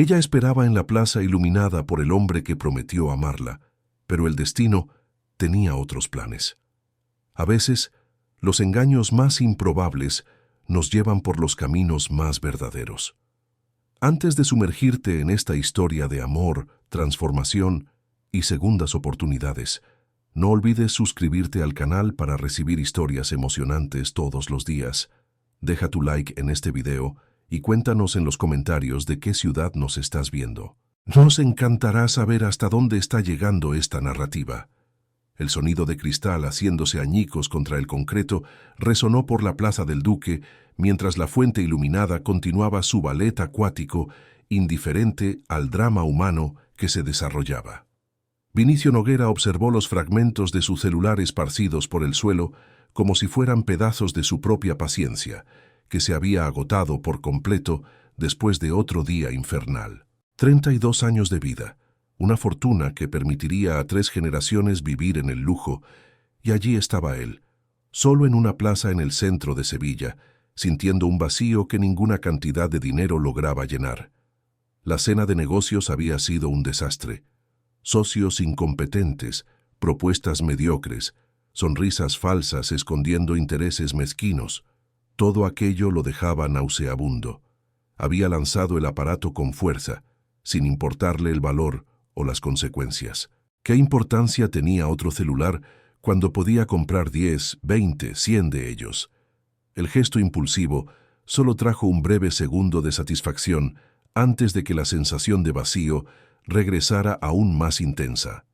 Ella esperaba en la plaza iluminada por el hombre que prometió amarla, pero el destino tenía otros planes. A veces, los engaños más improbables nos llevan por los caminos más verdaderos. Antes de sumergirte en esta historia de amor, transformación y segundas oportunidades, no olvides suscribirte al canal para recibir historias emocionantes todos los días. Deja tu like en este video y cuéntanos en los comentarios de qué ciudad nos estás viendo. Nos encantará saber hasta dónde está llegando esta narrativa. El sonido de cristal haciéndose añicos contra el concreto resonó por la Plaza del Duque, mientras la fuente iluminada continuaba su ballet acuático, indiferente al drama humano que se desarrollaba. Vinicio Noguera observó los fragmentos de su celular esparcidos por el suelo como si fueran pedazos de su propia paciencia, que se había agotado por completo después de otro día infernal. 32 años de vida, una fortuna que permitiría a 3 generaciones vivir en el lujo, y allí estaba él, solo en una plaza en el centro de Sevilla, sintiendo un vacío que ninguna cantidad de dinero lograba llenar. La cena de negocios había sido un desastre. Socios incompetentes, propuestas mediocres, sonrisas falsas escondiendo intereses mezquinos. Todo aquello lo dejaba nauseabundo. Había lanzado el aparato con fuerza, sin importarle el valor o las consecuencias. ¿Qué importancia tenía otro celular cuando podía comprar 10, 20, 100 de ellos? El gesto impulsivo solo trajo un breve segundo de satisfacción antes de que la sensación de vacío regresara aún más intensa.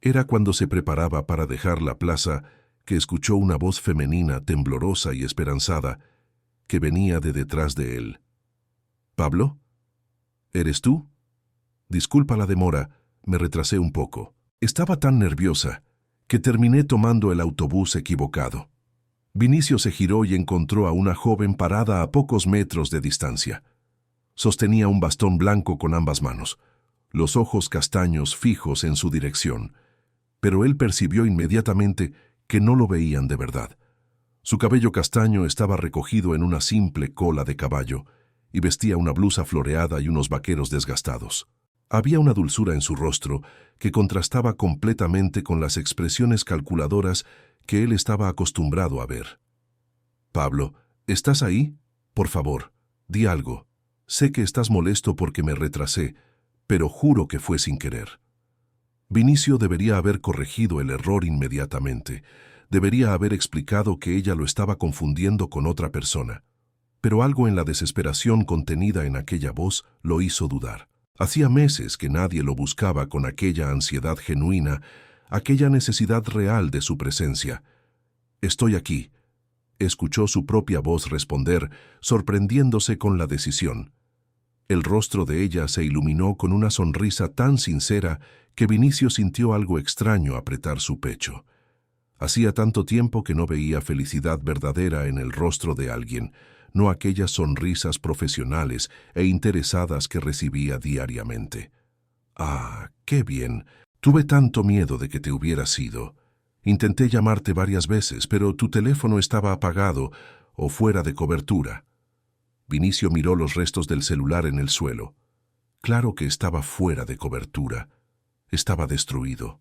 Era cuando se preparaba para dejar la plaza que escuchó una voz femenina temblorosa y esperanzada que venía de detrás de él. «¿Pablo? ¿Eres tú? Disculpa la demora, me retrasé un poco. Estaba tan nerviosa que terminé tomando el autobús equivocado». Vinicio se giró y encontró a una joven parada a pocos metros de distancia. Sostenía un bastón blanco con ambas manos, los ojos castaños fijos en su dirección, pero él percibió inmediatamente que no lo veían de verdad. Su cabello castaño estaba recogido en una simple cola de caballo y vestía una blusa floreada y unos vaqueros desgastados. Había una dulzura en su rostro que contrastaba completamente con las expresiones calculadoras que él estaba acostumbrado a ver. «Pablo, ¿estás ahí? Por favor, di algo. Sé que estás molesto porque me retrasé, pero juro que fue sin querer». Vinicio debería haber corregido el error inmediatamente. Debería haber explicado que ella lo estaba confundiendo con otra persona. Pero algo en la desesperación contenida en aquella voz lo hizo dudar. Hacía meses que nadie lo buscaba con aquella ansiedad genuina, aquella necesidad real de su presencia. «Estoy aquí», escuchó su propia voz responder, sorprendiéndose con la decisión. El rostro de ella se iluminó con una sonrisa tan sincera que Vinicio sintió algo extraño apretar su pecho. Hacía tanto tiempo que no veía felicidad verdadera en el rostro de alguien, no aquellas sonrisas profesionales e interesadas que recibía diariamente. «Ah, qué bien. Tuve tanto miedo de que te hubieras ido. Intenté llamarte varias veces, pero tu teléfono estaba apagado o fuera de cobertura». Vinicio miró los restos del celular en el suelo. Claro que estaba fuera de cobertura. Estaba destruido.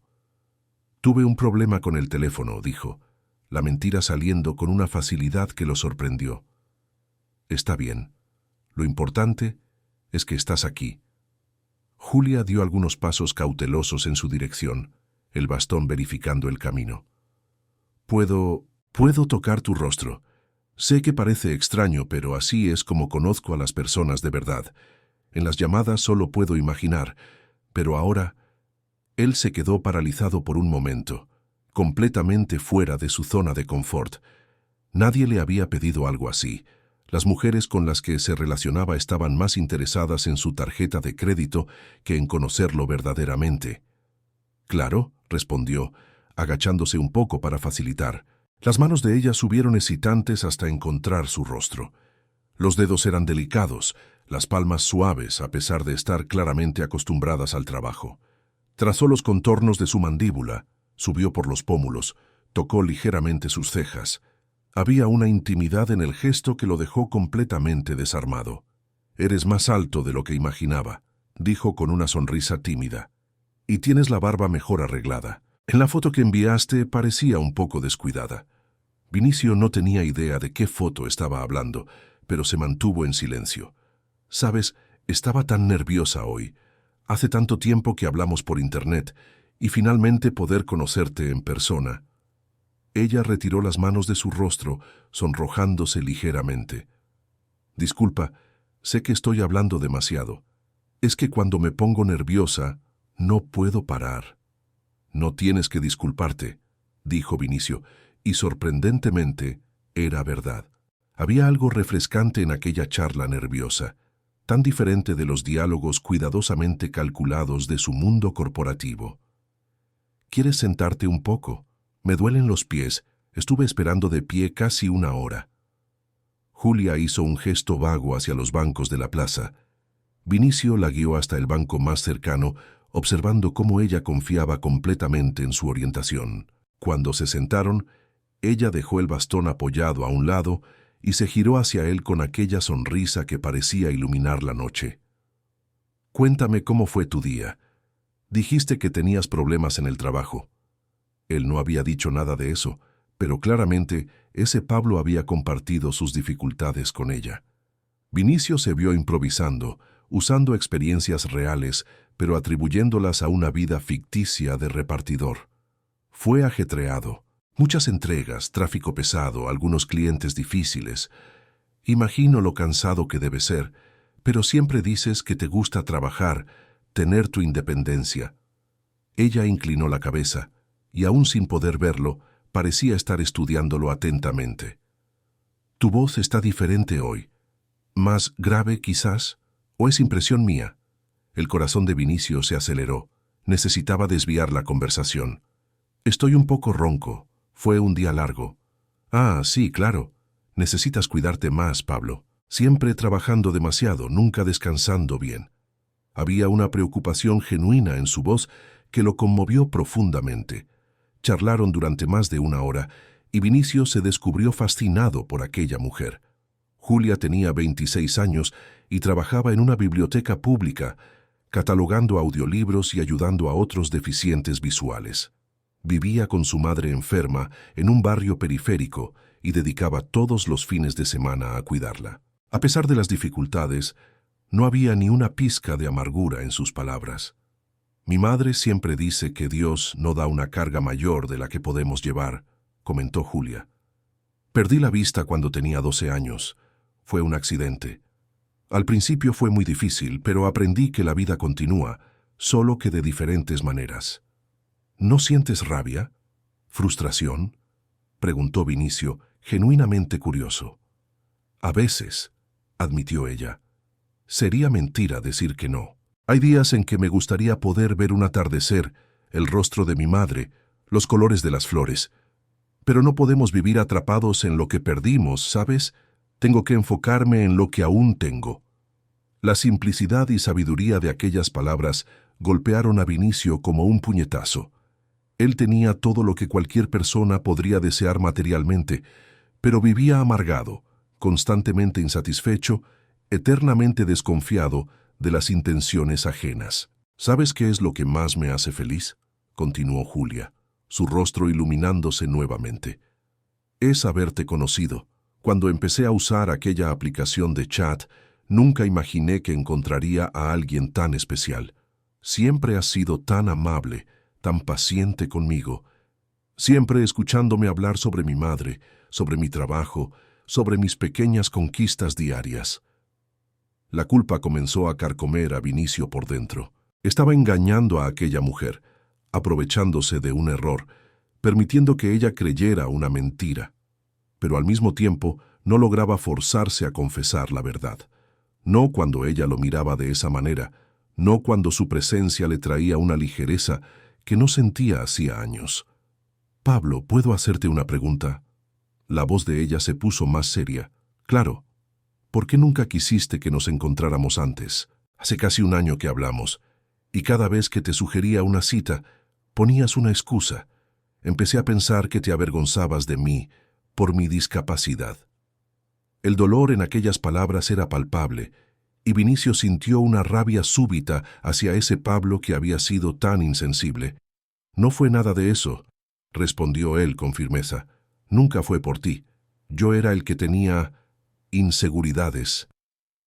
«Tuve un problema con el teléfono», dijo, la mentira saliendo con una facilidad que lo sorprendió. «Está bien. Lo importante es que estás aquí». Julia dio algunos pasos cautelosos en su dirección, el bastón verificando el camino. «¿Puedo tocar tu rostro? Sé que parece extraño, pero así es como conozco a las personas de verdad. En las llamadas solo puedo imaginar, pero ahora...» Él se quedó paralizado por un momento, completamente fuera de su zona de confort. Nadie le había pedido algo así. Las mujeres con las que se relacionaba estaban más interesadas en su tarjeta de crédito que en conocerlo verdaderamente. «Claro», respondió, agachándose un poco para facilitar. Las manos de ella subieron hesitantes hasta encontrar su rostro. Los dedos eran delicados, las palmas suaves a pesar de estar claramente acostumbradas al trabajo. Trazó los contornos de su mandíbula, subió por los pómulos, tocó ligeramente sus cejas. Había una intimidad en el gesto que lo dejó completamente desarmado. «Eres más alto de lo que imaginaba», dijo con una sonrisa tímida. Y tienes la barba mejor arreglada. En la foto que enviaste parecía un poco descuidada. Vinicio no tenía idea de qué foto estaba hablando, pero se mantuvo en silencio. Sabes, estaba tan nerviosa hoy. Hace tanto tiempo que hablamos por internet, y finalmente poder conocerte en persona. Ella retiró las manos de su rostro, sonrojándose ligeramente. Disculpa, sé que estoy hablando demasiado. Es que cuando me pongo nerviosa, no puedo parar. No tienes que disculparte, dijo Vinicio, y sorprendentemente era verdad. Había algo refrescante en aquella charla nerviosa, tan diferente de los diálogos cuidadosamente calculados de su mundo corporativo. ¿Quieres sentarte un poco? Me duelen los pies. Estuve esperando de pie casi una hora. Julia hizo un gesto vago hacia los bancos de la plaza. Vinicio la guió hasta el banco más cercano, observando cómo ella confiaba completamente en su orientación. Cuando se sentaron, ella dejó el bastón apoyado a un lado y se giró hacia él con aquella sonrisa que parecía iluminar la noche. Cuéntame cómo fue tu día. Dijiste que tenías problemas en el trabajo. Él no había dicho nada de eso, pero claramente ese Pablo había compartido sus dificultades con ella. Vinicio se vio improvisando, usando experiencias reales, pero atribuyéndolas a una vida ficticia de repartidor. Fue ajetreado. Muchas entregas, tráfico pesado, algunos clientes difíciles. Imagino lo cansado que debe ser, pero siempre dices que te gusta trabajar, tener tu independencia. Ella inclinó la cabeza, y aún sin poder verlo, parecía estar estudiándolo atentamente. Tu voz está diferente hoy. ¿Más grave, quizás? ¿O es impresión mía? El corazón de Vinicio se aceleró. Necesitaba desviar la conversación. Estoy un poco ronco. Fue un día largo. Ah, sí, claro. Necesitas cuidarte más, Pablo. Siempre trabajando demasiado, nunca descansando bien. Había una preocupación genuina en su voz que lo conmovió profundamente. Charlaron durante más de una hora y Vinicio se descubrió fascinado por aquella mujer. Julia tenía 26 años y trabajaba en una biblioteca pública, catalogando audiolibros y ayudando a otros deficientes visuales. Vivía con su madre enferma en un barrio periférico y dedicaba todos los fines de semana a cuidarla. A pesar de las dificultades, no había ni una pizca de amargura en sus palabras. Mi madre siempre dice que Dios no da una carga mayor de la que podemos llevar, comentó Julia. Perdí la vista cuando tenía 12 años. Fue un accidente. Al principio fue muy difícil, pero aprendí que la vida continúa, solo que de diferentes maneras. ¿No sientes rabia? ¿Frustración? Preguntó Vinicio, genuinamente curioso. A veces, admitió ella. Sería mentira decir que no. Hay días en que me gustaría poder ver un atardecer, el rostro de mi madre, los colores de las flores. Pero no podemos vivir atrapados en lo que perdimos, ¿sabes? Tengo que enfocarme en lo que aún tengo. La simplicidad y sabiduría de aquellas palabras golpearon a Vinicio como un puñetazo. Él tenía todo lo que cualquier persona podría desear materialmente, pero vivía amargado, constantemente insatisfecho, eternamente desconfiado de las intenciones ajenas. ¿Sabes qué es lo que más me hace feliz?, continuó Julia, su rostro iluminándose nuevamente. Es haberte conocido. Cuando empecé a usar aquella aplicación de chat, nunca imaginé que encontraría a alguien tan especial. Siempre has sido tan amable, tan paciente conmigo, siempre escuchándome hablar sobre mi madre, sobre mi trabajo, sobre mis pequeñas conquistas diarias. La culpa comenzó a carcomer a Vinicio por dentro. Estaba engañando a aquella mujer, aprovechándose de un error, permitiendo que ella creyera una mentira. Pero al mismo tiempo no lograba forzarse a confesar la verdad. No cuando ella lo miraba de esa manera, no cuando su presencia le traía una ligereza que no sentía hacía años. Pablo, ¿puedo hacerte una pregunta? La voz de ella se puso más seria. Claro. ¿Por qué nunca quisiste que nos encontráramos antes? Hace casi un año que hablamos, y cada vez que te sugería una cita, ponías una excusa. Empecé a pensar que te avergonzabas de mí por mi discapacidad. El dolor en aquellas palabras era palpable, y Vinicio sintió una rabia súbita hacia ese Pablo que había sido tan insensible. «No fue nada de eso», respondió él con firmeza. «Nunca fue por ti. Yo era el que tenía inseguridades».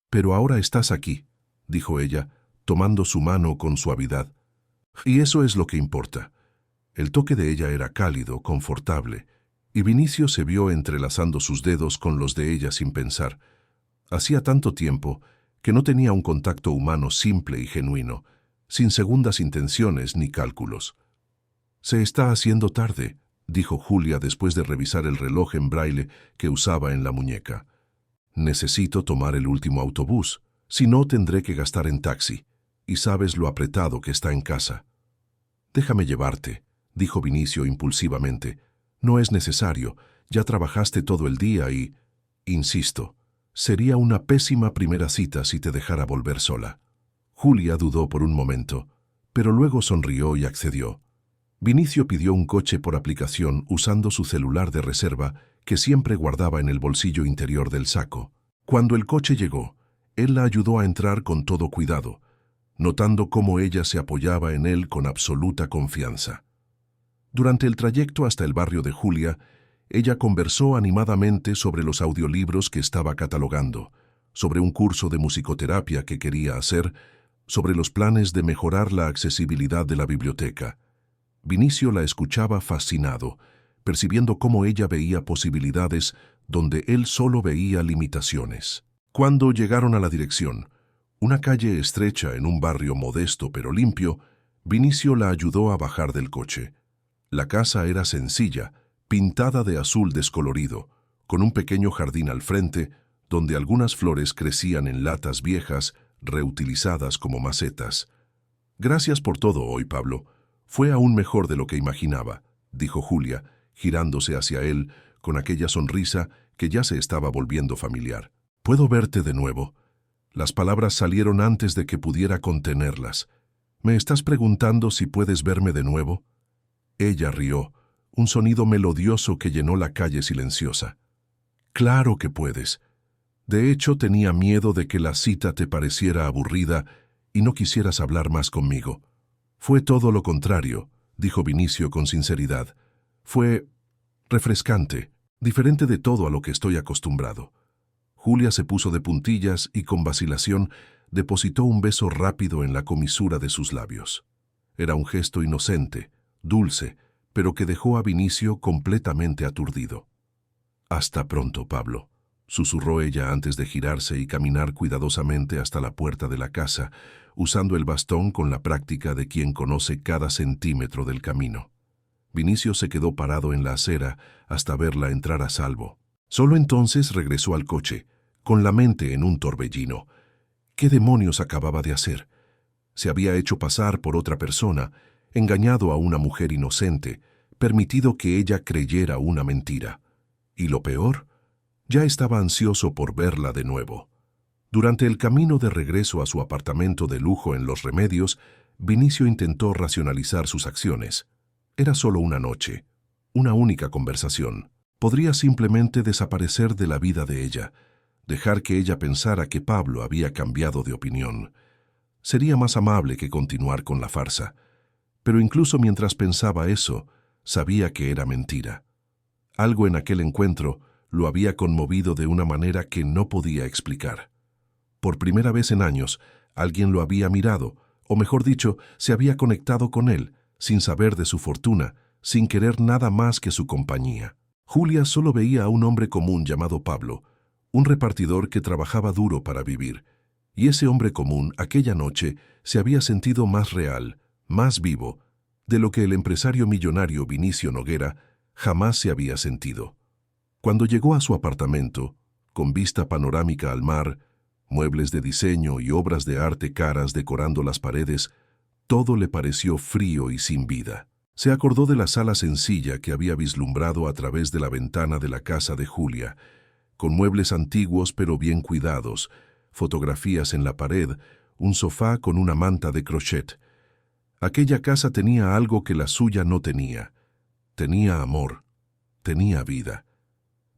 «Pero ahora estás aquí», dijo ella, tomando su mano con suavidad. «Y eso es lo que importa». El toque de ella era cálido, confortable, y Vinicio se vio entrelazando sus dedos con los de ella sin pensar. Hacía tanto tiempo que no tenía un contacto humano simple y genuino, sin segundas intenciones ni cálculos. «Se está haciendo tarde», dijo Julia después de revisar el reloj en braille que usaba en la muñeca. «Necesito tomar el último autobús, si no tendré que gastar en taxi, y sabes lo apretado que está en casa». «Déjame llevarte», dijo Vinicio impulsivamente. «No es necesario, ya trabajaste todo el día y...» «Insisto, sería una pésima primera cita si te dejara volver sola». Julia dudó por un momento, pero luego sonrió y accedió. Vinicio pidió un coche por aplicación usando su celular de reserva que siempre guardaba en el bolsillo interior del saco. Cuando el coche llegó, él la ayudó a entrar con todo cuidado, notando cómo ella se apoyaba en él con absoluta confianza. Durante el trayecto hasta el barrio de Julia, ella conversó animadamente sobre los audiolibros que estaba catalogando, sobre un curso de musicoterapia que quería hacer, sobre los planes de mejorar la accesibilidad de la biblioteca. Vinicio la escuchaba fascinado, percibiendo cómo ella veía posibilidades donde él solo veía limitaciones. Cuando llegaron a la dirección, una calle estrecha en un barrio modesto pero limpio, Vinicio la ayudó a bajar del coche. La casa era sencilla, pintada de azul descolorido, con un pequeño jardín al frente, donde algunas flores crecían en latas viejas, reutilizadas como macetas. «Gracias por todo hoy, Pablo. Fue aún mejor de lo que imaginaba», dijo Julia, girándose hacia él con aquella sonrisa que ya se estaba volviendo familiar. «¿Puedo verte de nuevo?» Las palabras salieron antes de que pudiera contenerlas. «¿Me estás preguntando si puedes verme de nuevo?» Ella rió, un sonido melodioso que llenó la calle silenciosa. «Claro que puedes. De hecho, tenía miedo de que la cita te pareciera aburrida y no quisieras hablar más conmigo». «Fue todo lo contrario», dijo Vinicio con sinceridad. «Fue refrescante, diferente de todo a lo que estoy acostumbrado». Julia se puso de puntillas y con vacilación depositó un beso rápido en la comisura de sus labios. Era un gesto inocente, dulce, pero que dejó a Vinicio completamente aturdido. «Hasta pronto, Pablo», susurró ella antes de girarse y caminar cuidadosamente hasta la puerta de la casa, usando el bastón con la práctica de quien conoce cada centímetro del camino. Vinicio se quedó parado en la acera hasta verla entrar a salvo. Solo entonces regresó al coche, con la mente en un torbellino. ¿Qué demonios acababa de hacer? Se había hecho pasar por otra persona, engañado a una mujer inocente, permitido que ella creyera una mentira. Y lo peor, ya estaba ansioso por verla de nuevo. Durante el camino de regreso a su apartamento de lujo en Los Remedios, Vinicio intentó racionalizar sus acciones. Era solo una noche, una única conversación. Podría simplemente desaparecer de la vida de ella, dejar que ella pensara que Pablo había cambiado de opinión. Sería más amable que continuar con la farsa. Pero incluso mientras pensaba eso, sabía que era mentira. Algo en aquel encuentro lo había conmovido de una manera que no podía explicar. Por primera vez en años, alguien lo había mirado, o mejor dicho, se había conectado con él, sin saber de su fortuna, sin querer nada más que su compañía. Julia solo veía a un hombre común llamado Pablo, un repartidor que trabajaba duro para vivir, y ese hombre común aquella noche se había sentido más real, más vivo, de lo que el empresario millonario Vinicio Noguera jamás se había sentido. Cuando llegó a su apartamento, con vista panorámica al mar, muebles de diseño y obras de arte caras decorando las paredes, todo le pareció frío y sin vida. Se acordó de la sala sencilla que había vislumbrado a través de la ventana de la casa de Julia, con muebles antiguos pero bien cuidados, fotografías en la pared, un sofá con una manta de crochet. Aquella casa tenía algo que la suya no tenía. Tenía amor, tenía vida.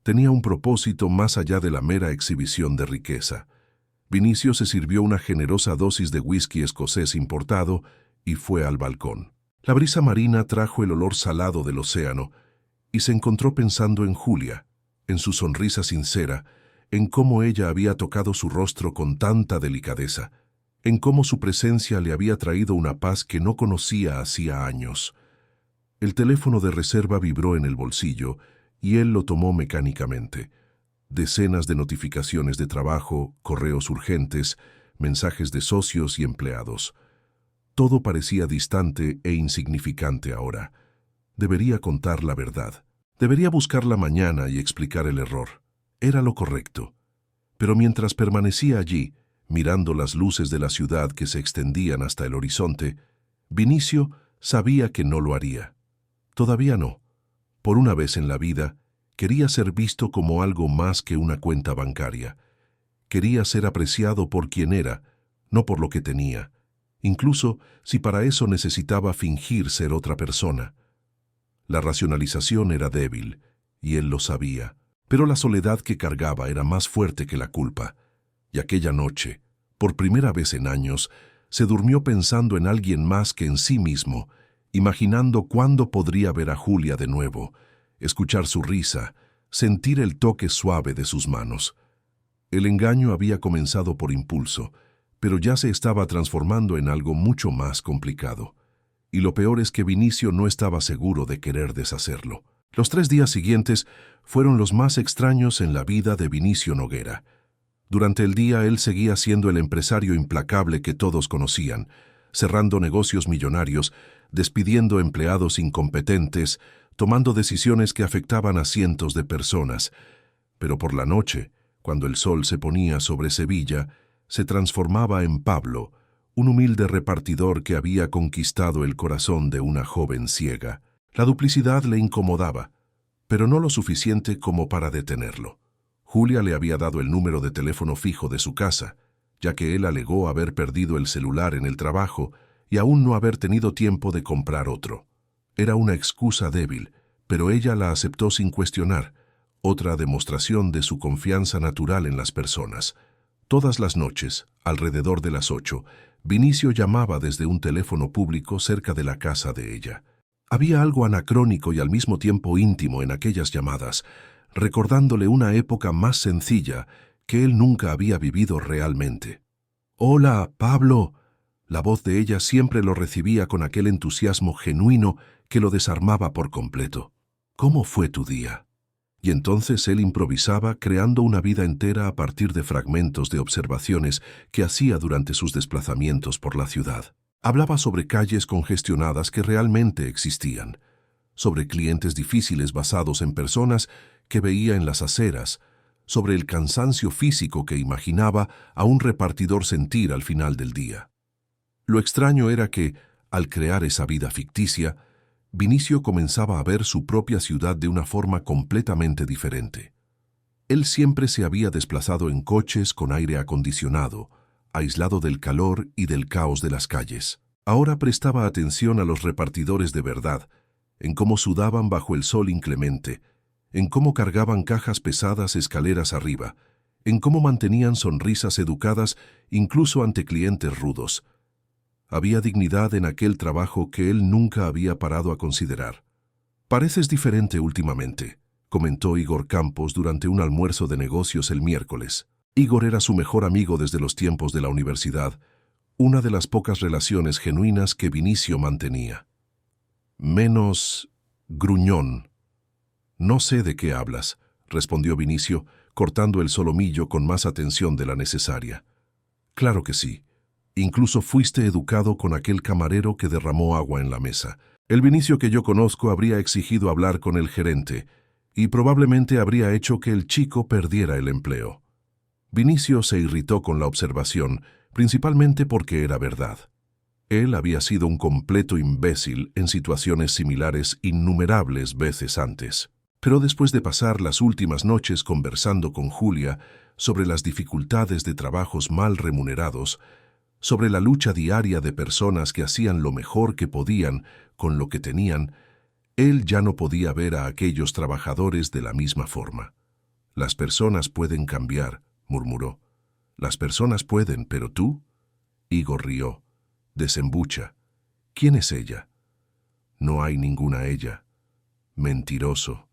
Tenía un propósito más allá de la mera exhibición de riqueza. Vinicio se sirvió una generosa dosis de whisky escocés importado y fue al balcón. La brisa marina trajo el olor salado del océano y se encontró pensando en Julia, en su sonrisa sincera, en cómo ella había tocado su rostro con tanta delicadeza, en cómo su presencia le había traído una paz que no conocía hacía años. El teléfono de reserva vibró en el bolsillo y él lo tomó mecánicamente. Decenas de notificaciones de trabajo, correos urgentes, mensajes de socios y empleados. Todo parecía distante e insignificante ahora. Debería contar la verdad. Debería buscarla mañana y explicar el error. Era lo correcto. Pero mientras permanecía allí, mirando las luces de la ciudad que se extendían hasta el horizonte, Vinicio sabía que no lo haría. Todavía no. Por una vez en la vida, quería ser visto como algo más que una cuenta bancaria. Quería ser apreciado por quien era, no por lo que tenía, incluso si para eso necesitaba fingir ser otra persona. La racionalización era débil, y él lo sabía, pero la soledad que cargaba era más fuerte que la culpa. Y aquella noche, por primera vez en años, se durmió pensando en alguien más que en sí mismo, imaginando cuándo podría ver a Julia de nuevo, escuchar su risa, sentir el toque suave de sus manos. El engaño había comenzado por impulso, pero ya se estaba transformando en algo mucho más complicado. Y lo peor es que Vinicio no estaba seguro de querer deshacerlo. Los 3 días siguientes fueron los más extraños en la vida de Vinicio Noguera. Durante el día él seguía siendo el empresario implacable que todos conocían, cerrando negocios millonarios, despidiendo empleados incompetentes, tomando decisiones que afectaban a cientos de personas. Pero por la noche, cuando el sol se ponía sobre Sevilla, se transformaba en Pablo, un humilde repartidor que había conquistado el corazón de una joven ciega. La duplicidad le incomodaba, pero no lo suficiente como para detenerlo. Julia le había dado el número de teléfono fijo de su casa, ya que él alegó haber perdido el celular en el trabajo y aún no haber tenido tiempo de comprar otro. Era una excusa débil, pero ella la aceptó sin cuestionar, otra demostración de su confianza natural en las personas. Todas las noches, alrededor de las 8, Vinicio llamaba desde un teléfono público cerca de la casa de ella. Había algo anacrónico y al mismo tiempo íntimo en aquellas llamadas, recordándole una época más sencilla que él nunca había vivido realmente. «Hola, Pablo». La voz de ella siempre lo recibía con aquel entusiasmo genuino que lo desarmaba por completo. «¿Cómo fue tu día?» Y entonces él improvisaba creando una vida entera a partir de fragmentos de observaciones que hacía durante sus desplazamientos por la ciudad. Hablaba sobre calles congestionadas que realmente existían, sobre clientes difíciles basados en personas que veía en las aceras, sobre el cansancio físico que imaginaba a un repartidor sentir al final del día. Lo extraño era que, al crear esa vida ficticia, Vinicio comenzaba a ver su propia ciudad de una forma completamente diferente. Él siempre se había desplazado en coches con aire acondicionado, aislado del calor y del caos de las calles. Ahora prestaba atención a los repartidores de verdad, en cómo sudaban bajo el sol inclemente, en cómo cargaban cajas pesadas escaleras arriba, en cómo mantenían sonrisas educadas incluso ante clientes rudos. Había dignidad en aquel trabajo que él nunca había parado a considerar. «Pareces diferente últimamente», comentó Igor Campos durante un almuerzo de negocios el miércoles. Igor era su mejor amigo desde los tiempos de la universidad, una de las pocas relaciones genuinas que Vinicio mantenía. «Menos gruñón». «No sé de qué hablas», respondió Vinicio, cortando el solomillo con más atención de la necesaria. «Claro que sí. Incluso fuiste educado con aquel camarero que derramó agua en la mesa. El Vinicio que yo conozco habría exigido hablar con el gerente y probablemente habría hecho que el chico perdiera el empleo». Vinicio se irritó con la observación, principalmente porque era verdad. Él había sido un completo imbécil en situaciones similares innumerables veces antes. Pero después de pasar las últimas noches conversando con Julia sobre las dificultades de trabajos mal remunerados, sobre la lucha diaria de personas que hacían lo mejor que podían con lo que tenían, él ya no podía ver a aquellos trabajadores de la misma forma. «Las personas pueden cambiar», murmuró. Las personas pueden, pero tú. Igor rió. Desembucha. ¿Quién es ella? No hay ninguna ella. Mentiroso.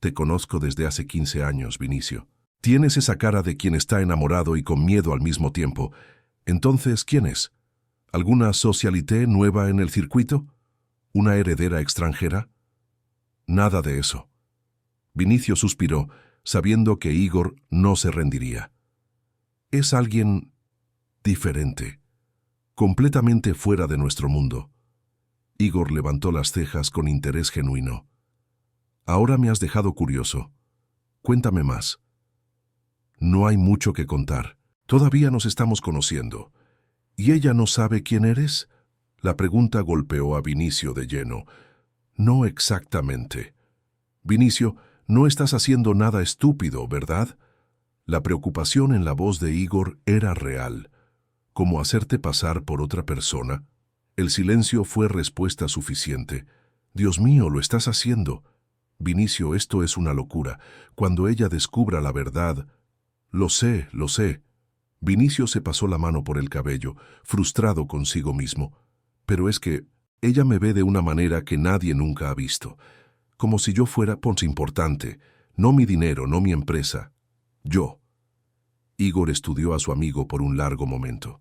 Te conozco desde hace 15 años, Vinicio. Tienes esa cara de quien está enamorado y con miedo al mismo tiempo. Entonces, ¿quién es? ¿Alguna socialité nueva en el circuito? ¿Una heredera extranjera? Nada de eso. Vinicio suspiró, sabiendo que Igor no se rendiría. Es alguien diferente, completamente fuera de nuestro mundo. Igor levantó las cejas con interés genuino. Ahora me has dejado curioso. Cuéntame más. No hay mucho que contar. Todavía nos estamos conociendo. ¿Y ella no sabe quién eres? La pregunta golpeó a Vinicio de lleno. No exactamente. Vinicio, no estás haciendo nada estúpido, ¿verdad? La preocupación en la voz de Igor era real. ¿Cómo hacerte pasar por otra persona? El silencio fue respuesta suficiente. Dios mío, lo estás haciendo. Vinicio, esto es una locura. Cuando ella descubra la verdad... Lo sé, lo sé. Vinicio se pasó la mano por el cabello, frustrado consigo mismo. Pero es que ella me ve de una manera que nadie nunca ha visto. Como si yo fuera importante. No mi dinero, no mi empresa. Yo. Igor estudió a su amigo por un largo momento.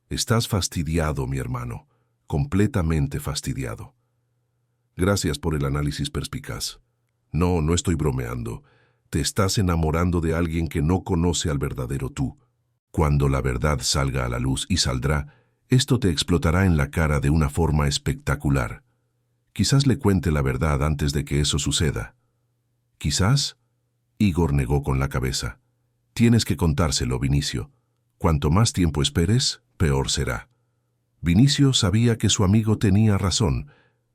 Estás fastidiado, mi hermano. Completamente fastidiado. Gracias por el análisis perspicaz. No, no estoy bromeando. Te estás enamorando de alguien que no conoce al verdadero tú. Cuando la verdad salga a la luz, y saldrá, esto te explotará en la cara de una forma espectacular. Quizás le cuente la verdad antes de que eso suceda. ¿Quizás? Igor negó con la cabeza. Tienes que contárselo, Vinicio. Cuanto más tiempo esperes, peor será. Vinicio sabía que su amigo tenía razón,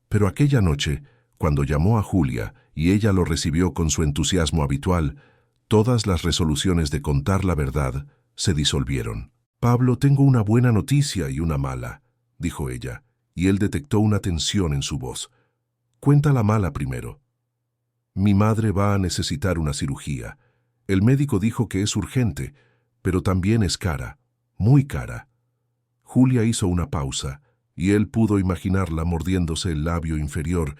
pero aquella noche, cuando llamó a Julia y ella lo recibió con su entusiasmo habitual, todas las resoluciones de contar la verdad se disolvieron. «Pablo, tengo una buena noticia y una mala», dijo ella, y él detectó una tensión en su voz. «Cuenta la mala primero». «Mi madre va a necesitar una cirugía. El médico dijo que es urgente, pero también es cara, muy cara». Julia hizo una pausa, y él pudo imaginarla mordiéndose el labio inferior,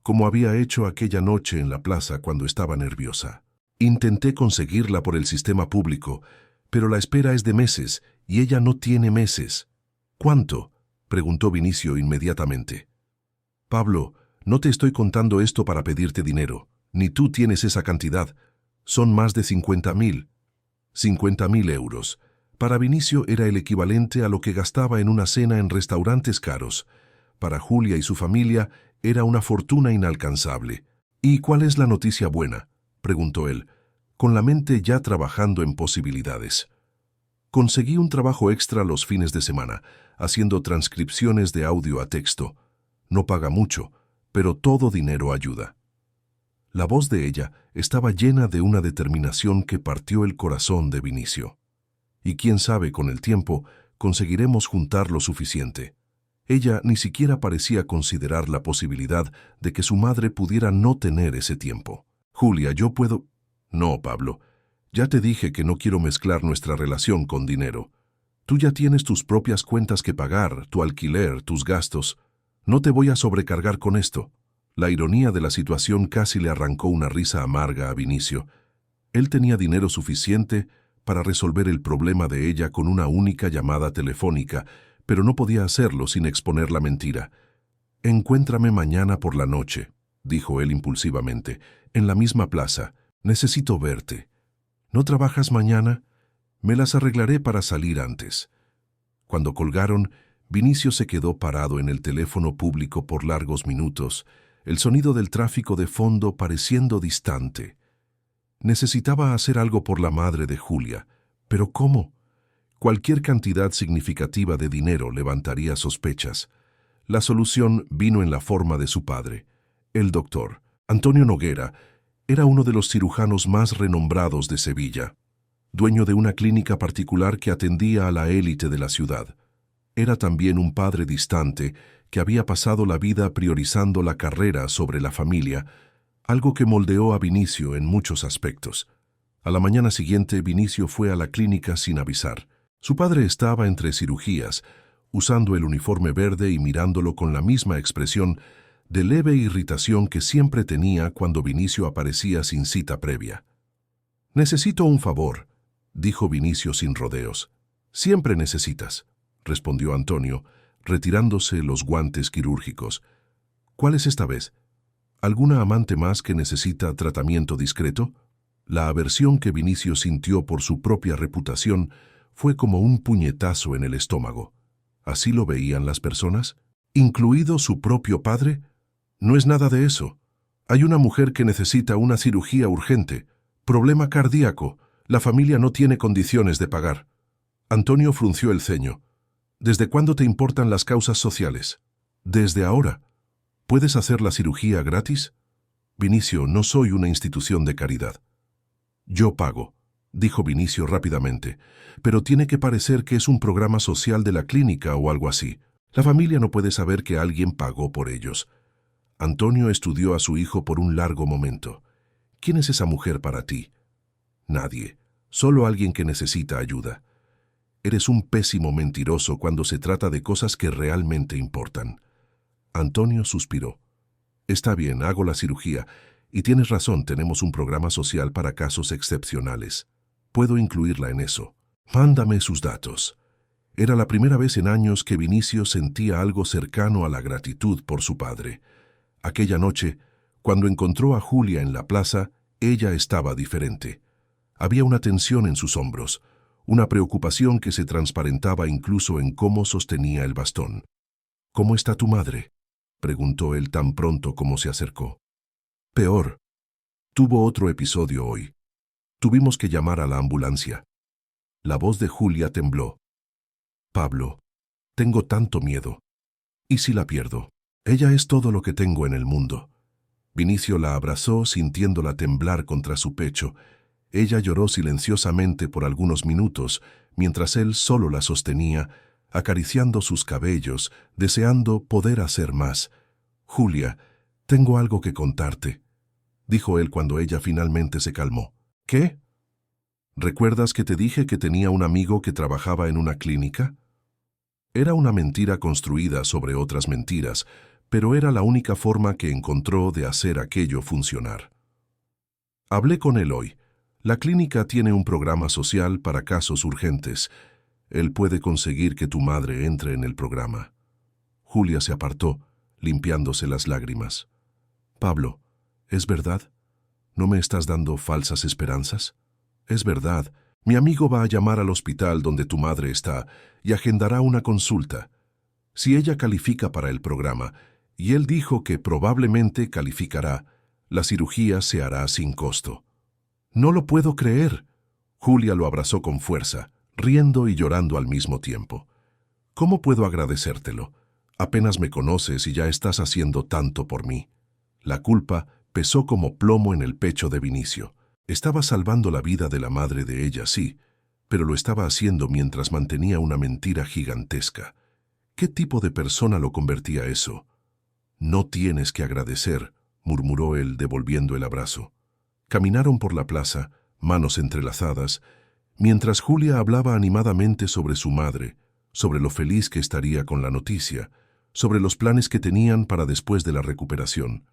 como había hecho aquella noche en la plaza cuando estaba nerviosa. «Intenté conseguirla por el sistema público, pero la espera es de meses, y ella no tiene meses». «¿Cuánto?», preguntó Vinicio inmediatamente. «Pablo, no te estoy contando esto para pedirte dinero, ni tú tienes esa cantidad. Son más de 50.000. 50.000 euros. Para Vinicio era el equivalente a lo que gastaba en una cena en restaurantes caros. Para Julia y su familia era una fortuna inalcanzable. «¿Y cuál es la noticia buena?», preguntó él, con la mente ya trabajando en posibilidades. «Conseguí un trabajo extra los fines de semana, haciendo transcripciones de audio a texto. No paga mucho, pero todo dinero ayuda». La voz de ella estaba llena de una determinación que partió el corazón de Vinicio. «Y quién sabe, con el tiempo, conseguiremos juntar lo suficiente». Ella ni siquiera parecía considerar la posibilidad de que su madre pudiera no tener ese tiempo. «Julia, yo puedo...» «No, Pablo. Ya te dije que no quiero mezclar nuestra relación con dinero. Tú ya tienes tus propias cuentas que pagar, tu alquiler, tus gastos. No te voy a sobrecargar con esto». La ironía de la situación casi le arrancó una risa amarga a Vinicio. Él tenía dinero suficiente para resolver el problema de ella con una única llamada telefónica, pero no podía hacerlo sin exponer la mentira. «Encuéntrame mañana por la noche», dijo él impulsivamente, «en la misma plaza. Necesito verte». «¿No trabajas mañana?». «Me las arreglaré para salir antes». Cuando colgaron, Vinicio se quedó parado en el teléfono público por largos minutos, el sonido del tráfico de fondo pareciendo distante. Necesitaba hacer algo por la madre de Julia, pero ¿cómo? Cualquier cantidad significativa de dinero levantaría sospechas. La solución vino en la forma de su padre. El doctor, Antonio Noguera, era uno de los cirujanos más renombrados de Sevilla, dueño de una clínica particular que atendía a la élite de la ciudad. Era también un padre distante que había pasado la vida priorizando la carrera sobre la familia, algo que moldeó a Vinicio en muchos aspectos. A la mañana siguiente, Vinicio fue a la clínica sin avisar. Su padre estaba entre cirugías, usando el uniforme verde y mirándolo con la misma expresión de leve irritación que siempre tenía cuando Vinicio aparecía sin cita previa. «Necesito un favor», dijo Vinicio sin rodeos. «Siempre necesitas», respondió Antonio, retirándose los guantes quirúrgicos. «¿Cuál es esta vez? ¿Alguna amante más que necesita tratamiento discreto?» La aversión que Vinicio sintió por su propia reputación fue como un puñetazo en el estómago. ¿Así lo veían las personas? ¿Incluido su propio padre? No es nada de eso. Hay una mujer que necesita una cirugía urgente. Problema cardíaco. La familia no tiene condiciones de pagar. Antonio frunció el ceño. ¿Desde cuándo te importan las causas sociales? Desde ahora. ¿Puedes hacer la cirugía gratis? Vinicio, no soy una institución de caridad. Yo pago, dijo Vinicio rápidamente, pero tiene que parecer que es un programa social de la clínica o algo así. La familia no puede saber que alguien pagó por ellos. Antonio estudió a su hijo por un largo momento. ¿Quién es esa mujer para ti? Nadie, solo alguien que necesita ayuda. Eres un pésimo mentiroso cuando se trata de cosas que realmente importan. Antonio suspiró. Está bien, hago la cirugía. Y tienes razón, tenemos un programa social para casos excepcionales. Puedo incluirla en eso. Mándame sus datos. Era la primera vez en años que Vinicio sentía algo cercano a la gratitud por su padre. Aquella noche, cuando encontró a Julia en la plaza, ella estaba diferente. Había una tensión en sus hombros, una preocupación que se transparentaba incluso en cómo sostenía el bastón. «¿Cómo está tu madre?», preguntó él tan pronto como se acercó. «Peor. Tuvo otro episodio hoy. Tuvimos que llamar a la ambulancia». La voz de Julia tembló. «Pablo, tengo tanto miedo. ¿Y si la pierdo? Ella es todo lo que tengo en el mundo». Vinicio la abrazó sintiéndola temblar contra su pecho. Ella lloró silenciosamente por algunos minutos, mientras él solo la sostenía, acariciando sus cabellos, deseando poder hacer más. «Julia, tengo algo que contarte», dijo él cuando ella finalmente se calmó. «¿Qué? ¿Recuerdas que te dije que tenía un amigo que trabajaba en una clínica?» Era una mentira construida sobre otras mentiras, pero era la única forma que encontró de hacer aquello funcionar. «Hablé con él hoy. La clínica tiene un programa social para casos urgentes. Él puede conseguir que tu madre entre en el programa». Julia se apartó, limpiándose las lágrimas. «Pablo, ¿es verdad? ¿No me estás dando falsas esperanzas? Es verdad. Mi amigo va a llamar al hospital donde tu madre está y agendará una consulta. Si ella califica para el programa, y él dijo que probablemente calificará, la cirugía se hará sin costo». «No lo puedo creer». Julia lo abrazó con fuerza, riendo y llorando al mismo tiempo. «¿Cómo puedo agradecértelo? Apenas me conoces y ya estás haciendo tanto por mí». La culpa pesó como plomo en el pecho de Vinicio. Estaba salvando la vida de la madre de ella, sí, pero lo estaba haciendo mientras mantenía una mentira gigantesca. ¿Qué tipo de persona lo convertía eso? «No tienes que agradecer», murmuró él devolviendo el abrazo. Caminaron por la plaza, manos entrelazadas, mientras Julia hablaba animadamente sobre su madre, sobre lo feliz que estaría con la noticia, sobre los planes que tenían para después de la recuperación.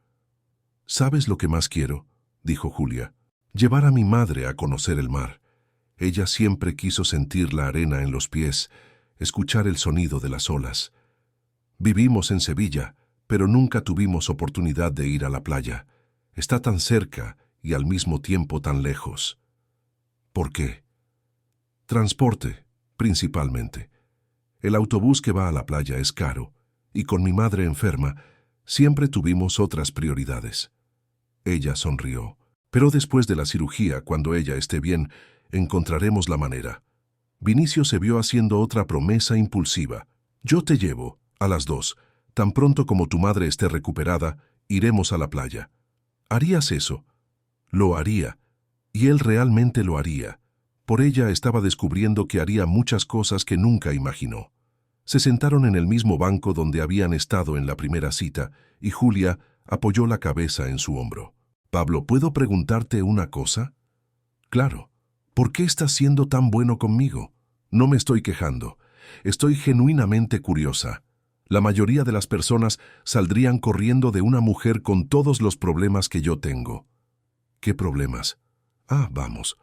«¿Sabes lo que más quiero?», dijo Julia. «Llevar a mi madre a conocer el mar. Ella siempre quiso sentir la arena en los pies, escuchar el sonido de las olas. Vivimos en Sevilla, pero nunca tuvimos oportunidad de ir a la playa. Está tan cerca y al mismo tiempo tan lejos». «¿Por qué?» «Transporte, principalmente. El autobús que va a la playa es caro, y con mi madre enferma, siempre tuvimos otras prioridades». Ella sonrió. «Pero después de la cirugía, cuando ella esté bien, encontraremos la manera». Vinicio se vio haciendo otra promesa impulsiva. «Yo te llevo, a las 2. Tan pronto como tu madre esté recuperada, iremos a la playa». ¿Harías eso? Lo haría, y él realmente lo haría. Por ella estaba descubriendo que haría muchas cosas que nunca imaginó. Se sentaron en el mismo banco donde habían estado en la primera cita, y Julia apoyó la cabeza en su hombro. «Pablo, ¿puedo preguntarte una cosa?». Claro. ¿Por qué estás siendo tan bueno conmigo? No me estoy quejando. Estoy genuinamente curiosa. La mayoría de las personas saldrían corriendo de una mujer con todos los problemas que yo tengo. ¿Qué problemas? Ah, vamos.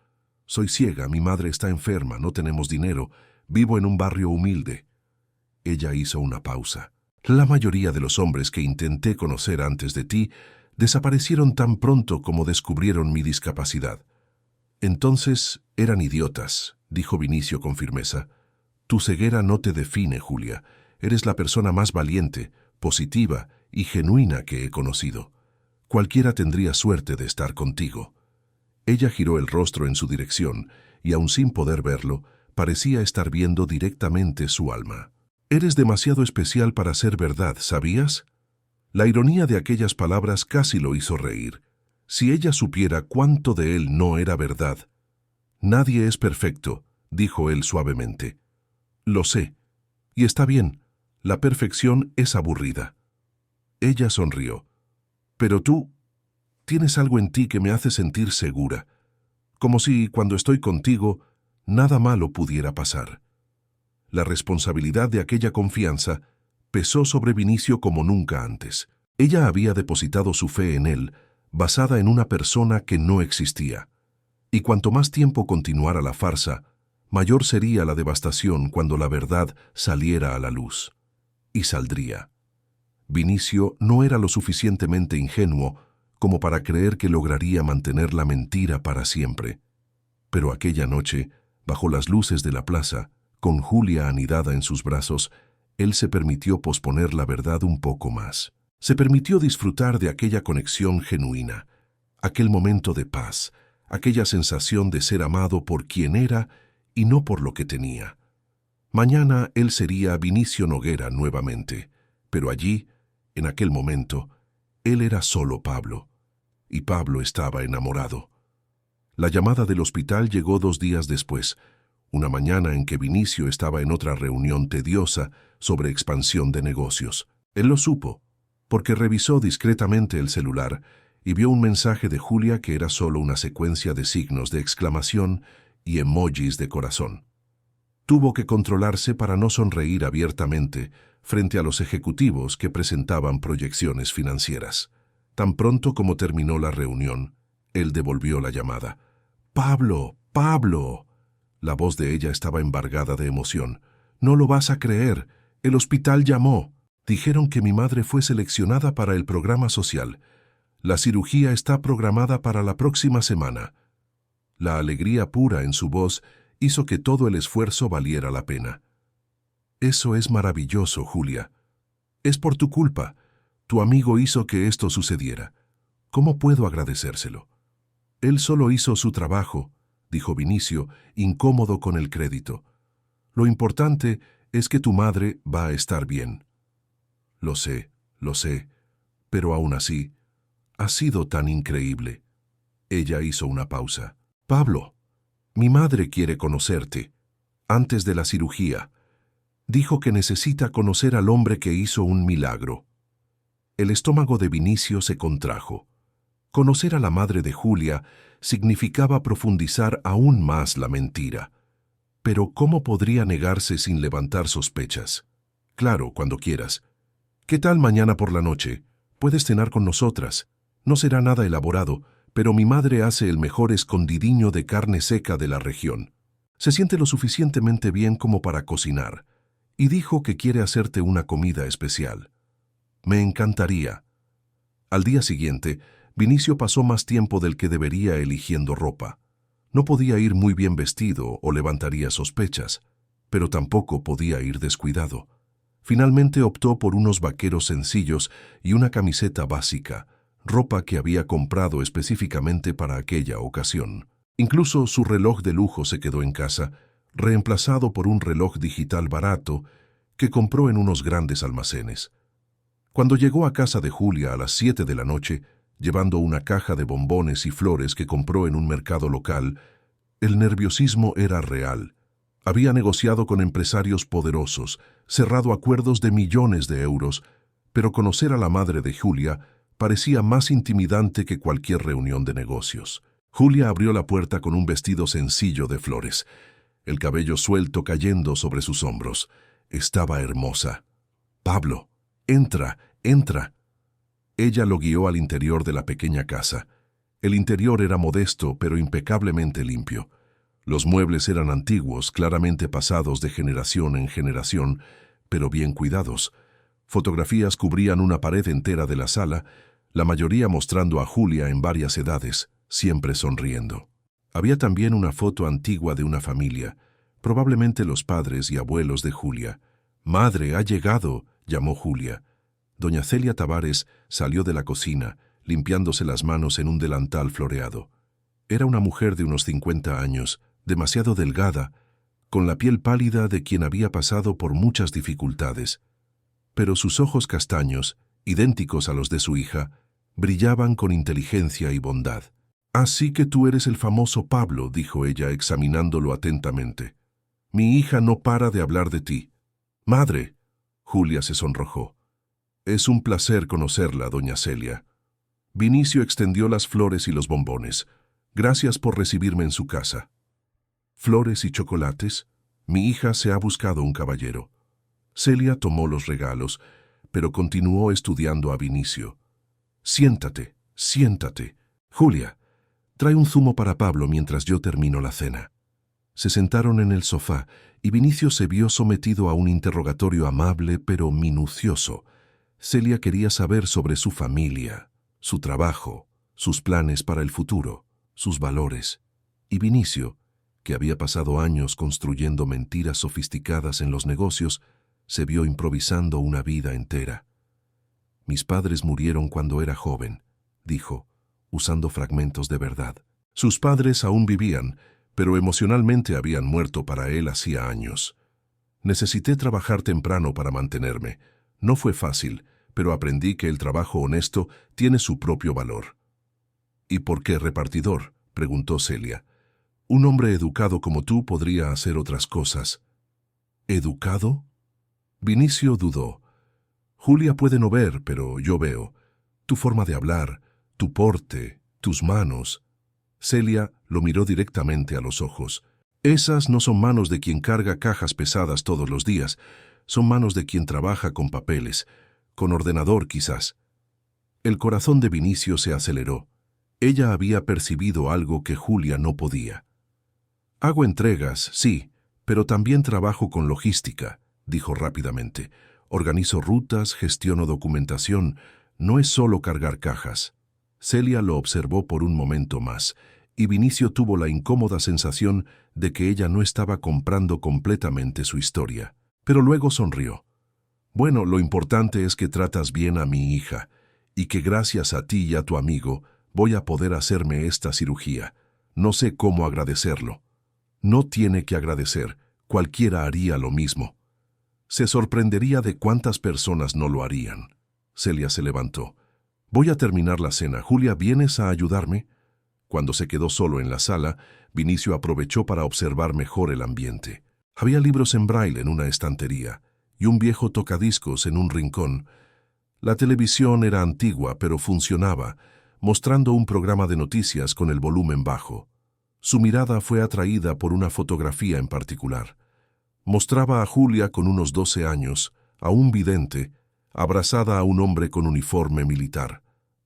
Soy ciega, mi madre está enferma, no tenemos dinero, vivo en un barrio humilde. Ella hizo una pausa. La mayoría de los hombres que intenté conocer antes de ti desaparecieron tan pronto como descubrieron mi discapacidad. Entonces eran idiotas, dijo Vinicio con firmeza. Tu ceguera no te define, Julia. Eres la persona más valiente, positiva y genuina que he conocido. Cualquiera tendría suerte de estar contigo. Ella giró el rostro en su dirección y, aun sin poder verlo, parecía estar viendo directamente su alma. Eres demasiado especial para ser verdad, ¿sabías? La ironía de aquellas palabras casi lo hizo reír. Si ella supiera cuánto de él no era verdad. Nadie es perfecto, dijo él suavemente. Lo sé. Y está bien. La perfección es aburrida. Ella sonrió. Pero tú tienes algo en ti que me hace sentir segura. Como si, cuando estoy contigo, nada malo pudiera pasar. La responsabilidad de aquella confianza pesó sobre Vinicio como nunca antes. Ella había depositado su fe en él, basada en una persona que no existía. Y cuanto más tiempo continuara la farsa, mayor sería la devastación cuando la verdad saliera a la luz. Y saldría. Vinicio no era lo suficientemente ingenuo como para creer que lograría mantener la mentira para siempre. Pero aquella noche, bajo las luces de la plaza, con Julia anidada en sus brazos, él se permitió posponer la verdad un poco más. Se permitió disfrutar de aquella conexión genuina, aquel momento de paz, aquella sensación de ser amado por quien era y no por lo que tenía. Mañana él sería Vinicio Noguera nuevamente, pero allí, en aquel momento, él era solo Pablo, y Pablo estaba enamorado. La llamada del hospital llegó 2 días después, una mañana en que Vinicio estaba en otra reunión tediosa sobre expansión de negocios. Él lo supo, porque revisó discretamente el celular y vio un mensaje de Julia que era solo una secuencia de signos de exclamación y emojis de corazón. Tuvo que controlarse para no sonreír abiertamente frente a los ejecutivos que presentaban proyecciones financieras. Tan pronto como terminó la reunión, él devolvió la llamada. «¡Pablo! ¡Pablo!». La voz de ella estaba embargada de emoción. «No lo vas a creer. El hospital llamó. Dijeron que mi madre fue seleccionada para el programa social. La cirugía está programada para la próxima semana». La alegría pura en su voz hizo que todo el esfuerzo valiera la pena. «Eso es maravilloso, Julia. Es por tu culpa. Tu amigo hizo que esto sucediera. ¿Cómo puedo agradecérselo?» «Él solo hizo su trabajo», dijo Vinicio, incómodo con el crédito. «Lo importante es que tu madre va a estar bien». Lo sé, pero aún así, ha sido tan increíble». Ella hizo una pausa. «Pablo, mi madre quiere conocerte. Antes de la cirugía. Dijo que necesita conocer al hombre que hizo un milagro». El estómago de Vinicio se contrajo. Conocer a la madre de Julia significaba profundizar aún más la mentira. Pero ¿cómo podría negarse sin levantar sospechas? «Claro, cuando quieras. ¿Qué tal mañana por la noche? Puedes cenar con nosotras. No será nada elaborado, pero mi madre hace el mejor escondidiño de carne seca de la región. Se siente lo suficientemente bien como para cocinar, y dijo que quiere hacerte una comida especial». «Me encantaría». Al día siguiente, Vinicio pasó más tiempo del que debería eligiendo ropa. No podía ir muy bien vestido o levantaría sospechas, pero tampoco podía ir descuidado. Finalmente optó por unos vaqueros sencillos y una camiseta básica, ropa que había comprado específicamente para aquella ocasión. Incluso su reloj de lujo se quedó en casa, reemplazado por un reloj digital barato que compró en unos grandes almacenes. Cuando llegó a casa de Julia a las 7 de la noche, llevando una caja de bombones y flores que compró en un mercado local, el nerviosismo era real. Había negociado con empresarios poderosos, cerrado acuerdos de millones de euros, pero conocer a la madre de Julia parecía más intimidante que cualquier reunión de negocios. Julia abrió la puerta con un vestido sencillo de flores, el cabello suelto cayendo sobre sus hombros. Estaba hermosa. «Pablo, entra, entra». Ella lo guió al interior de la pequeña casa. El interior era modesto, pero impecablemente limpio. Los muebles eran antiguos, claramente pasados de generación en generación, pero bien cuidados. Fotografías cubrían una pared entera de la sala, la mayoría mostrando a Julia en varias edades, siempre sonriendo. Había también una foto antigua de una familia, probablemente los padres y abuelos de Julia. «Madre, ha llegado», llamó Julia. Doña Celia Tavares salió de la cocina, limpiándose las manos en un delantal floreado. Era una mujer de unos 50 años, demasiado delgada, con la piel pálida de quien había pasado por muchas dificultades. Pero sus ojos castaños, idénticos a los de su hija, brillaban con inteligencia y bondad. «Así que tú eres el famoso Pablo», dijo ella, examinándolo atentamente. «Mi hija no para de hablar de ti». «Madre», Julia se sonrojó. «Es un placer conocerla, doña Celia». Vinicio extendió las flores y los bombones. «Gracias por recibirme en su casa». «¿Flores y chocolates? Mi hija se ha buscado un caballero». Celia tomó los regalos, pero continuó estudiando a Vinicio. «Siéntate, siéntate. Julia, trae un zumo para Pablo mientras yo termino la cena». Se sentaron en el sofá y Vinicio se vio sometido a un interrogatorio amable pero minucioso. Celia quería saber sobre su familia, su trabajo, sus planes para el futuro, sus valores. Y Vinicio, que había pasado años construyendo mentiras sofisticadas en los negocios, se vio improvisando una vida entera. «Mis padres murieron cuando era joven», dijo, usando fragmentos de verdad. Sus padres aún vivían, pero emocionalmente habían muerto para él hacía años. «Necesité trabajar temprano para mantenerme. No fue fácil, pero aprendí que el trabajo honesto tiene su propio valor». «¿Y por qué repartidor?», preguntó Celia. «Un hombre educado como tú podría hacer otras cosas». «¿Educado?». Vinicio dudó. «Julia puede no ver, pero yo veo. Tu forma de hablar, tu porte, tus manos». Celia lo miró directamente a los ojos. «Esas no son manos de quien carga cajas pesadas todos los días. Son manos de quien trabaja con papeles, con ordenador quizás». El corazón de Vinicio se aceleró. Ella había percibido algo que Julia no podía. «Hago entregas, sí, pero también trabajo con logística», dijo rápidamente. «Organizo rutas, gestiono documentación. No es solo cargar cajas». Celia lo observó por un momento más, y Vinicio tuvo la incómoda sensación de que ella no estaba comprando completamente su historia. Pero luego sonrió. «Bueno, lo importante es que tratas bien a mi hija, y que gracias a ti y a tu amigo voy a poder hacerme esta cirugía. No sé cómo agradecerlo». «No tiene que agradecer, cualquiera haría lo mismo». Se sorprendería de cuántas personas no lo harían. Celia se levantó. «Voy a terminar la cena. Julia, ¿vienes a ayudarme?». Cuando se quedó solo en la sala, Vinicio aprovechó para observar mejor el ambiente. Había libros en braille en una estantería y un viejo tocadiscos en un rincón. La televisión era antigua, pero funcionaba, mostrando un programa de noticias con el volumen bajo. Su mirada fue atraída por una fotografía en particular. Mostraba a Julia con unos 12 años, aún vidente, abrazada a un hombre con uniforme militar.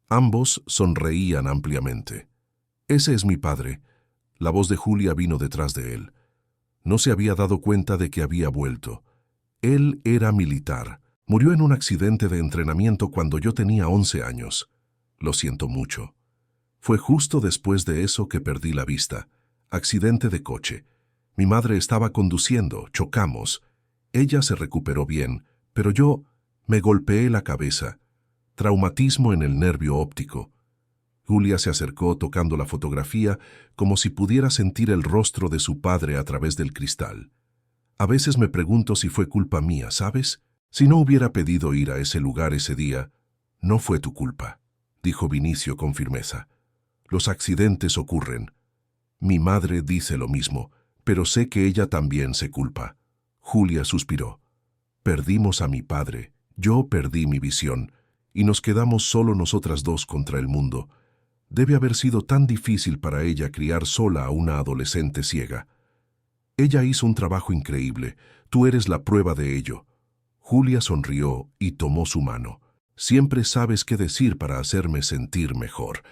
Ambos sonreían ampliamente. «Ese es mi padre». La voz de Julia vino detrás de él. No se había dado cuenta de que había vuelto. Él era militar. Murió en un accidente de entrenamiento cuando yo tenía 11 años. Lo siento mucho. Fue justo después de eso que perdí la vista. Accidente de coche. Mi madre estaba conduciendo, chocamos. Ella se recuperó bien, pero yo me golpeé la cabeza. Traumatismo en el nervio óptico. Julia se acercó tocando la fotografía como si pudiera sentir el rostro de su padre a través del cristal. «A veces me pregunto si fue culpa mía, ¿sabes? Si no hubiera pedido ir a ese lugar ese día, no fue tu culpa», dijo Vinicio con firmeza. «Los accidentes ocurren. Mi madre dice lo mismo, pero sé que ella también se culpa». Julia suspiró. «Perdimos a mi padre, yo perdí mi visión, y nos quedamos solo nosotras dos contra el mundo. Debe haber sido tan difícil para ella criar sola a una adolescente ciega. Ella hizo un trabajo increíble. Tú eres la prueba de ello. Julia sonrió y tomó su mano. Siempre sabes qué decir para hacerme sentir mejor.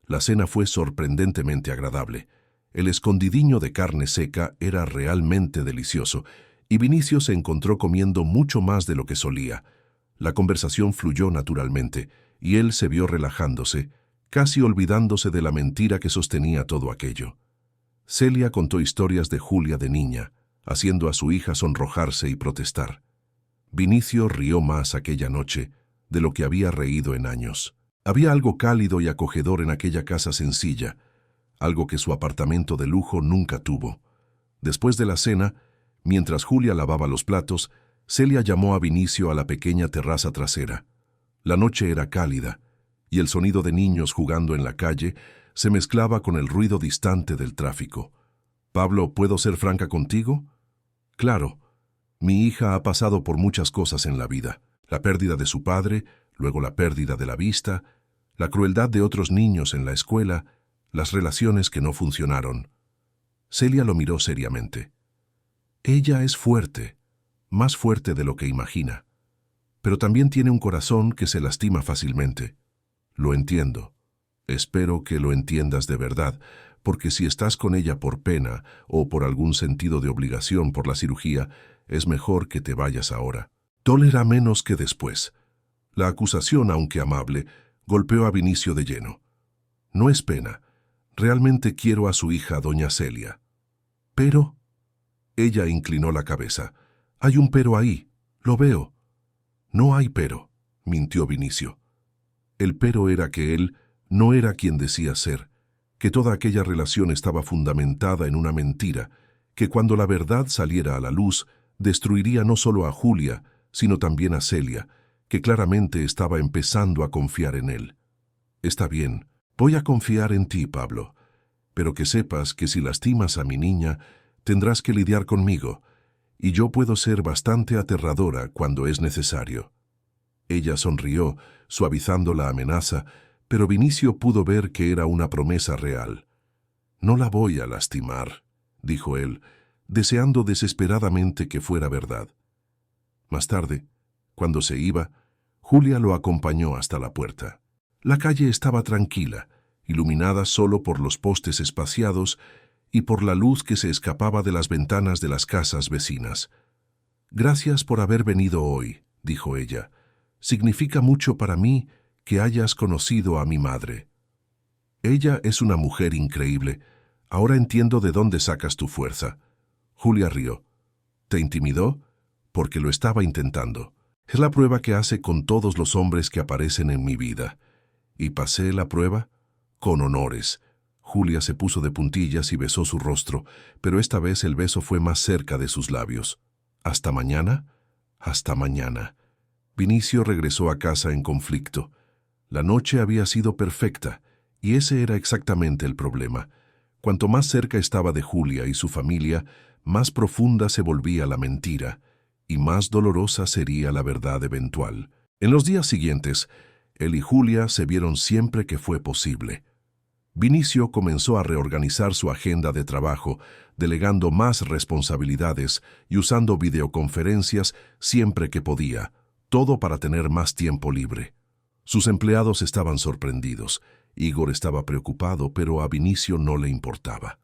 La cena fue sorprendentemente agradable. El escondidiño de carne seca era realmente delicioso, y Vinicio se encontró comiendo mucho más de lo que solía. La conversación fluyó naturalmente, y él se vio relajándose, casi olvidándose de la mentira que sostenía todo aquello. Celia contó historias de Julia de niña, haciendo a su hija sonrojarse y protestar. Vinicio rió más aquella noche de lo que había reído en años. Había algo cálido y acogedor en aquella casa sencilla, algo que su apartamento de lujo nunca tuvo. Después de la cena, mientras Julia lavaba los platos, Celia llamó a Vinicio a la pequeña terraza trasera. La noche era cálida, y el sonido de niños jugando en la calle se mezclaba con el ruido distante del tráfico. «Pablo, ¿puedo ser franca contigo?» «Claro. Mi hija ha pasado por muchas cosas en la vida. La pérdida de su padre, luego la pérdida de la vista, la crueldad de otros niños en la escuela, las relaciones que no funcionaron». Celia lo miró seriamente. «Ella es fuerte, más fuerte de lo que imagina, pero también tiene un corazón que se lastima fácilmente. Lo entiendo. Espero que lo entiendas de verdad, porque si estás con ella por pena o por algún sentido de obligación por la cirugía, es mejor que te vayas ahora. Dolerá menos que después». La acusación, aunque amable, golpeó a Vinicio de lleno. «No es pena. Realmente quiero a su hija, doña Celia». «¿Pero?» Ella inclinó la cabeza. «Hay un pero ahí. Lo veo». «No hay pero», mintió Vinicio. El pero era que él no era quien decía ser, que toda aquella relación estaba fundamentada en una mentira, que cuando la verdad saliera a la luz, destruiría no solo a Julia, sino también a Celia, que claramente estaba empezando a confiar en él. «Está bien, voy a confiar en ti, Pablo, pero que sepas que si lastimas a mi niña, tendrás que lidiar conmigo, y yo puedo ser bastante aterradora cuando es necesario». Ella sonrió, suavizando la amenaza, pero Vinicio pudo ver que era una promesa real. «No la voy a lastimar», dijo él, deseando desesperadamente que fuera verdad. Más tarde, cuando se iba, Julia lo acompañó hasta la puerta. La calle estaba tranquila, iluminada solo por los postes espaciados y por la luz que se escapaba de las ventanas de las casas vecinas. «Gracias por haber venido hoy», dijo ella. «Significa mucho para mí que hayas conocido a mi madre. Ella es una mujer increíble. Ahora entiendo de dónde sacas tu fuerza». Julia rió. «¿Te intimidó?» «Porque lo estaba intentando. Es la prueba que hace con todos los hombres que aparecen en mi vida. ¿Y pasé la prueba?» «Con honores». Julia se puso de puntillas y besó su rostro, pero esta vez el beso fue más cerca de sus labios. «¿Hasta mañana?» «Hasta mañana». Vinicio regresó a casa en conflicto. La noche había sido perfecta, y ese era exactamente el problema. Cuanto más cerca estaba de Julia y su familia, más profunda se volvía la mentira, y más dolorosa sería la verdad eventual. En los días siguientes, él y Julia se vieron siempre que fue posible. Vinicio comenzó a reorganizar su agenda de trabajo, delegando más responsabilidades y usando videoconferencias siempre que podía, todo para tener más tiempo libre. Sus empleados estaban sorprendidos. Igor estaba preocupado, pero a Vinicio no le importaba.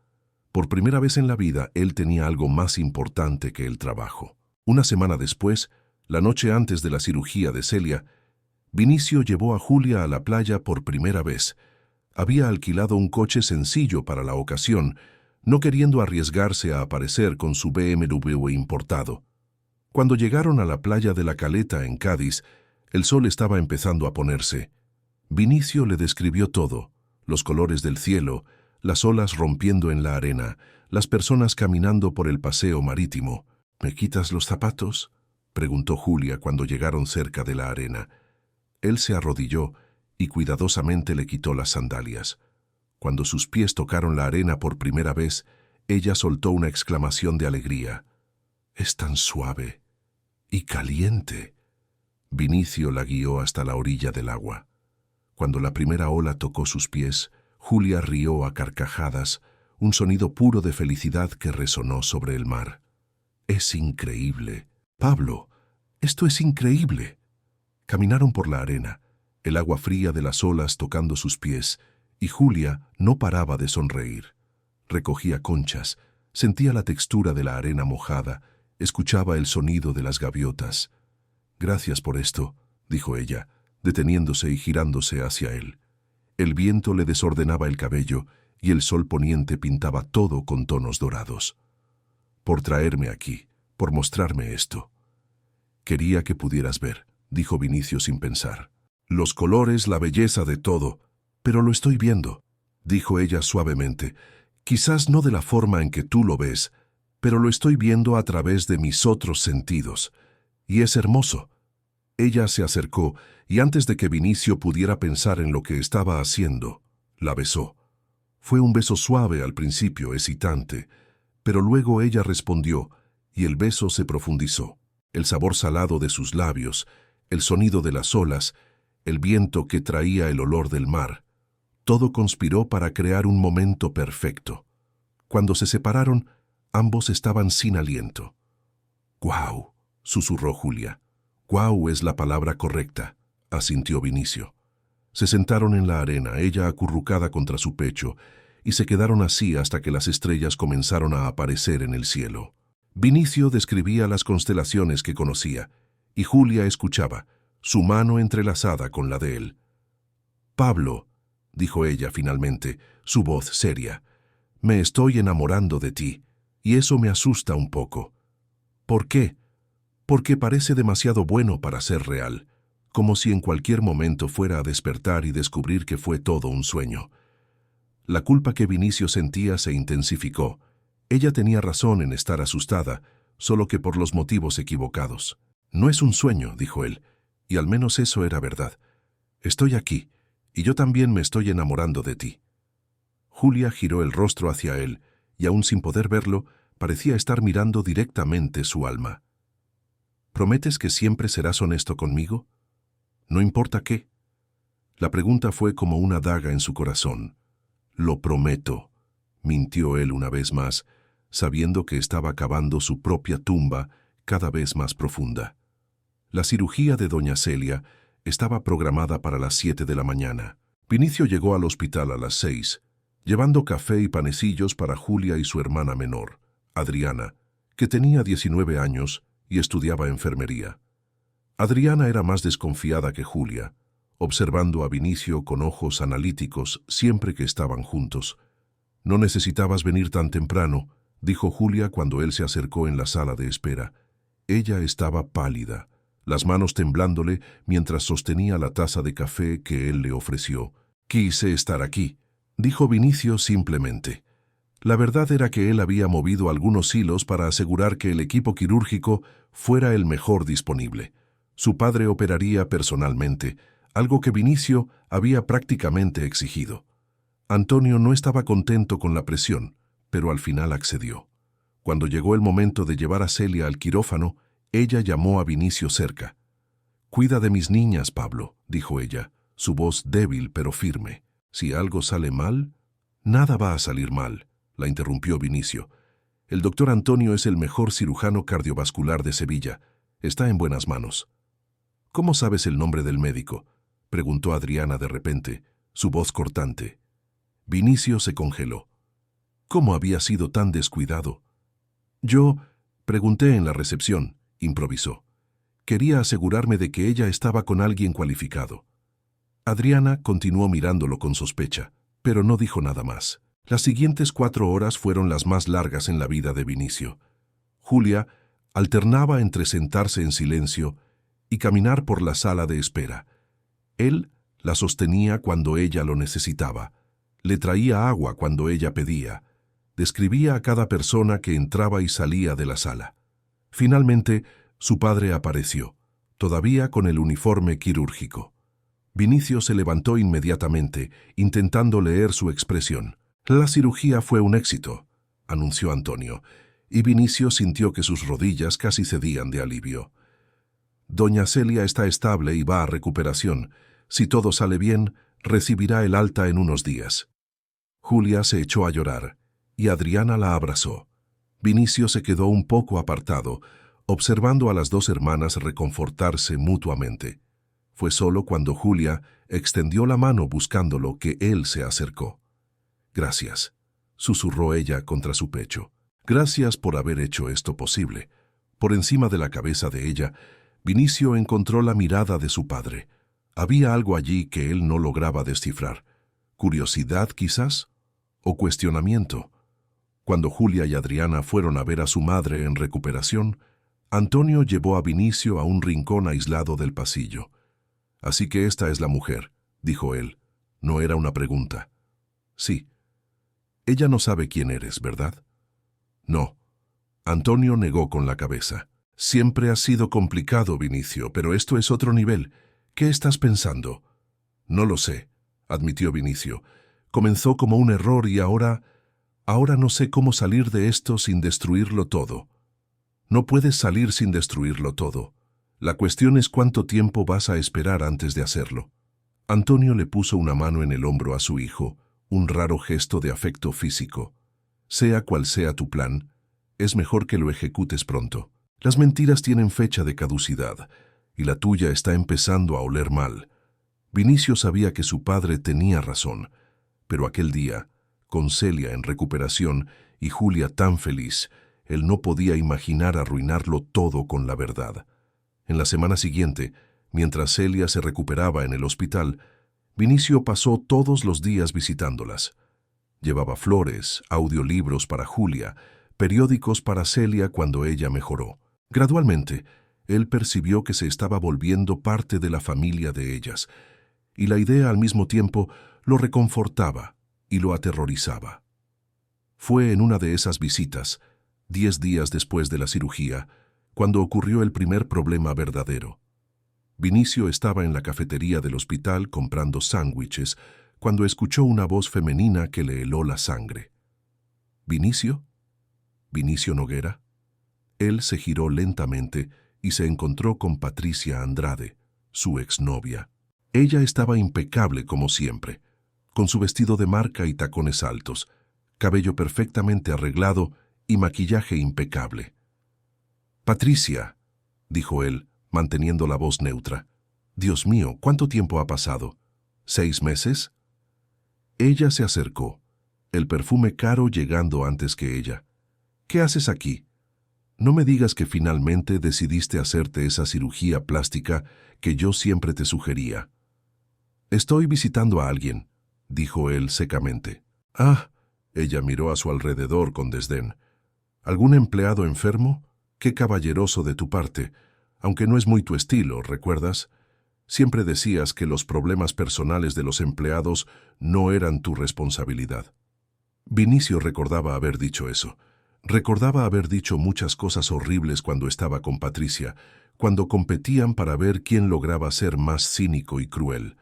Por primera vez en la vida, él tenía algo más importante que el trabajo. Una semana después, la noche antes de la cirugía de Celia, Vinicio llevó a Julia a la playa por primera vez. Había alquilado un coche sencillo para la ocasión, no queriendo arriesgarse a aparecer con su BMW importado. Cuando llegaron a la playa de La Caleta en Cádiz, el sol estaba empezando a ponerse. Vinicio le describió todo: los colores del cielo, las olas rompiendo en la arena, las personas caminando por el paseo marítimo. «¿Me quitas los zapatos?», preguntó Julia cuando llegaron cerca de la arena. Él se arrodilló y cuidadosamente le quitó las sandalias. Cuando sus pies tocaron la arena por primera vez, ella soltó una exclamación de alegría. «Es tan suave y caliente». Vinicio la guió hasta la orilla del agua. Cuando la primera ola tocó sus pies, Julia rió a carcajadas, un sonido puro de felicidad que resonó sobre el mar. «Es increíble. Pablo, esto es increíble». Caminaron por la arena, el agua fría de las olas tocando sus pies, y Julia no paraba de sonreír. Recogía conchas, sentía la textura de la arena mojada, escuchaba el sonido de las gaviotas. «Gracias por esto», dijo ella, deteniéndose y girándose hacia él. El viento le desordenaba el cabello y el sol poniente pintaba todo con tonos dorados. «Por traerme aquí, por mostrarme esto». «Quería que pudieras ver», dijo Vinicio sin pensar. «Los colores, la belleza de todo, pero lo estoy viendo», dijo ella suavemente. «Quizás no de la forma en que tú lo ves, pero lo estoy viendo a través de mis otros sentidos. Y es hermoso». Ella se acercó y antes de que Vinicio pudiera pensar en lo que estaba haciendo, la besó. Fue un beso suave al principio, excitante, pero luego ella respondió y el beso se profundizó. El sabor salado de sus labios, el sonido de las olas, el viento que traía el olor del mar, todo conspiró para crear un momento perfecto. Cuando se separaron, ambos estaban sin aliento. «¡Guau!», susurró Julia. «Guau es la palabra correcta», asintió Vinicio. Se sentaron en la arena, ella acurrucada contra su pecho, y se quedaron así hasta que las estrellas comenzaron a aparecer en el cielo. Vinicio describía las constelaciones que conocía, y Julia escuchaba, su mano entrelazada con la de él. «Pablo», dijo ella finalmente, su voz seria, «me estoy enamorando de ti, y eso me asusta un poco». «¿Por qué?» «Porque parece demasiado bueno para ser real, como si en cualquier momento fuera a despertar y descubrir que fue todo un sueño». La culpa que Vinicio sentía se intensificó. Ella tenía razón en estar asustada, solo que por los motivos equivocados. «No es un sueño», dijo él, y al menos eso era verdad. «Estoy aquí, y yo también me estoy enamorando de ti». Julia giró el rostro hacia él, y aún sin poder verlo, parecía estar mirando directamente su alma. «¿Prometes que siempre serás honesto conmigo? No importa qué». La pregunta fue como una daga en su corazón. «Lo prometo», mintió él una vez más, sabiendo que estaba cavando su propia tumba cada vez más profunda. La cirugía de doña Celia estaba programada para las 7 de la mañana. Vinicio llegó al hospital a las 6, llevando café y panecillos para Julia y su hermana menor, Adriana, que tenía 19 años y estudiaba enfermería. Adriana era más desconfiada que Julia, observando a Vinicio con ojos analíticos siempre que estaban juntos. «No necesitabas venir tan temprano», dijo Julia cuando él se acercó en la sala de espera. Ella estaba pálida, las manos temblándole mientras sostenía la taza de café que él le ofreció. «Quise estar aquí», dijo Vinicio simplemente. La verdad era que él había movido algunos hilos para asegurar que el equipo quirúrgico fuera el mejor disponible. Su padre operaría personalmente, algo que Vinicio había prácticamente exigido. Antonio no estaba contento con la presión, pero al final accedió. Cuando llegó el momento de llevar a Celia al quirófano, ella llamó a Vinicio cerca. «Cuida de mis niñas, Pablo», dijo ella, su voz débil pero firme. «Si algo sale mal...». «Nada va a salir mal», la interrumpió Vinicio. «El doctor Antonio es el mejor cirujano cardiovascular de Sevilla. Está en buenas manos». «¿Cómo sabes el nombre del médico?», preguntó Adriana de repente, su voz cortante. Vinicio se congeló. ¿Cómo había sido tan descuidado? «Yo pregunté en la recepción», improvisó. «Quería asegurarme de que ella estaba con alguien cualificado». Adriana continuó mirándolo con sospecha, pero no dijo nada más. Las siguientes 4 horas fueron las más largas en la vida de Vinicio. Julia alternaba entre sentarse en silencio y caminar por la sala de espera. Él la sostenía cuando ella lo necesitaba, le traía agua cuando ella pedía, describía a cada persona que entraba y salía de la sala. Finalmente, su padre apareció, todavía con el uniforme quirúrgico. Vinicio se levantó inmediatamente, intentando leer su expresión. «La cirugía fue un éxito», anunció Antonio, y Vinicio sintió que sus rodillas casi cedían de alivio. «Doña Celia está estable y va a recuperación. Si todo sale bien, recibirá el alta en unos días. Julia se echó a llorar, y Adriana la abrazó. Vinicio se quedó un poco apartado, observando a las dos hermanas reconfortarse mutuamente. Fue solo cuando Julia extendió la mano buscándolo que él se acercó. «Gracias», susurró ella contra su pecho. «Gracias por haber hecho esto posible». Por encima de la cabeza de ella, Vinicio encontró la mirada de su padre. Había algo allí que él no lograba descifrar. ¿Curiosidad, quizás? ¿O cuestionamiento? Cuando Julia y Adriana fueron a ver a su madre en recuperación, Antonio llevó a Vinicio a un rincón aislado del pasillo. «Así que esta es la mujer», dijo él. No era una pregunta. «Sí. Ella no sabe quién eres, ¿verdad?» «No». Antonio negó con la cabeza. «Siempre ha sido complicado, Vinicio, pero esto es otro nivel. ¿Qué estás pensando?» «No lo sé», admitió Vinicio. «Comenzó como un error y ahora no sé cómo salir de esto sin destruirlo todo». «No puedes salir sin destruirlo todo. La cuestión es cuánto tiempo vas a esperar antes de hacerlo». Antonio le puso una mano en el hombro a su hijo, un raro gesto de afecto físico. «Sea cual sea tu plan, es mejor que lo ejecutes pronto. Las mentiras tienen fecha de caducidad, y la tuya está empezando a oler mal». Vinicio sabía que su padre tenía razón, pero aquel día, con Celia en recuperación y Julia tan feliz, él no podía imaginar arruinarlo todo con la verdad. En la semana siguiente, mientras Celia se recuperaba en el hospital, Vinicio pasó todos los días visitándolas. Llevaba flores, audiolibros para Julia, periódicos para Celia cuando ella mejoró. Gradualmente, él percibió que se estaba volviendo parte de la familia de ellas, y la idea al mismo tiempo lo reconfortaba y lo aterrorizaba. Fue en una de esas visitas, 10 días después de la cirugía, cuando ocurrió el primer problema verdadero. Vinicio estaba en la cafetería del hospital comprando sándwiches cuando escuchó una voz femenina que le heló la sangre. «¿Vinicio? ¿Vinicio Noguera?» Él se giró lentamente y se encontró con Patricia Andrade, su exnovia. Ella estaba impecable como siempre, con su vestido de marca y tacones altos, cabello perfectamente arreglado y maquillaje impecable. «Patricia», dijo él, manteniendo la voz neutra. «Dios mío, ¿cuánto tiempo ha pasado? ¿6 meses?» Ella se acercó, el perfume caro llegando antes que ella. «¿Qué haces aquí? No me digas que finalmente decidiste hacerte esa cirugía plástica que yo siempre te sugería». «Estoy visitando a alguien», dijo él secamente. «Ah», ella miró a su alrededor con desdén. «¿Algún empleado enfermo? Qué caballeroso de tu parte, aunque no es muy tu estilo, ¿recuerdas? Siempre decías que los problemas personales de los empleados no eran tu responsabilidad». Vinicio recordaba haber dicho eso. Recordaba haber dicho muchas cosas horribles cuando estaba con Patricia, cuando competían para ver quién lograba ser más cínico y cruel.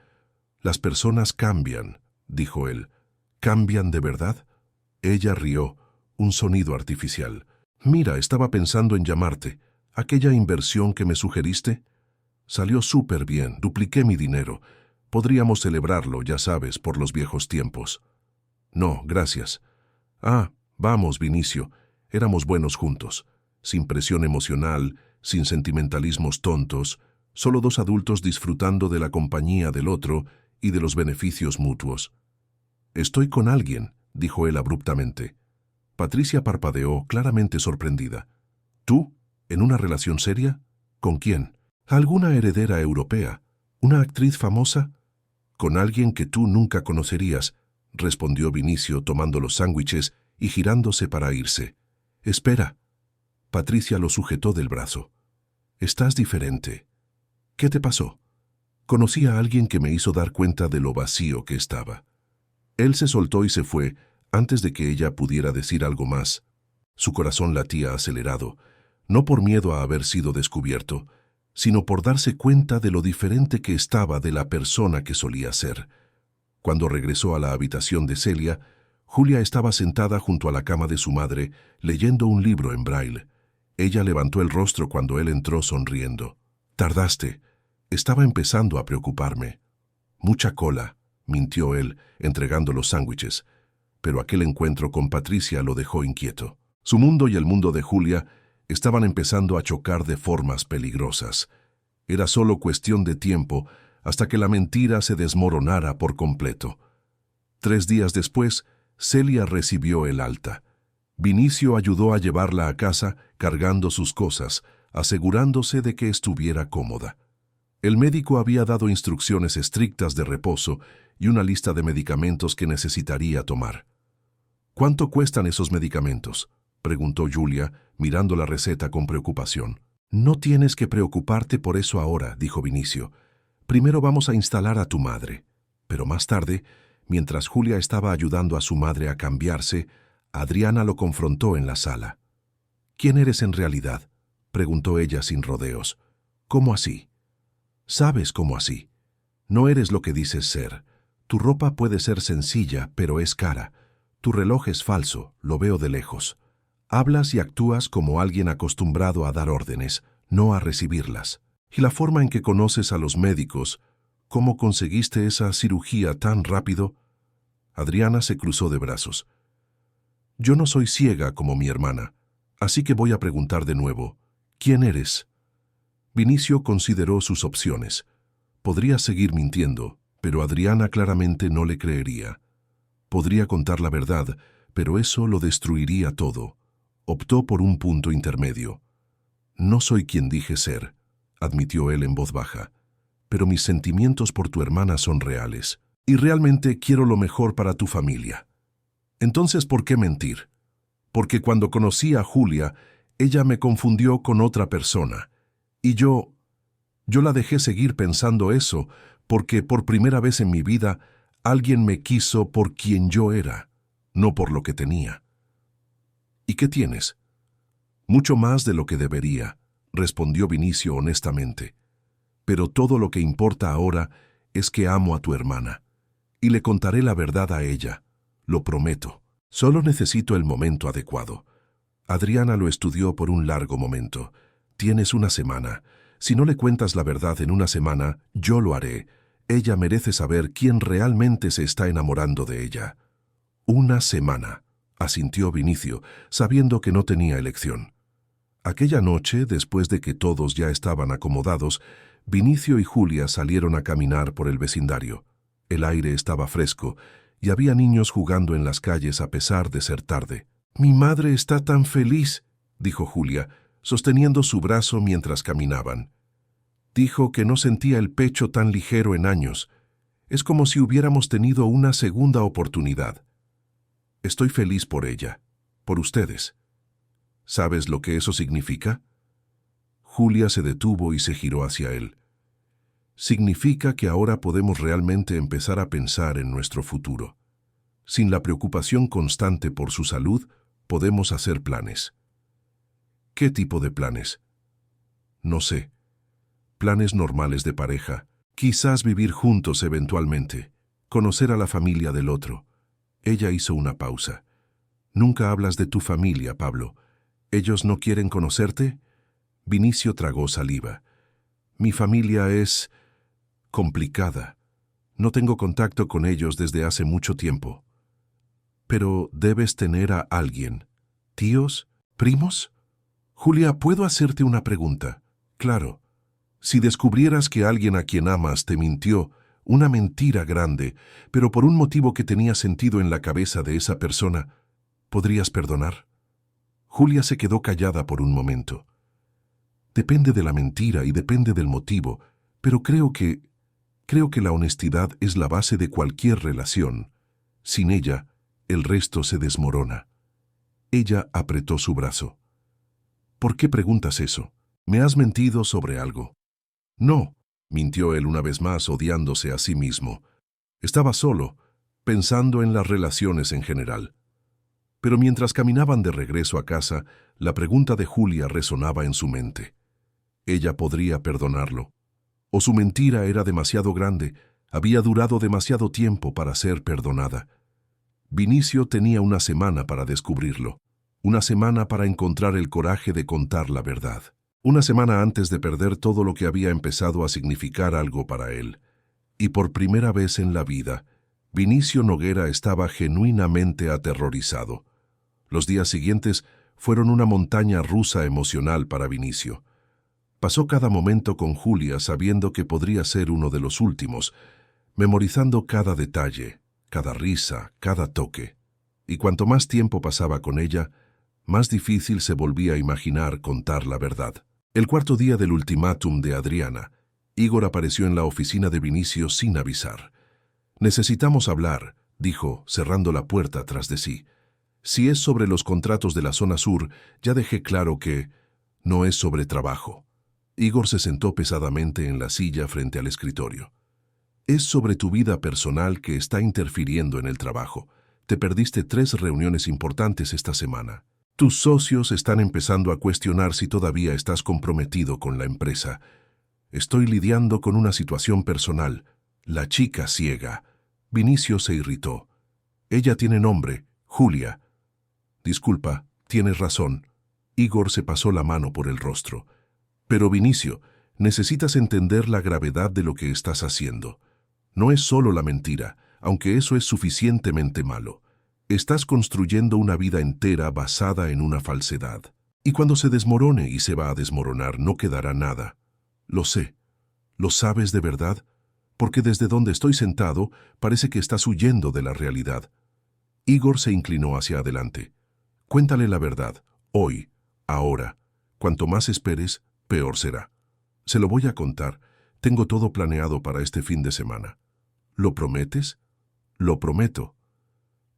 «Las personas cambian», dijo él. «¿Cambian de verdad?» Ella rió, un sonido artificial. «Mira, estaba pensando en llamarte. ¿Aquella inversión que me sugeriste?» «Salió súper bien, dupliqué mi dinero. Podríamos celebrarlo, ya sabes, por los viejos tiempos». «No, gracias». «Ah, vamos, Vinicio. Éramos buenos juntos. Sin presión emocional, sin sentimentalismos tontos, solo dos adultos disfrutando de la compañía del otro y de los beneficios mutuos». «Estoy con alguien», dijo él abruptamente. Patricia parpadeó, claramente sorprendida. «¿Tú? ¿En una relación seria? ¿Con quién? ¿Alguna heredera europea? ¿Una actriz famosa?» «Con alguien que tú nunca conocerías», respondió Vinicio tomando los sándwiches y girándose para irse. «Espera». Patricia lo sujetó del brazo. «Estás diferente. ¿Qué te pasó?» «Conocí a alguien que me hizo dar cuenta de lo vacío que estaba». Él se soltó y se fue antes de que ella pudiera decir algo más. Su corazón latía acelerado, no por miedo a haber sido descubierto, sino por darse cuenta de lo diferente que estaba de la persona que solía ser. Cuando regresó a la habitación de Celia, Julia estaba sentada junto a la cama de su madre, leyendo un libro en braille. Ella levantó el rostro cuando él entró sonriendo. «Tardaste. Estaba empezando a preocuparme». Mucha cola, mintió él, entregando los sándwiches, pero aquel encuentro con Patricia lo dejó inquieto. Su mundo y el mundo de Julia estaban empezando a chocar de formas peligrosas. Era solo cuestión de tiempo hasta que la mentira se desmoronara por completo. 3 días después, Celia recibió el alta. Vinicio ayudó a llevarla a casa cargando sus cosas, asegurándose de que estuviera cómoda. El médico había dado instrucciones estrictas de reposo y una lista de medicamentos que necesitaría tomar. ¿Cuánto cuestan esos medicamentos?, preguntó Julia, mirando la receta con preocupación. No tienes que preocuparte por eso ahora, dijo Vinicio. Primero vamos a instalar a tu madre. Pero más tarde, mientras Julia estaba ayudando a su madre a cambiarse, Adriana lo confrontó en la sala. ¿Quién eres en realidad?, preguntó ella sin rodeos. ¿Cómo así? ¿Sabes cómo así? No eres lo que dices ser. Tu ropa puede ser sencilla, pero es cara. Tu reloj es falso, lo veo de lejos. Hablas y actúas como alguien acostumbrado a dar órdenes, no a recibirlas. Y la forma en que conoces a los médicos, ¿cómo conseguiste esa cirugía tan rápido? Adriana se cruzó de brazos. Yo no soy ciega como mi hermana, así que voy a preguntar de nuevo. ¿Quién eres? Vinicio consideró sus opciones. Podría seguir mintiendo, pero Adriana claramente no le creería. Podría contar la verdad, pero eso lo destruiría todo. Optó por un punto intermedio. No soy quien dije ser, admitió él en voz baja, pero mis sentimientos por tu hermana son reales, y realmente quiero lo mejor para tu familia. Entonces, ¿por qué mentir? Porque cuando conocí a Julia, ella me confundió con otra persona, y yo la dejé seguir pensando eso, porque por primera vez en mi vida alguien me quiso por quien yo era, no por lo que tenía. ¿Y qué tienes? Mucho más de lo que debería, respondió Vinicio honestamente. Pero todo lo que importa ahora es que amo a tu hermana, y le contaré la verdad a ella, lo prometo. Solo necesito el momento adecuado. Adriana lo estudió por un largo momento. Tienes una semana. Si no le cuentas la verdad en una semana, yo lo haré. Ella merece saber quién realmente se está enamorando de ella. Una semana, asintió Vinicio, sabiendo que no tenía elección. Aquella noche, después de que todos ya estaban acomodados, Vinicio y Julia salieron a caminar por el vecindario. El aire estaba fresco y había niños jugando en las calles a pesar de ser tarde. «Mi madre está tan feliz», dijo Julia, sosteniendo su brazo mientras caminaban. Dijo que no sentía el pecho tan ligero en años. Es como si hubiéramos tenido una segunda oportunidad. Estoy feliz por ella, por ustedes. ¿Sabes lo que eso significa? Julia se detuvo y se giró hacia él. Significa que ahora podemos realmente empezar a pensar en nuestro futuro. Sin la preocupación constante por su salud, podemos hacer planes. ¿Qué tipo de planes? No sé. Planes normales de pareja. Quizás vivir juntos eventualmente. Conocer a la familia del otro. Ella hizo una pausa. Nunca hablas de tu familia, Pablo. ¿Ellos no quieren conocerte? Vinicio tragó saliva. Mi familia es complicada. No tengo contacto con ellos desde hace mucho tiempo. Pero debes tener a alguien. ¿Tíos? ¿Primos? Julia, ¿puedo hacerte una pregunta? Claro. Si descubrieras que alguien a quien amas te mintió, una mentira grande, pero por un motivo que tenía sentido en la cabeza de esa persona, ¿podrías perdonar? Julia se quedó callada por un momento. Depende de la mentira y depende del motivo, pero creo que la honestidad es la base de cualquier relación. Sin ella, el resto se desmorona. Ella apretó su brazo. ¿Por qué preguntas eso? ¿Me has mentido sobre algo? No, mintió él una vez más, odiándose a sí mismo. Estaba solo, pensando en las relaciones en general. Pero mientras caminaban de regreso a casa, la pregunta de Julia resonaba en su mente. Ella podría perdonarlo. O su mentira era demasiado grande, había durado demasiado tiempo para ser perdonada. Vinicio tenía una semana para descubrirlo, una semana para encontrar el coraje de contar la verdad, una semana antes de perder todo lo que había empezado a significar algo para él. Y por primera vez en la vida, Vinicio Noguera estaba genuinamente aterrorizado. Los días siguientes fueron una montaña rusa emocional para Vinicio. Pasó cada momento con Julia sabiendo que podría ser uno de los últimos, memorizando cada detalle, cada risa, cada toque. Y cuanto más tiempo pasaba con ella, más difícil se volvía a imaginar contar la verdad. El cuarto día del ultimátum de Adriana, Igor apareció en la oficina de Vinicio sin avisar. «Necesitamos hablar», dijo, cerrando la puerta tras de sí. «Si es sobre los contratos de la zona sur, ya dejé claro que no es sobre trabajo». Igor se sentó pesadamente en la silla frente al escritorio. «Es sobre tu vida personal que está interfiriendo en el trabajo. Te perdiste 3 reuniones importantes esta semana. Tus socios están empezando a cuestionar si todavía estás comprometido con la empresa. Estoy lidiando con una situación personal. La chica ciega». Vinicio se irritó. «Ella tiene nombre, Julia». «Disculpa, tienes razón». Igor se pasó la mano por el rostro. «Pero Vinicio, necesitas entender la gravedad de lo que estás haciendo. No es solo la mentira, aunque eso es suficientemente malo. Estás construyendo una vida entera basada en una falsedad. Y cuando se desmorone, y se va a desmoronar, no quedará nada. Lo sé. ¿Lo sabes de verdad? Porque desde donde estoy sentado, parece que estás huyendo de la realidad». Igor se inclinó hacia adelante. «Cuéntale la verdad, hoy, ahora. Cuanto más esperes, peor será». «Se lo voy a contar. Tengo todo planeado para este fin de semana». «¿Lo prometes?» «Lo prometo».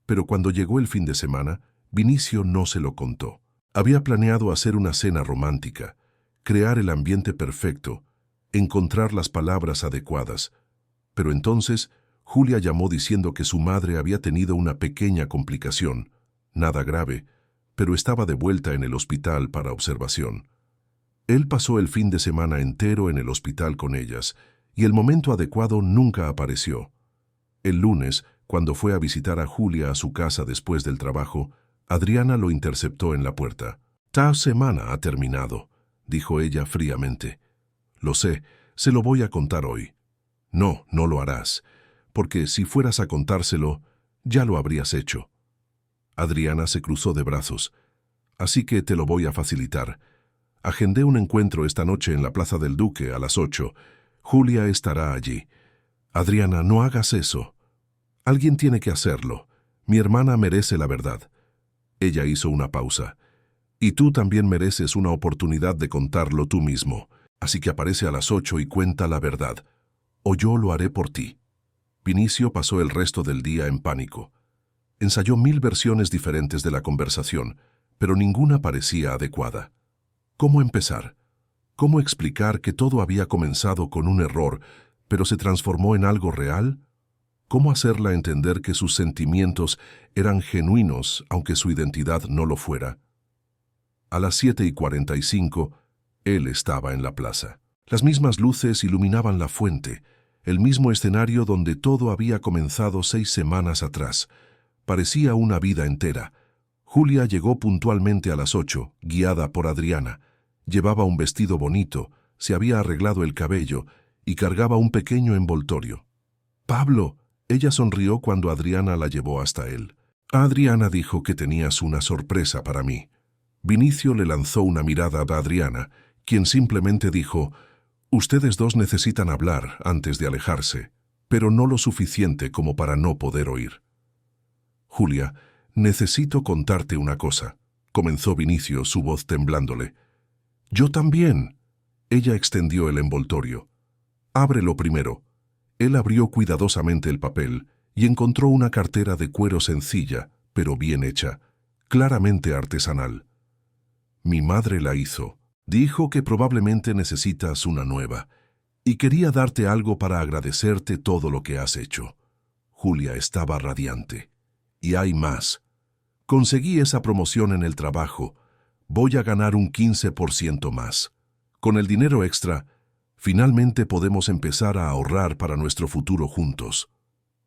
Pero cuando llegó el fin de semana, Vinicio no se lo contó. Había planeado hacer una cena romántica, crear el ambiente perfecto, encontrar las palabras adecuadas. Pero entonces, Julia llamó diciendo que su madre había tenido una pequeña complicación, nada grave, pero estaba de vuelta en el hospital para observación. Él pasó el fin de semana entero en el hospital con ellas, y el momento adecuado nunca apareció. El lunes, cuando fue a visitar a Julia a su casa después del trabajo, Adriana lo interceptó en la puerta. «Ta semana ha terminado», dijo ella fríamente. «Lo sé, se lo voy a contar hoy». «No, no lo harás, porque si fueras a contárselo, ya lo habrías hecho». Adriana se cruzó de brazos. «Así que te lo voy a facilitar. Agendé un encuentro esta noche en la Plaza del Duque a las 8. Julia estará allí». «Adriana, no hagas eso. Alguien tiene que hacerlo. Mi hermana merece la verdad». Ella hizo una pausa. «Y tú también mereces una oportunidad de contarlo tú mismo. Así que aparece a las 8 y cuenta la verdad. O yo lo haré por ti». Vinicio pasó el resto del día en pánico. Ensayó 1000 versiones diferentes de la conversación, pero ninguna parecía adecuada. ¿Cómo empezar? ¿Cómo explicar que todo había comenzado con un error, pero se transformó en algo real? ¿Cómo hacerla entender que sus sentimientos eran genuinos, aunque su identidad no lo fuera? A las 7:45, él estaba en la plaza. Las mismas luces iluminaban la fuente, el mismo escenario donde todo había comenzado 6 semanas atrás. Parecía una vida entera. Julia llegó puntualmente a las 8, guiada por Adriana. Llevaba un vestido bonito, se había arreglado el cabello y cargaba un pequeño envoltorio. «Pablo», ella sonrió cuando Adriana la llevó hasta él. «Adriana dijo que tenías una sorpresa para mí». Vinicio le lanzó una mirada a Adriana, quien simplemente dijo: «Ustedes dos necesitan hablar antes de alejarse, pero no lo suficiente como para no poder oír». «Julia, necesito contarte una cosa», comenzó Vinicio, su voz temblándole. «Yo también». Ella extendió el envoltorio. «Ábrelo primero». Él abrió cuidadosamente el papel y encontró una cartera de cuero sencilla, pero bien hecha, claramente artesanal. «Mi madre la hizo. Dijo que probablemente necesitas una nueva, y quería darte algo para agradecerte todo lo que has hecho». Julia estaba radiante. «Y hay más. Conseguí esa promoción en el trabajo. Voy a ganar un 15% más. Con el dinero extra, finalmente podemos empezar a ahorrar para nuestro futuro juntos».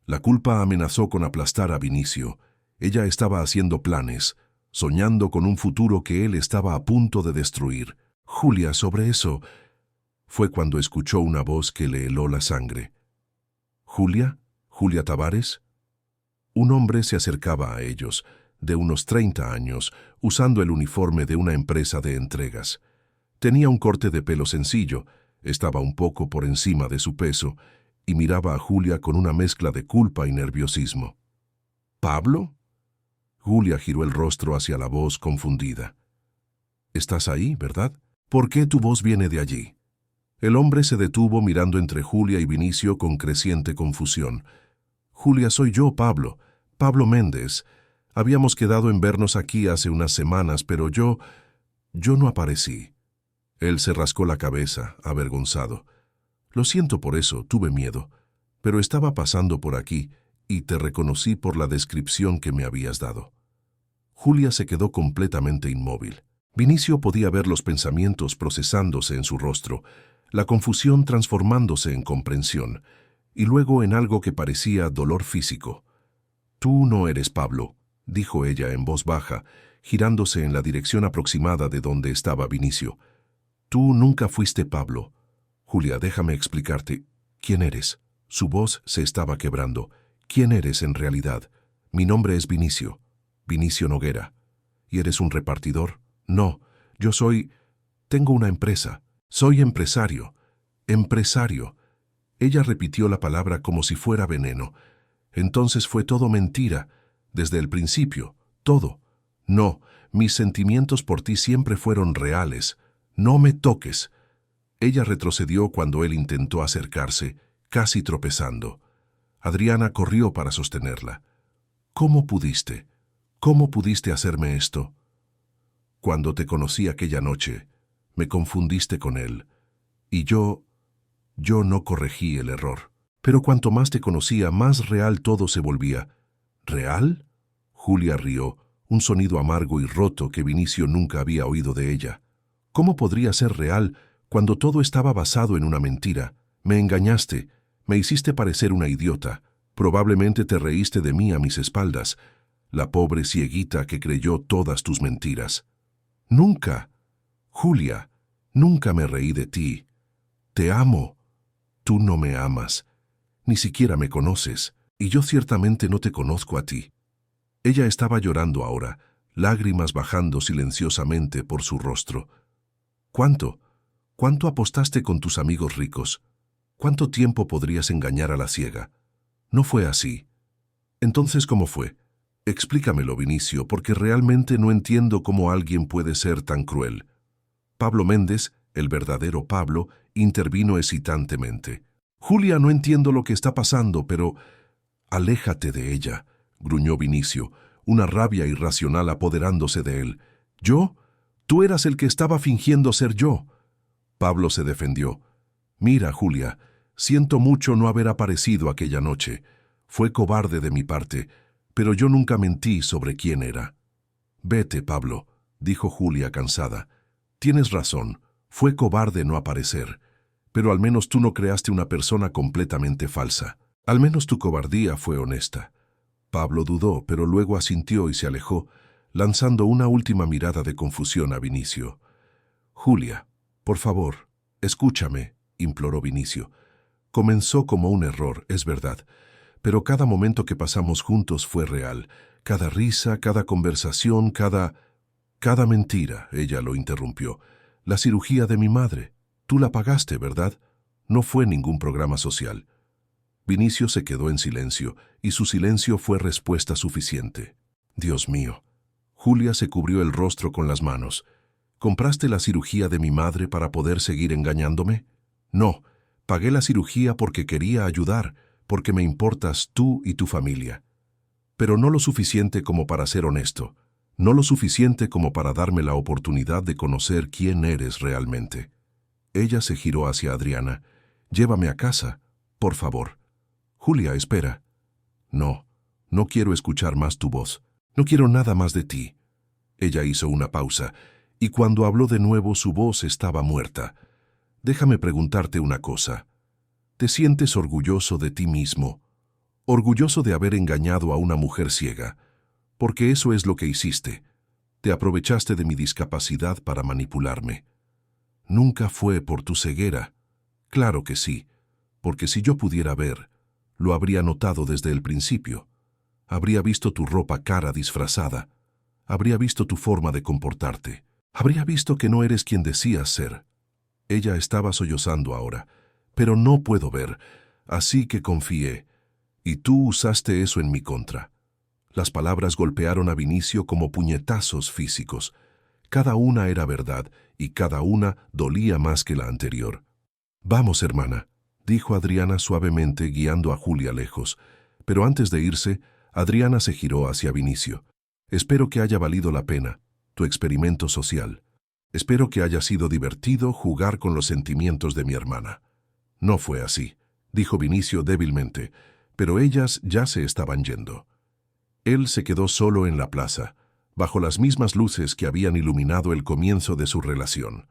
La culpa amenazó con aplastar a Vinicio. Ella estaba haciendo planes, soñando con un futuro que él estaba a punto de destruir. «Julia, sobre eso...» Fue cuando escuchó una voz que le heló la sangre. ¿Julia? ¿Julia Tavares? Un hombre se acercaba a ellos, de unos 30 años, usando el uniforme de una empresa de entregas. Tenía un corte de pelo sencillo, estaba un poco por encima de su peso, y miraba a Julia con una mezcla de culpa y nerviosismo. ¿Pablo? Julia giró el rostro hacia la voz confundida. ¿Estás ahí, verdad? ¿Por qué tu voz viene de allí? El hombre se detuvo mirando entre Julia y Vinicio con creciente confusión. Julia, soy yo, Pablo. Pablo Méndez. Habíamos quedado en vernos aquí hace unas semanas, pero yo no aparecí. Él se rascó la cabeza, avergonzado. Lo siento por eso, tuve miedo. Pero estaba pasando por aquí y te reconocí por la descripción que me habías dado. Julia se quedó completamente inmóvil. Vinicio podía ver los pensamientos procesándose en su rostro, la confusión transformándose en comprensión, y luego en algo que parecía dolor físico. «Tú no eres Pablo», dijo ella en voz baja, girándose en la dirección aproximada de donde estaba Vinicio. «Tú nunca fuiste Pablo. Julia, déjame explicarte. ¿Quién eres?» Su voz se estaba quebrando. «¿Quién eres en realidad? Mi nombre es Vinicio. Vinicio Noguera. ¿Y eres un repartidor?» «No, yo soy... Tengo una empresa. Soy empresario. Empresario». Ella repitió la palabra como si fuera veneno. «Entonces fue todo mentira. Desde el principio. Todo. No, mis sentimientos por ti siempre fueron reales. No me toques». Ella retrocedió cuando él intentó acercarse, casi tropezando. Adriana corrió para sostenerla. «¿Cómo pudiste? ¿Cómo pudiste hacerme esto?» «Cuando te conocí aquella noche, me confundiste con él. Y yo no corregí el error. Pero cuanto más te conocía, más real todo se volvía». «¿Real?» Julia rió, un sonido amargo y roto que Vinicio nunca había oído de ella. «¿Cómo podría ser real cuando todo estaba basado en una mentira? Me engañaste, me hiciste parecer una idiota. Probablemente te reíste de mí a mis espaldas, la pobre cieguita que creyó todas tus mentiras». «Nunca, Julia, nunca me reí de ti. Te amo. Tú no me amas. Ni siquiera me conoces, y yo ciertamente no te conozco a ti». Ella estaba llorando ahora, lágrimas bajando silenciosamente por su rostro. ¿Cuánto apostaste con tus amigos ricos? ¿Cuánto tiempo podrías engañar a la ciega? No fue así. Entonces, ¿cómo fue? Explícamelo, Vinicio, porque realmente no entiendo cómo alguien puede ser tan cruel. Pablo Méndez, el verdadero Pablo, intervino hesitantemente. «Julia, no entiendo lo que está pasando, pero...» «Aléjate de ella», gruñó Vinicio, una rabia irracional apoderándose de él. «¿Yo? Tú eras el que estaba fingiendo ser yo». Pablo se defendió. «Mira, Julia, siento mucho no haber aparecido aquella noche. Fue cobarde de mi parte, pero yo nunca mentí sobre quién era». «Vete, Pablo», dijo Julia cansada. «Tienes razón, fue cobarde no aparecer, pero al menos tú no creaste una persona completamente falsa. Al menos tu cobardía fue honesta». Pablo dudó, pero luego asintió y se alejó, lanzando una última mirada de confusión a Vinicio. «Julia, por favor, escúchame», imploró Vinicio. «Comenzó como un error, es verdad, pero cada momento que pasamos juntos fue real. Cada risa, cada conversación, cada mentira», ella lo interrumpió. «La cirugía de mi madre, tú la pagaste, ¿verdad? No fue ningún programa social». Vinicio se quedó en silencio, y su silencio fue respuesta suficiente. «Dios mío». Julia se cubrió el rostro con las manos. «¿Compraste la cirugía de mi madre para poder seguir engañándome?» «No, pagué la cirugía porque quería ayudar, porque me importas tú y tu familia. Pero no lo suficiente como para ser honesto, no lo suficiente como para darme la oportunidad de conocer quién eres realmente». Ella se giró hacia Adriana. «Llévame a casa, por favor». «Julia, espera». «No, no quiero escuchar más tu voz. No quiero nada más de ti». Ella hizo una pausa, y cuando habló de nuevo su voz estaba muerta. «Déjame preguntarte una cosa. ¿Te sientes orgulloso de ti mismo? Orgulloso de haber engañado a una mujer ciega, porque eso es lo que hiciste. Te aprovechaste de mi discapacidad para manipularme. Nunca fue por tu ceguera. Claro que sí, porque si yo pudiera ver, Lo habría notado desde el principio. Habría visto tu ropa cara disfrazada. Habría visto tu forma de comportarte. Habría visto que no eres quien decías ser. Ella estaba sollozando ahora. Pero no puedo ver, así que confié. Y tú usaste eso en mi contra. Las palabras golpearon a Vinicio como puñetazos físicos. Cada una era verdad y cada una dolía más que la anterior. «Vamos, hermana», dijo Adriana suavemente, guiando a Julia lejos. Pero antes de irse, Adriana se giró hacia Vinicio. «Espero que haya valido la pena, tu experimento social. Espero que haya sido divertido jugar con los sentimientos de mi hermana». «No fue así», dijo Vinicio débilmente, pero ellas ya se estaban yendo. Él se quedó solo en la plaza, bajo las mismas luces que habían iluminado el comienzo de su relación.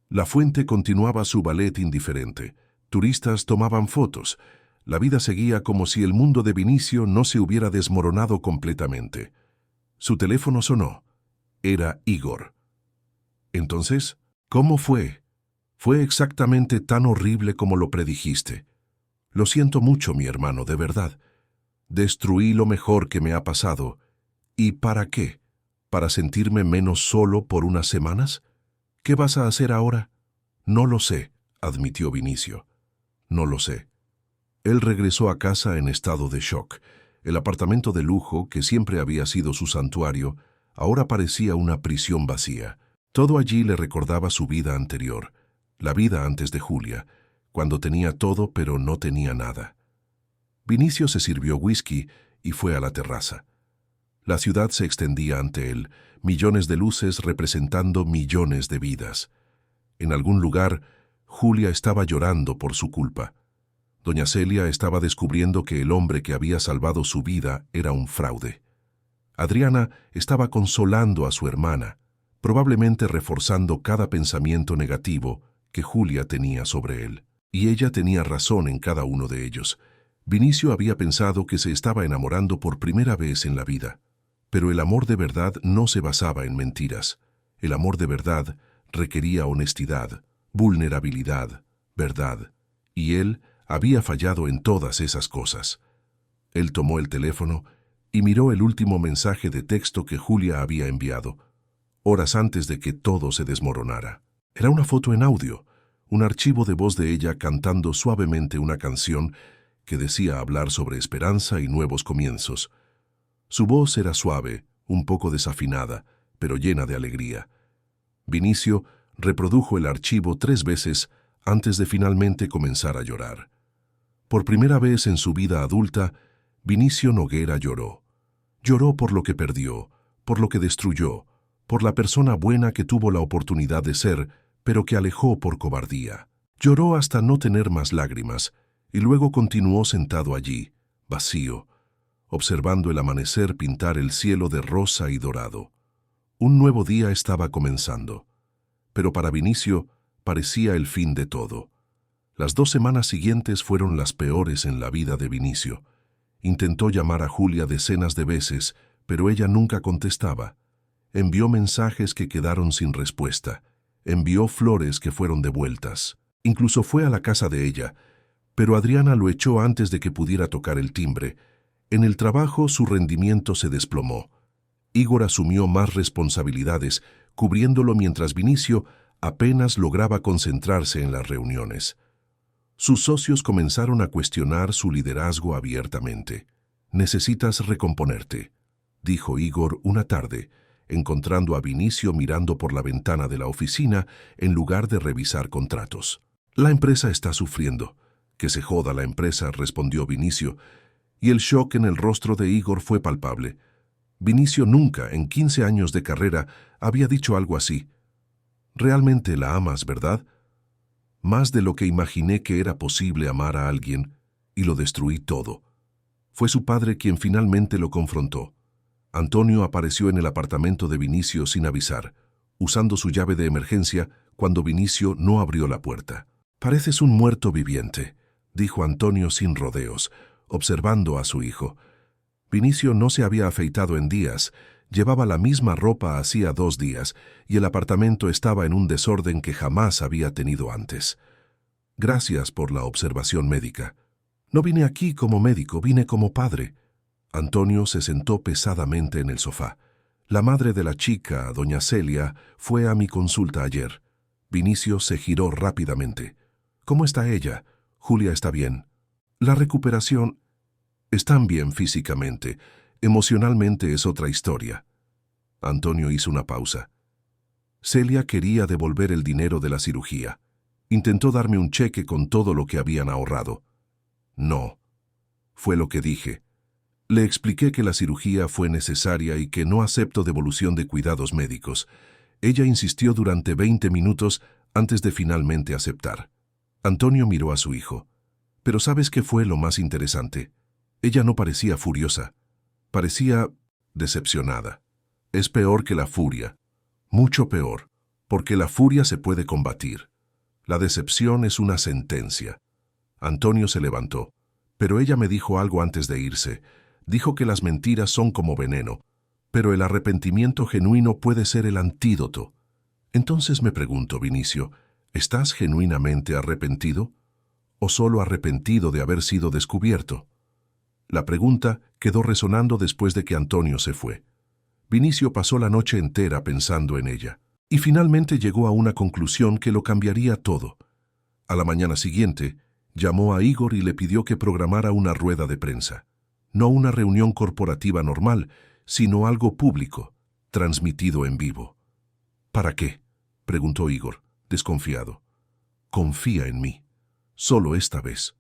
La fuente continuaba su ballet indiferente. Turistas tomaban fotos. La vida seguía como si el mundo de Vinicio no se hubiera desmoronado completamente. Su teléfono sonó. Era Igor. Entonces, ¿cómo fue? Fue exactamente tan horrible como lo predijiste. Lo siento mucho, mi hermano, de verdad. Destruí lo mejor que me ha pasado. ¿Y para qué? ¿Para sentirme menos solo por unas semanas? ¿Qué vas a hacer ahora? No lo sé, admitió Vinicio. No lo sé. Él regresó a casa en estado de shock. El apartamento de lujo, que siempre había sido su santuario, ahora parecía una prisión vacía. Todo allí le recordaba su vida anterior, la vida antes de Julia, cuando tenía todo pero no tenía nada. Vinicio se sirvió whisky y fue a la terraza. La ciudad se extendía ante él, millones de luces representando millones de vidas. En algún lugar, Julia estaba llorando por su culpa. Doña Celia estaba descubriendo que el hombre que había salvado su vida era un fraude. Adriana estaba consolando a su hermana, probablemente reforzando cada pensamiento negativo que Julia tenía sobre él. Y ella tenía razón en cada uno de ellos. Vinicio había pensado que se estaba enamorando por primera vez en la vida. Pero el amor de verdad no se basaba en mentiras. El amor de verdad requería honestidad, vulnerabilidad, verdad. Y él había fallado en todas esas cosas. Él tomó el teléfono y miró el último mensaje de texto que Julia había enviado, horas antes de que todo se desmoronara. Era una foto en audio, un archivo de voz de ella cantando suavemente una canción que decía hablar sobre esperanza y nuevos comienzos. Su voz era suave, un poco desafinada, pero llena de alegría. Vinicio reprodujo el archivo 3 veces antes de finalmente comenzar a llorar. Por primera vez en su vida adulta, Vinicio Noguera lloró. Lloró por lo que perdió, por lo que destruyó, por la persona buena que tuvo la oportunidad de ser, pero que alejó por cobardía. Lloró hasta no tener más lágrimas, y luego continuó sentado allí, vacío, observando el amanecer pintar el cielo de rosa y dorado. Un nuevo día estaba comenzando, pero para Vinicio parecía el fin de todo. Las 2 semanas siguientes fueron las peores en la vida de Vinicio. Intentó llamar a Julia decenas de veces, pero ella nunca contestaba. Envió mensajes que quedaron sin respuesta. Envió flores que fueron devueltas. Incluso fue a la casa de ella, pero Adriana lo echó antes de que pudiera tocar el timbre. En el trabajo su rendimiento se desplomó. Igor asumió más responsabilidades, cubriéndolo mientras Vinicio apenas lograba concentrarse en las reuniones. Sus socios comenzaron a cuestionar su liderazgo abiertamente. «Necesitas recomponerte», dijo Igor una tarde, encontrando a Vinicio mirando por la ventana de la oficina en lugar de revisar contratos. «La empresa está sufriendo». «Que se joda la empresa», respondió Vinicio, y el shock en el rostro de Igor fue palpable. Vinicio nunca, en 15 años de carrera, había dicho algo así. «Realmente la amas, ¿verdad?» «Más de lo que imaginé que era posible amar a alguien, y lo destruí todo». Fue su padre quien finalmente lo confrontó. Antonio apareció en el apartamento de Vinicio sin avisar, usando su llave de emergencia cuando Vinicio no abrió la puerta. «Pareces un muerto viviente», dijo Antonio sin rodeos, observando a su hijo. Vinicio no se había afeitado en días, llevaba la misma ropa hacía 2 días, y el apartamento estaba en un desorden que jamás había tenido antes. «Gracias por la observación médica». No vine aquí como médico, vine como padre. Antonio se sentó pesadamente en el sofá. La madre de la chica, doña Celia, fue a mi consulta ayer. Vinicio se giró rápidamente. ¿Cómo está ella? Julia está bien. La recuperación... Están bien físicamente. Emocionalmente es otra historia. Antonio hizo una pausa. Celia quería devolver el dinero de la cirugía. Intentó darme un cheque con todo lo que habían ahorrado. No. Fue lo que dije. Le expliqué que la cirugía fue necesaria y que no acepto devolución de cuidados médicos. Ella insistió durante 20 minutos antes de finalmente aceptar. Antonio miró a su hijo. Pero ¿sabes qué fue lo más interesante? Ella no parecía furiosa. Parecía decepcionada. Es peor que la furia. Mucho peor, porque la furia se puede combatir. La decepción es una sentencia. Antonio se levantó, pero ella me dijo algo antes de irse. Dijo que las mentiras son como veneno, pero el arrepentimiento genuino puede ser el antídoto. Entonces me pregunto, Vinicio, ¿estás genuinamente arrepentido? ¿O solo arrepentido de haber sido descubierto? La pregunta quedó resonando después de que Antonio se fue. Vinicio pasó la noche entera pensando en ella, y finalmente llegó a una conclusión que lo cambiaría todo. A la mañana siguiente, llamó a Igor y le pidió que programara una rueda de prensa. No una reunión corporativa normal, sino algo público, transmitido en vivo. ¿Para qué?, preguntó Igor, desconfiado. Confía en mí. Solo esta vez.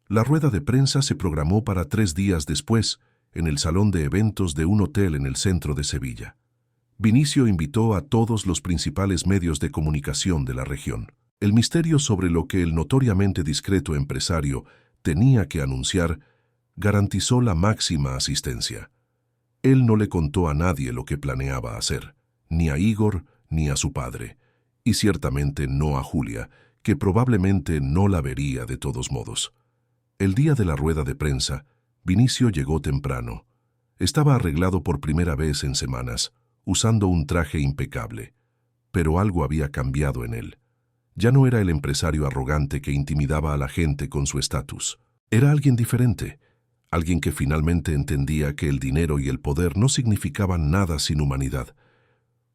La rueda de prensa se programó para 3 días después, en el salón de eventos de un hotel en el centro de Sevilla. Vinicio invitó a todos los principales medios de comunicación de la región. El misterio sobre lo que el notoriamente discreto empresario tenía que anunciar garantizó la máxima asistencia. Él no le contó a nadie lo que planeaba hacer, ni a Igor ni a su padre, y ciertamente no a Julia, que probablemente no la vería de todos modos. El día de la rueda de prensa, Vinicio llegó temprano. Estaba arreglado por primera vez en semanas, usando un traje impecable. Pero algo había cambiado en él. Ya no era el empresario arrogante que intimidaba a la gente con su estatus. Era alguien diferente, alguien que finalmente entendía que el dinero y el poder no significaban nada sin humanidad.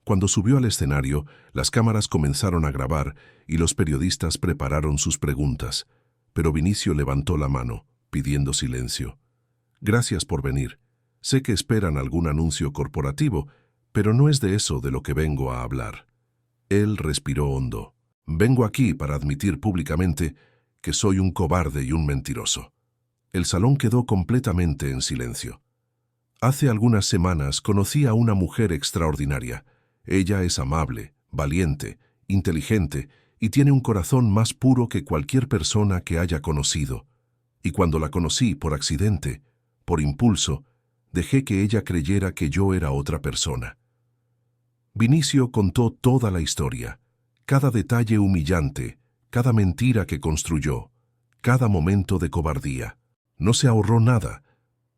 Cuando subió al escenario, las cámaras comenzaron a grabar y los periodistas prepararon sus preguntas, pero Vinicio levantó la mano, pidiendo silencio. Gracias por venir. Sé que esperan algún anuncio corporativo, pero no es de eso de lo que vengo a hablar. Él respiró hondo. Vengo aquí para admitir públicamente que soy un cobarde y un mentiroso. El salón quedó completamente en silencio. Hace algunas semanas conocí a una mujer extraordinaria. Ella es amable, valiente, inteligente y tiene un corazón más puro que cualquier persona que haya conocido. Y cuando la conocí por accidente, por impulso, dejé que ella creyera que yo era otra persona. Vinicio contó toda la historia, cada detalle humillante, cada mentira que construyó, cada momento de cobardía. No se ahorró nada,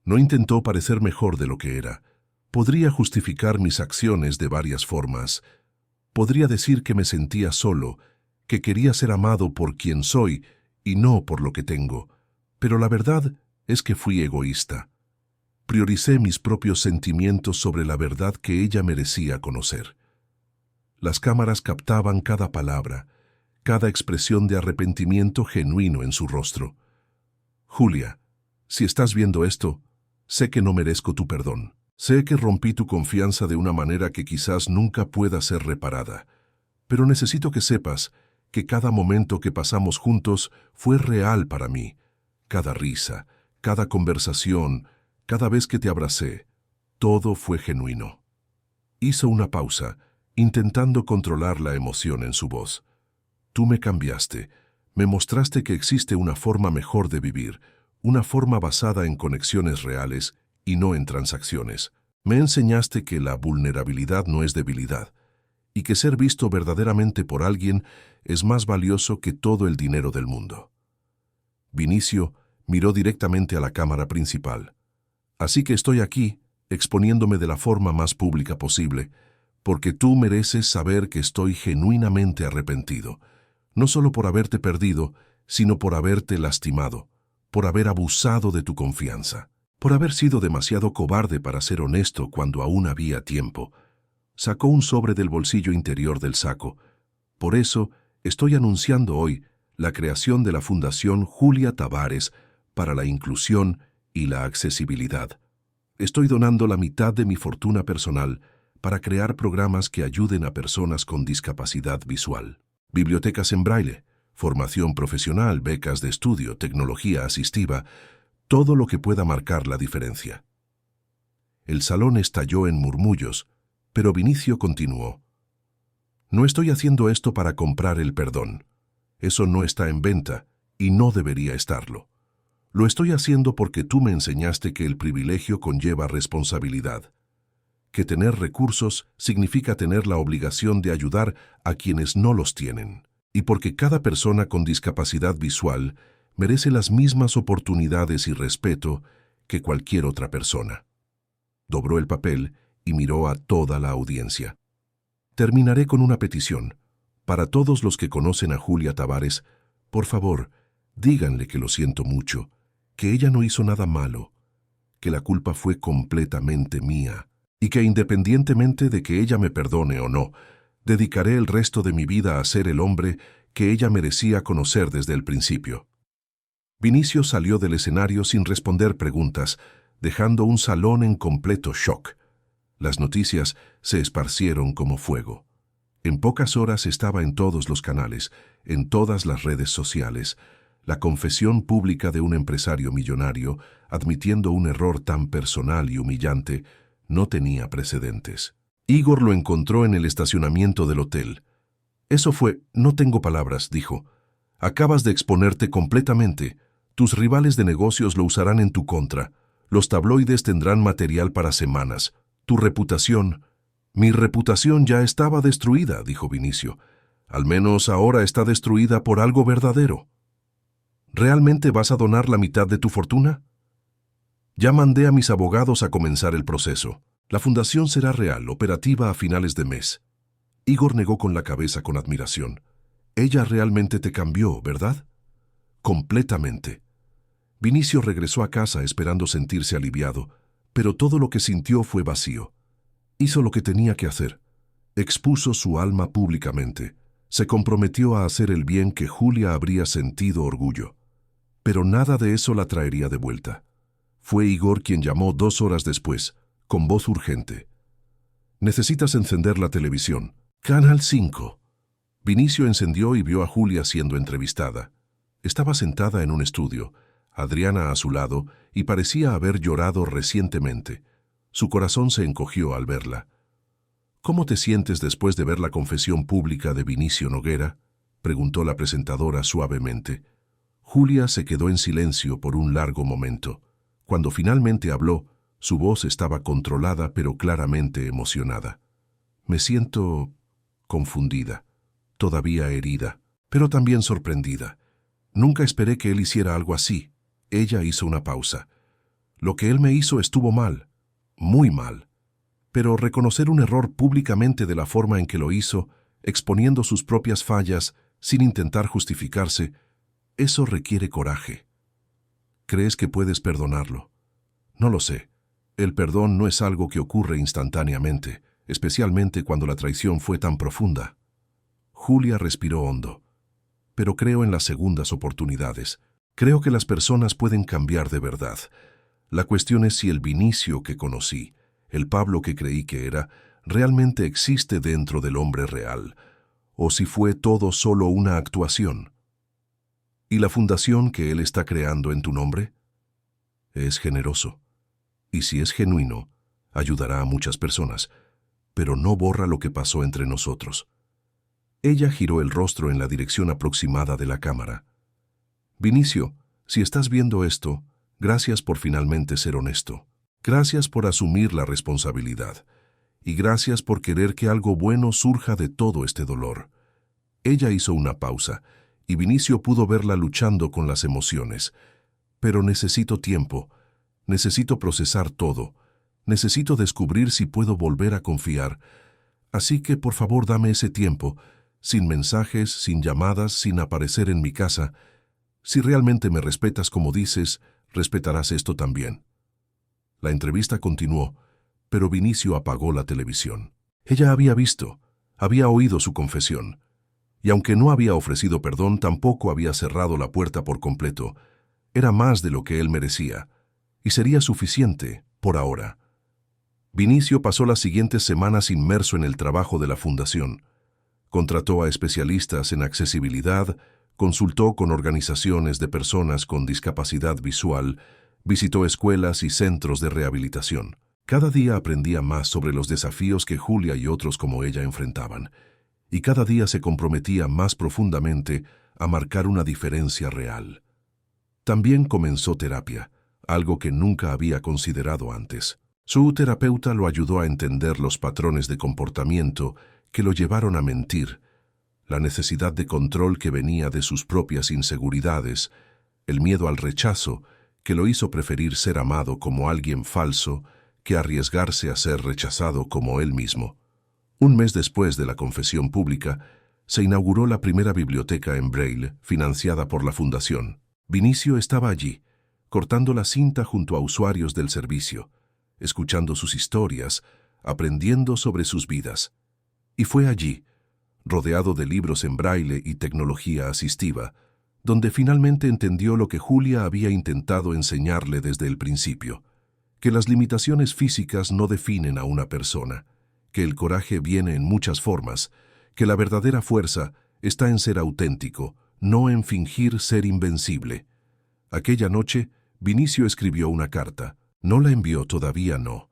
no intentó parecer mejor de lo que era. Podría justificar mis acciones de varias formas. Podría decir que me sentía solo, que quería ser amado por quien soy y no por lo que tengo. Pero la verdad es que fui egoísta. Prioricé mis propios sentimientos sobre la verdad que ella merecía conocer. Las cámaras captaban cada palabra, cada expresión de arrepentimiento genuino en su rostro. Julia, si estás viendo esto, sé que no merezco tu perdón. Sé que rompí tu confianza de una manera que quizás nunca pueda ser reparada, pero necesito que sepas que cada momento que pasamos juntos fue real para mí. Cada risa, cada conversación, cada vez que te abracé, todo fue genuino. Hizo una pausa, intentando controlar la emoción en su voz. Tú me cambiaste, me mostraste que existe una forma mejor de vivir, una forma basada en conexiones reales y no en transacciones. Me enseñaste que la vulnerabilidad no es debilidad, y que ser visto verdaderamente por alguien es más valioso que todo el dinero del mundo. Vinicio miró directamente a la cámara principal. Así que estoy aquí, exponiéndome de la forma más pública posible, porque tú mereces saber que estoy genuinamente arrepentido, no solo por haberte perdido, sino por haberte lastimado, por haber abusado de tu confianza, por haber sido demasiado cobarde para ser honesto cuando aún había tiempo. Sacó un sobre del bolsillo interior del saco. Por eso, estoy anunciando hoy la creación de la Fundación Julia Tavares para la inclusión y la accesibilidad. Estoy donando la mitad de mi fortuna personal para crear programas que ayuden a personas con discapacidad visual. Bibliotecas en braille, formación profesional, becas de estudio, tecnología asistiva, todo lo que pueda marcar la diferencia. El salón estalló en murmullos, pero Vinicio continuó. No estoy haciendo esto para comprar el perdón. Eso no está en venta y no debería estarlo. Lo estoy haciendo porque tú me enseñaste que el privilegio conlleva responsabilidad, que tener recursos significa tener la obligación de ayudar a quienes no los tienen, y porque cada persona con discapacidad visual merece las mismas oportunidades y respeto que cualquier otra persona. Dobró el papel y miró a toda la audiencia. Terminaré con una petición. Para todos los que conocen a Julia Tavares, por favor, díganle que lo siento mucho, que ella no hizo nada malo, que la culpa fue completamente mía, y que independientemente de que ella me perdone o no, dedicaré el resto de mi vida a ser el hombre que ella merecía conocer desde el principio. Vinicio salió del escenario sin responder preguntas, dejando un salón en completo shock. Las noticias se esparcieron como fuego. En pocas horas estaba en todos los canales, en todas las redes sociales, la confesión pública de un empresario millonario, admitiendo un error tan personal y humillante, no tenía precedentes. Igor lo encontró en el estacionamiento del hotel. Eso fue, no tengo palabras, dijo. Acabas de exponerte completamente. Tus rivales de negocios lo usarán en tu contra. Los tabloides tendrán material para semanas. Tu reputación... Mi reputación ya estaba destruida, dijo Vinicio. Al menos ahora está destruida por algo verdadero. ¿Realmente vas a donar la mitad de tu fortuna? Ya mandé a mis abogados a comenzar el proceso. La fundación será real, operativa a finales de mes. Igor negó con la cabeza con admiración. Ella realmente te cambió, ¿verdad? Completamente. Vinicio regresó a casa esperando sentirse aliviado, pero todo lo que sintió fue vacío. Hizo lo que tenía que hacer. Expuso su alma públicamente. Se comprometió a hacer el bien que Julia habría sentido orgullo. Pero nada de eso la traería de vuelta. Fue Igor quien llamó 2 horas después, con voz urgente. Necesitas encender la televisión. Canal 5. Vinicio encendió y vio a Julia siendo entrevistada. Estaba sentada en un estudio, Adriana a su lado, y parecía haber llorado recientemente. Su corazón se encogió al verla. ¿Cómo te sientes después de ver la confesión pública de Vinicio Noguera?, preguntó la presentadora suavemente. Julia se quedó en silencio por un largo momento. Cuando finalmente habló, su voz estaba controlada pero claramente emocionada. Me siento confundida, todavía herida, pero también sorprendida. Nunca esperé que él hiciera algo así. Ella hizo una pausa. Lo que él me hizo estuvo mal, muy mal. Pero reconocer un error públicamente de la forma en que lo hizo, exponiendo sus propias fallas, sin intentar justificarse, eso requiere coraje. ¿Crees que puedes perdonarlo? No lo sé. El perdón no es algo que ocurre instantáneamente, especialmente cuando la traición fue tan profunda. Julia respiró hondo. Pero creo en las segundas oportunidades. Creo que las personas pueden cambiar de verdad. La cuestión es si el Vinicio que conocí, el Pablo que creí que era, realmente existe dentro del hombre real, o si fue todo solo una actuación. ¿Y la fundación que él está creando en tu nombre? Es generoso. Y si es genuino, ayudará a muchas personas, pero no borra lo que pasó entre nosotros. Ella giró el rostro en la dirección aproximada de la cámara. Vinicio, si estás viendo esto, gracias por finalmente ser honesto. Gracias por asumir la responsabilidad. Y gracias por querer que algo bueno surja de todo este dolor. Ella hizo una pausa, y Vinicio pudo verla luchando con las emociones. Pero necesito tiempo. Necesito procesar todo. Necesito descubrir si puedo volver a confiar. Así que, por favor, dame ese tiempo, sin mensajes, sin llamadas, sin aparecer en mi casa. Si realmente me respetas como dices, respetarás esto también. La entrevista continuó, pero Vinicio apagó la televisión. Ella había visto, había oído su confesión, y aunque no había ofrecido perdón, tampoco había cerrado la puerta por completo. Era más de lo que él merecía, y sería suficiente por ahora. Vinicio pasó las siguientes semanas inmerso en el trabajo de la fundación. Contrató a especialistas en accesibilidad, consultó con organizaciones de personas con discapacidad visual, visitó escuelas y centros de rehabilitación. Cada día aprendía más sobre los desafíos que Julia y otros como ella enfrentaban, y cada día se comprometía más profundamente a marcar una diferencia real. También comenzó terapia, algo que nunca había considerado antes. Su terapeuta lo ayudó a entender los patrones de comportamiento que lo llevaron a mentir, la necesidad de control que venía de sus propias inseguridades, el miedo al rechazo que lo hizo preferir ser amado como alguien falso que arriesgarse a ser rechazado como él mismo. Un mes después de la confesión pública, se inauguró la primera biblioteca en Braille financiada por la Fundación. Vinicio estaba allí, cortando la cinta junto a usuarios del servicio, escuchando sus historias, aprendiendo sobre sus vidas. Y fue allí, rodeado de libros en braille y tecnología asistiva, donde finalmente entendió lo que Julia había intentado enseñarle desde el principio, que las limitaciones físicas no definen a una persona, que el coraje viene en muchas formas, que la verdadera fuerza está en ser auténtico, no en fingir ser invencible. Aquella noche, Vinicio escribió una carta. No la envió, todavía no,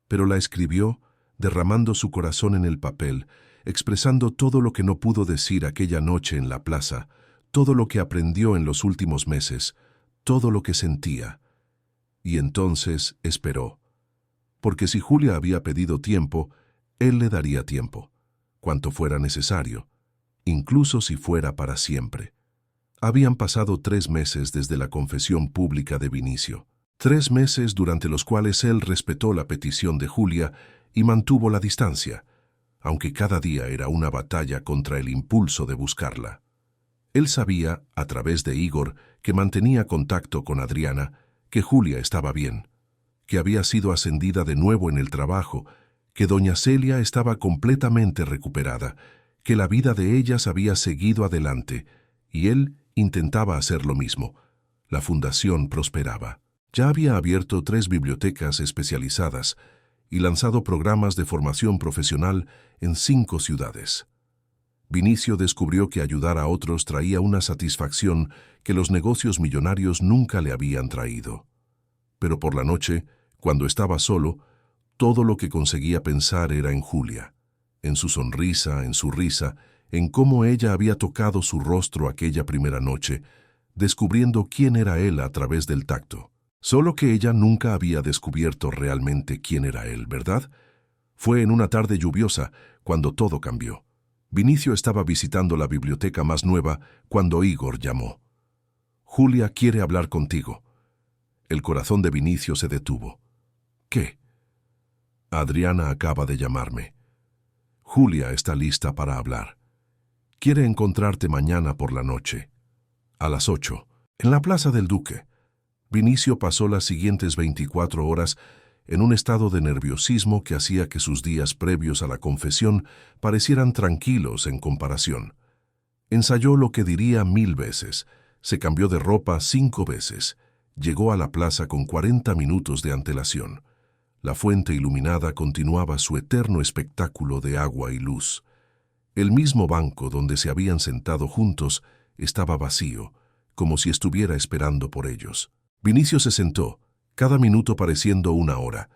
pero la escribió derramando su corazón en el papel, expresando todo lo que no pudo decir aquella noche en la plaza, todo lo que aprendió en los últimos meses, todo lo que sentía. Y entonces esperó, porque si Julia había pedido tiempo, él le daría tiempo, cuanto fuera necesario, incluso si fuera para siempre. Habían pasado 3 meses desde la confesión pública de Vinicio. 3 meses durante los cuales él respetó la petición de Julia y mantuvo la distancia, aunque cada día era una batalla contra el impulso de buscarla. Él sabía, a través de Igor, que mantenía contacto con Adriana, que Julia estaba bien, que había sido ascendida de nuevo en el trabajo, que doña Celia estaba completamente recuperada, que la vida de ellas había seguido adelante, y él intentaba hacer lo mismo. La fundación prosperaba. Ya había abierto 3 bibliotecas especializadas y lanzado programas de formación profesional en 5 ciudades. Vinicio descubrió que ayudar a otros traía una satisfacción que los negocios millonarios nunca le habían traído. Pero por la noche, cuando estaba solo, todo lo que conseguía pensar era en Julia, en su sonrisa, en su risa, en cómo ella había tocado su rostro aquella primera noche, descubriendo quién era él a través del tacto. Solo que ella nunca había descubierto realmente quién era él, ¿verdad? Fue en una tarde lluviosa cuando todo cambió. Vinicio estaba visitando la biblioteca más nueva cuando Igor llamó. «Julia quiere hablar contigo». El corazón de Vinicio se detuvo. «¿Qué?» «Adriana acaba de llamarme. Julia está lista para hablar. Quiere encontrarte mañana por la noche, a las 8, en la Plaza del Duque». Vinicio pasó las siguientes 24 horas en un estado de nerviosismo que hacía que sus días previos a la confesión parecieran tranquilos en comparación. Ensayó lo que diría 1000 veces, se cambió de ropa 5 veces, llegó a la plaza con 40 minutos de antelación. La fuente iluminada continuaba su eterno espectáculo de agua y luz. El mismo banco donde se habían sentado juntos estaba vacío, como si estuviera esperando por ellos. Vinicio se sentó, cada minuto pareciendo una hora.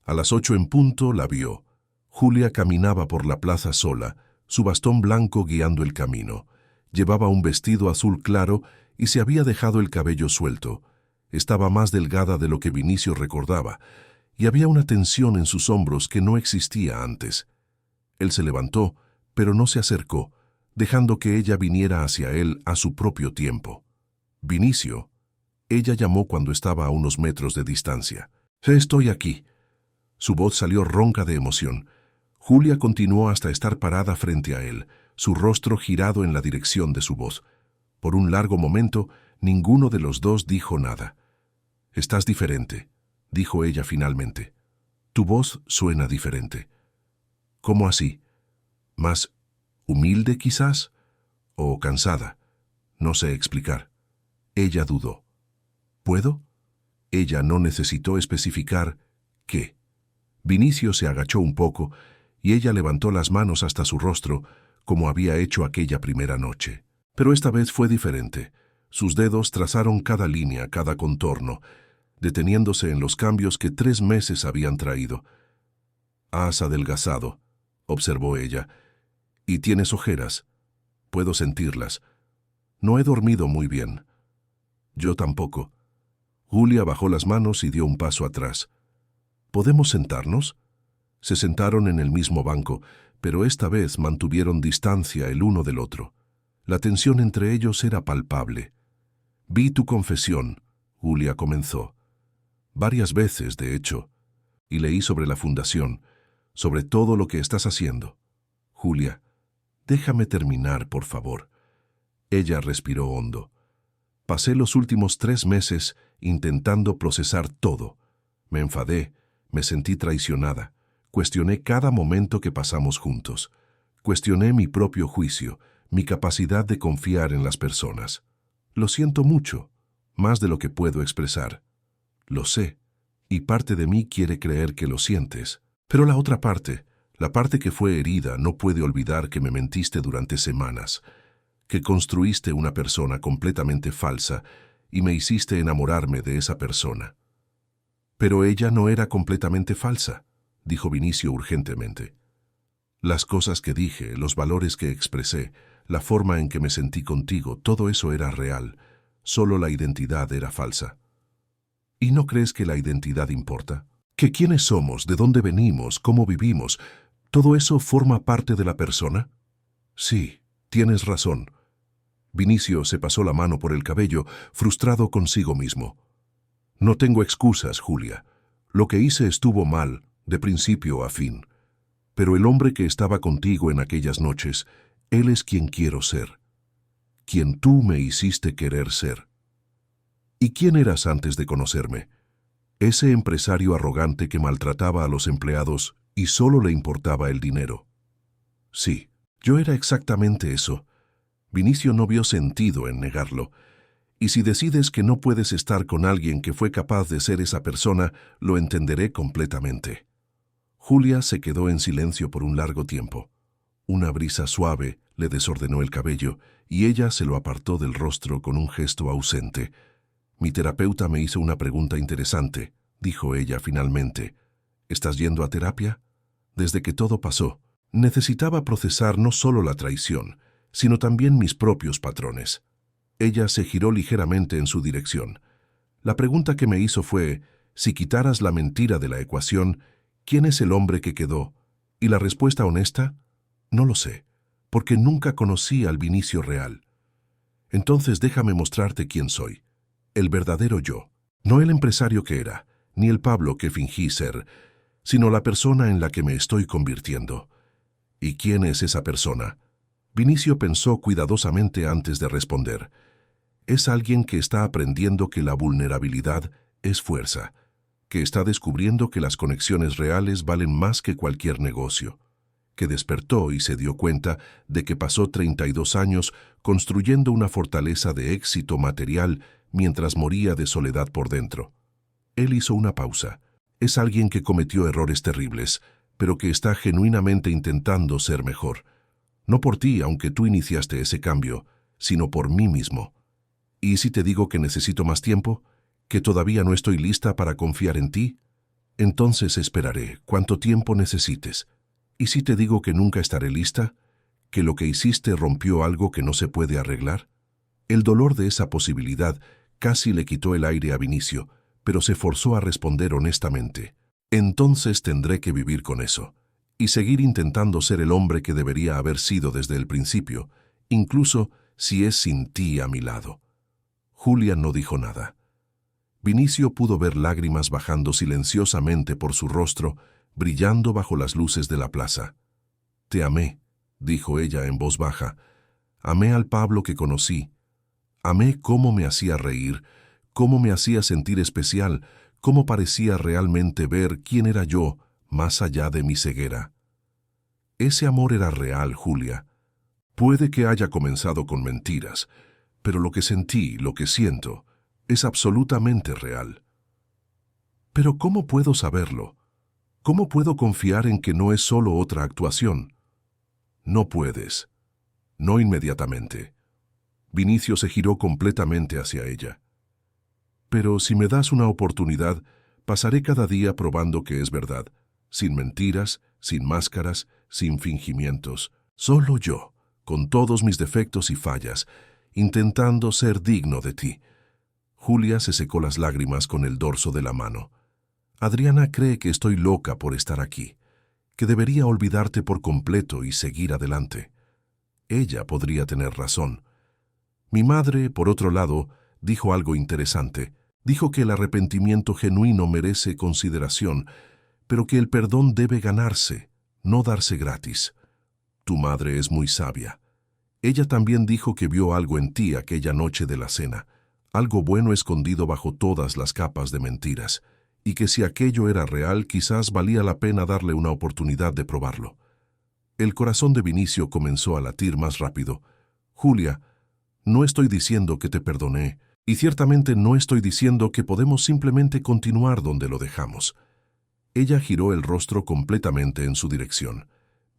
A las 8 en punto la vio. Julia caminaba por la plaza sola, su bastón blanco guiando el camino. Llevaba un vestido azul claro y se había dejado el cabello suelto. Estaba más delgada de lo que Vinicio recordaba, y había una tensión en sus hombros que no existía antes. Él se levantó, pero no se acercó, dejando que ella viniera hacia él a su propio tiempo. «Vinicio». Ella llamó cuando estaba a unos metros de distancia. «Estoy aquí». Su voz salió ronca de emoción. Julia continuó hasta estar parada frente a él, su rostro girado en la dirección de su voz. Por un largo momento, Ninguno de los dos dijo nada. «Estás diferente», dijo ella finalmente. «Tu voz suena diferente». «¿Cómo así? ¿Más humilde quizás? ¿O cansada? No sé explicar». Ella dudó. ¿Puedo? Ella no necesitó especificar qué. Vinicio se agachó un poco y ella levantó las manos hasta su rostro, como había hecho aquella primera noche. Pero esta vez fue diferente. Sus dedos trazaron cada línea, cada contorno, deteniéndose en los cambios que 3 meses habían traído. «Has adelgazado», observó ella, «y tienes ojeras. Puedo sentirlas. No he dormido muy bien». «Yo tampoco». Julia bajó las manos y dio un paso atrás. «¿Podemos sentarnos?» Se sentaron en el mismo banco, pero esta vez mantuvieron distancia el uno del otro. La tensión entre ellos era palpable. «Vi tu confesión», Julia comenzó. «Varias veces, de hecho. Y leí sobre la fundación, sobre todo lo que estás haciendo». «Julia, déjame terminar, por favor». Ella respiró hondo. «Pasé los últimos 3 meses intentando procesar todo. Me enfadé, me sentí traicionada. Cuestioné cada momento que pasamos juntos. Cuestioné mi propio juicio, mi capacidad de confiar en las personas. Lo siento mucho, más de lo que puedo expresar. Lo sé, y parte de mí quiere creer que lo sientes. Pero la otra parte, la parte que fue herida, no puede olvidar que me mentiste durante semanas, que construiste una persona completamente falsa y me hiciste enamorarme de esa persona». «Pero ella no era completamente falsa», dijo Vinicio urgentemente. «Las cosas que dije, los valores que expresé, la forma en que me sentí contigo, todo eso era real, solo la identidad era falsa». «¿Y no crees que la identidad importa? ¿Que quiénes somos, de dónde venimos, cómo vivimos, todo eso forma parte de la persona?» «Sí, tienes razón». Vinicio se pasó la mano por el cabello, frustrado consigo mismo. «No tengo excusas, Julia. Lo que hice estuvo mal, de principio a fin. Pero el hombre que estaba contigo en aquellas noches, él es quien quiero ser. Quien tú me hiciste querer ser». «¿Y quién eras antes de conocerme? Ese empresario arrogante que maltrataba a los empleados y solo le importaba el dinero». «Sí, yo era exactamente eso». Vinicio no vio sentido en negarlo. «Y si decides que no puedes estar con alguien que fue capaz de ser esa persona, lo entenderé completamente». Julia se quedó en silencio por un largo tiempo. Una brisa suave le desordenó el cabello y ella se lo apartó del rostro con un gesto ausente. «Mi terapeuta me hizo una pregunta interesante», dijo ella finalmente. «¿Estás yendo a terapia?» «Desde que todo pasó, necesitaba procesar no solo la traición, sino también mis propios patrones». Ella se giró ligeramente en su dirección. «La pregunta que me hizo fue, si quitaras la mentira de la ecuación, ¿quién es el hombre que quedó?» Y la respuesta honesta, no lo sé, porque nunca conocí al Vinicio real. «Entonces déjame mostrarte quién soy. El verdadero yo. No el empresario que era, ni el Pablo que fingí ser, sino la persona en la que me estoy convirtiendo». «¿Y quién es esa persona?» Vinicio pensó cuidadosamente antes de responder. «Es alguien que está aprendiendo que la vulnerabilidad es fuerza, que está descubriendo que las conexiones reales valen más que cualquier negocio, que despertó y se dio cuenta de que pasó 32 años construyendo una fortaleza de éxito material mientras moría de soledad por dentro». Él hizo una pausa. «Es alguien que cometió errores terribles, pero que está genuinamente intentando ser mejor. No por ti, aunque tú iniciaste ese cambio, sino por mí mismo. ¿Y si te digo que necesito más tiempo? ¿Que todavía no estoy lista para confiar en ti? Entonces esperaré cuánto tiempo necesites. ¿Y si te digo que nunca estaré lista? ¿Que lo que hiciste rompió algo que no se puede arreglar?» El dolor de esa posibilidad casi le quitó el aire a Vinicio, pero se forzó a responder honestamente. «Entonces tendré que vivir con eso, y seguir intentando ser el hombre que debería haber sido desde el principio, incluso si es sin ti a mi lado». Julia no dijo nada. Vinicio pudo ver lágrimas bajando silenciosamente por su rostro, brillando bajo las luces de la plaza. «Te amé», dijo ella en voz baja. «Amé al Pablo que conocí. Amé cómo me hacía reír, cómo me hacía sentir especial, cómo parecía realmente ver quién era yo más allá de mi ceguera. Ese amor era real, Julia. Puede que haya comenzado con mentiras, pero lo que sentí, lo que siento, es absolutamente real. Pero ¿cómo puedo saberlo? ¿Cómo puedo confiar en que no es solo otra actuación? No puedes. No inmediatamente. Vinicio se giró completamente hacia ella. Pero si me das una oportunidad, pasaré cada día probando que es verdad, sin mentiras, sin máscaras, sin fingimientos. Solo yo, con todos mis defectos y fallas, intentando ser digno de ti. Julia se secó las lágrimas con el dorso de la mano. Adriana cree que estoy loca por estar aquí, que debería olvidarte por completo y seguir adelante. Ella podría tener razón. Mi madre, por otro lado, dijo algo interesante. Dijo que el arrepentimiento genuino merece consideración, pero que el perdón debe ganarse, no darse gratis. Tu madre es muy sabia. Ella también dijo que vio algo en ti aquella noche de la cena, algo bueno escondido bajo todas las capas de mentiras, y que si aquello era real, quizás valía la pena darle una oportunidad de probarlo. El corazón de Vinicio comenzó a latir más rápido. Julia, no estoy diciendo que te perdoné, y ciertamente no estoy diciendo que podemos simplemente continuar donde lo dejamos. Ella giró el rostro completamente en su dirección.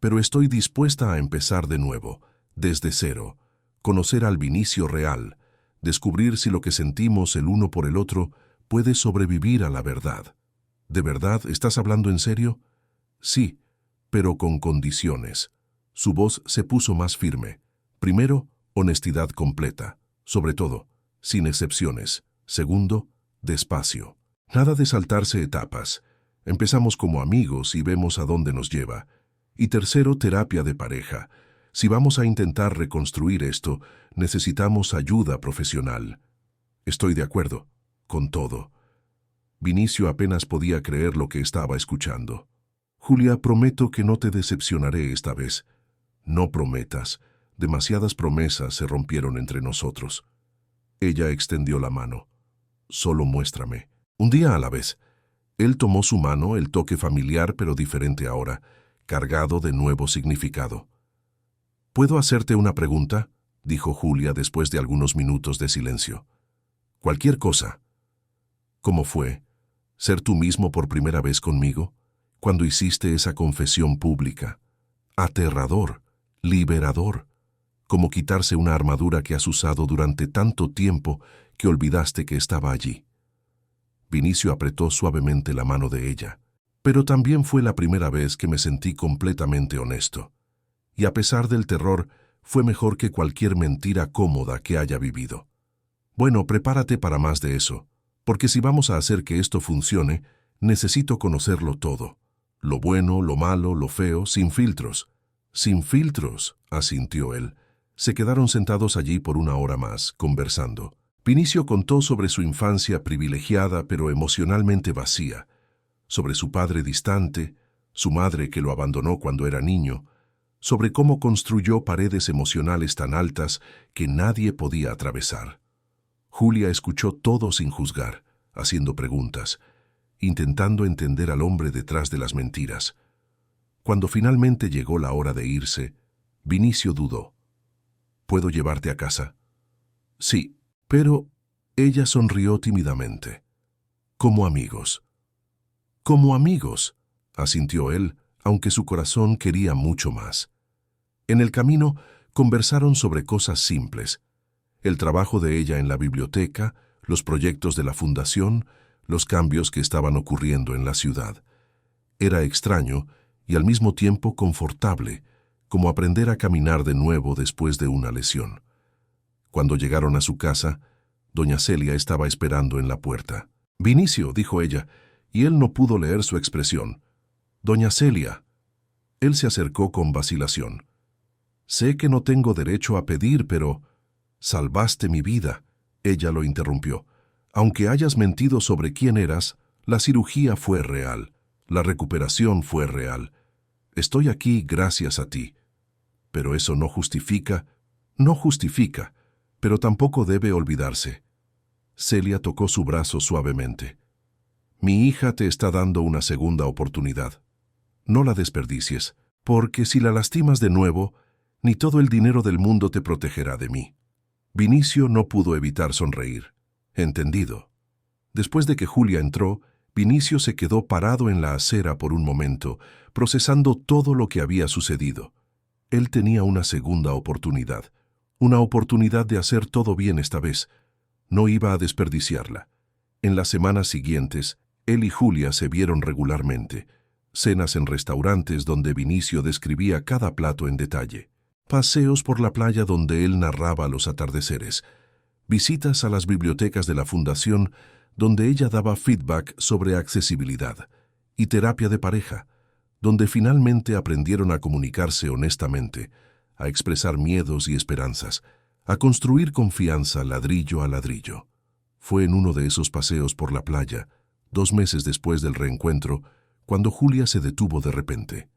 Pero estoy dispuesta a empezar de nuevo, desde cero, conocer al Vinicio real, descubrir si lo que sentimos el uno por el otro puede sobrevivir a la verdad. ¿De verdad estás hablando en serio? Sí, pero con condiciones. Su voz se puso más firme. Primero, honestidad completa. Sobre todo, sin excepciones. Segundo, despacio. Nada de saltarse etapas. Empezamos como amigos y vemos a dónde nos lleva. Y tercero, terapia de pareja. Si vamos a intentar reconstruir esto, necesitamos ayuda profesional. Estoy de acuerdo, con todo. Vinicio apenas podía creer lo que estaba escuchando. Julia, prometo que no te decepcionaré esta vez. No prometas. Demasiadas promesas se rompieron entre nosotros. Ella extendió la mano. Solo muéstrame. Un día a la vez. Él tomó su mano, el toque familiar pero diferente ahora, cargado de nuevo significado. ¿Puedo hacerte una pregunta?, dijo Julia después de algunos minutos de silencio. Cualquier cosa. ¿Cómo fue ser tú mismo por primera vez conmigo, cuando hiciste esa confesión pública? Aterrador, liberador, como quitarse una armadura que has usado durante tanto tiempo que olvidaste que estaba allí. Vinicio apretó suavemente la mano de ella. Pero también fue la primera vez que me sentí completamente honesto. Y a pesar del terror, fue mejor que cualquier mentira cómoda que haya vivido. Bueno, prepárate para más de eso, porque si vamos a hacer que esto funcione, necesito conocerlo todo. Lo bueno, lo malo, lo feo, sin filtros. Sin filtros, asintió él. Se quedaron sentados allí por una hora más, conversando. Vinicio contó sobre su infancia privilegiada pero emocionalmente vacía, sobre su padre distante, su madre que lo abandonó cuando era niño, sobre cómo construyó paredes emocionales tan altas que nadie podía atravesar. Julia escuchó todo sin juzgar, haciendo preguntas, intentando entender al hombre detrás de las mentiras. Cuando finalmente llegó la hora de irse, Vinicio dudó. ¿Puedo llevarte a casa? Sí, pero ella sonrió tímidamente. Como amigos. Como amigos, asintió él, aunque su corazón quería mucho más. En el camino conversaron sobre cosas simples: el trabajo de ella en la biblioteca, los proyectos de la fundación, los cambios que estaban ocurriendo en la ciudad. Era extraño y al mismo tiempo confortable, como aprender a caminar de nuevo después de una lesión. Cuando llegaron a su casa, doña Celia estaba esperando en la puerta. «Vinicio», dijo ella, y él no pudo leer su expresión. «Doña Celia». Él se acercó con vacilación. «Sé que no tengo derecho a pedir, pero...» «Salvaste mi vida», ella lo interrumpió. «Aunque hayas mentido sobre quién eras, la cirugía fue real, la recuperación fue real. Estoy aquí gracias a ti. Pero eso no justifica. Pero tampoco debe olvidarse. Celia tocó su brazo suavemente. Mi hija te está dando una segunda oportunidad. No la desperdicies, porque si la lastimas de nuevo, ni todo el dinero del mundo te protegerá de mí. Vinicio no pudo evitar sonreír. Entendido. Después de que Julia entró, Vinicio se quedó parado en la acera por un momento, procesando todo lo que había sucedido. Él tenía una segunda oportunidad. Una oportunidad de hacer todo bien esta vez. No iba a desperdiciarla. En las semanas siguientes, él y Julia se vieron regularmente. Cenas en restaurantes donde Vinicio describía cada plato en detalle. Paseos por la playa donde él narraba los atardeceres. Visitas a las bibliotecas de la fundación donde ella daba feedback sobre accesibilidad. Y terapia de pareja, donde finalmente aprendieron a comunicarse honestamente, a expresar miedos y esperanzas, a construir confianza ladrillo a ladrillo. Fue en uno de esos paseos por la playa, 2 meses después del reencuentro, cuando Julia se detuvo de repente.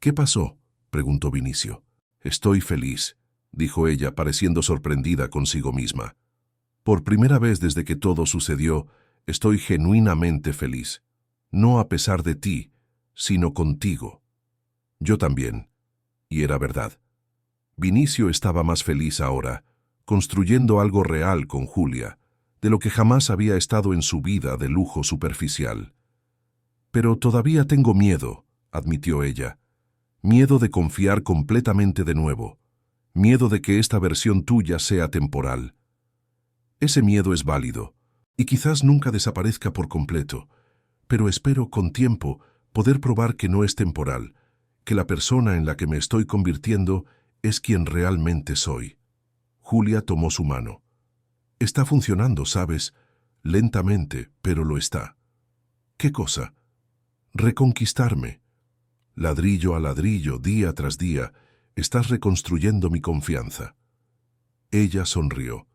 ¿Qué pasó?, preguntó Vinicio. Estoy feliz, dijo ella, pareciendo sorprendida consigo misma. Por primera vez desde que todo sucedió, estoy genuinamente feliz. No a pesar de ti, sino contigo. Yo también. Y era verdad. Vinicio estaba más feliz ahora, construyendo algo real con Julia, de lo que jamás había estado en su vida de lujo superficial. Pero todavía tengo miedo, admitió ella. Miedo de confiar completamente de nuevo. Miedo de que esta versión tuya sea temporal. Ese miedo es válido, y quizás nunca desaparezca por completo, pero espero con tiempo poder probar que no es temporal, que la persona en la que me estoy convirtiendo es quien realmente soy. Julia tomó su mano. Está funcionando, ¿sabes? Lentamente, pero lo está. ¿Qué cosa? Reconquistarme. Ladrillo a ladrillo, día tras día, estás reconstruyendo mi confianza. Ella sonrió.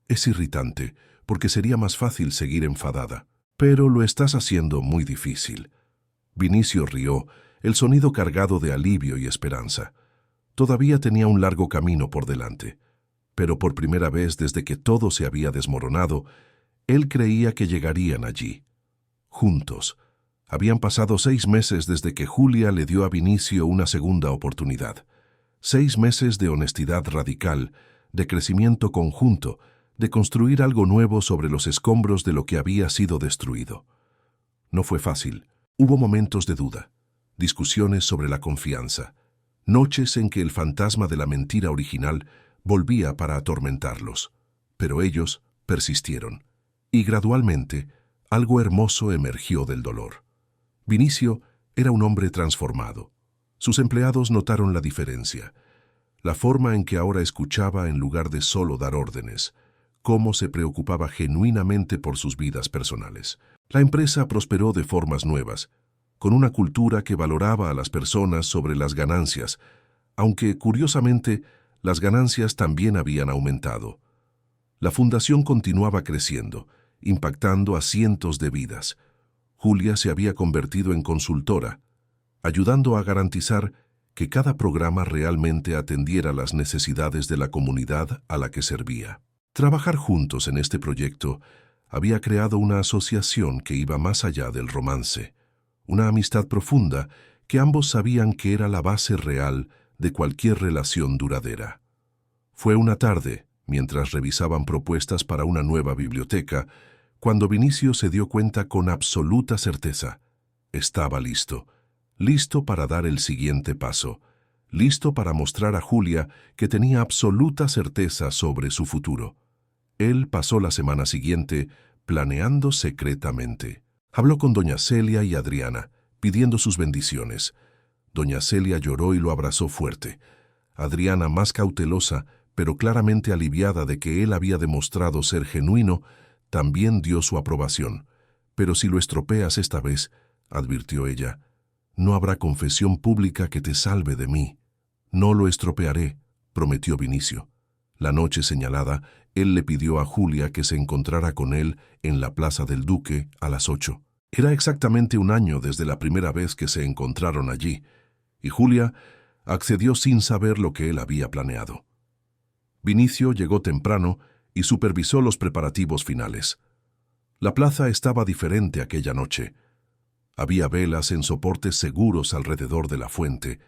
Es irritante, porque sería más fácil seguir enfadada, pero lo estás haciendo muy difícil. Vinicio rió, el sonido cargado de alivio y esperanza. Todavía tenía un largo camino por delante, pero por primera vez desde que todo se había desmoronado, él creía que llegarían allí. Juntos. Habían pasado 6 meses desde que Julia le dio a Vinicio una segunda oportunidad. 6 meses de honestidad radical, de crecimiento conjunto, de construir algo nuevo sobre los escombros de lo que había sido destruido. No fue fácil. Hubo momentos de duda, discusiones sobre la confianza, noches en que el fantasma de la mentira original volvía para atormentarlos. Pero ellos persistieron, y gradualmente algo hermoso emergió del dolor. Vinicio era un hombre transformado. Sus empleados notaron la diferencia, la forma en que ahora escuchaba en lugar de solo dar órdenes, cómo se preocupaba genuinamente por sus vidas personales. La empresa prosperó de formas nuevas, con una cultura que valoraba a las personas sobre las ganancias, aunque, curiosamente, las ganancias también habían aumentado. La fundación continuaba creciendo, impactando a cientos de vidas. Julia se había convertido en consultora, ayudando a garantizar que cada programa realmente atendiera las necesidades de la comunidad a la que servía. Trabajar juntos en este proyecto había creado una asociación que iba más allá del romance, una amistad profunda que ambos sabían que era la base real de cualquier relación duradera. Fue una tarde, mientras revisaban propuestas para una nueva biblioteca, cuando Vinicio se dio cuenta con absoluta certeza. Estaba listo, listo para dar el siguiente paso, listo para mostrar a Julia que tenía absoluta certeza sobre su futuro. Él pasó la semana siguiente planeando secretamente. Habló con doña Celia y Adriana, pidiendo sus bendiciones. Doña Celia lloró y lo abrazó fuerte. Adriana, más cautelosa, pero claramente aliviada de que él había demostrado ser genuino, también dio su aprobación. Pero si lo estropeas esta vez, advirtió ella, no habrá confesión pública que te salve de mí. No lo estropearé, prometió Vinicio. La noche señalada, él le pidió a Julia que se encontrara con él en la Plaza del Duque a las 8. Era exactamente 1 año desde la primera vez que se encontraron allí, y Julia accedió sin saber lo que él había planeado. Vinicio llegó temprano y supervisó los preparativos finales. La plaza estaba diferente aquella noche. Había velas en soportes seguros alrededor de la fuente,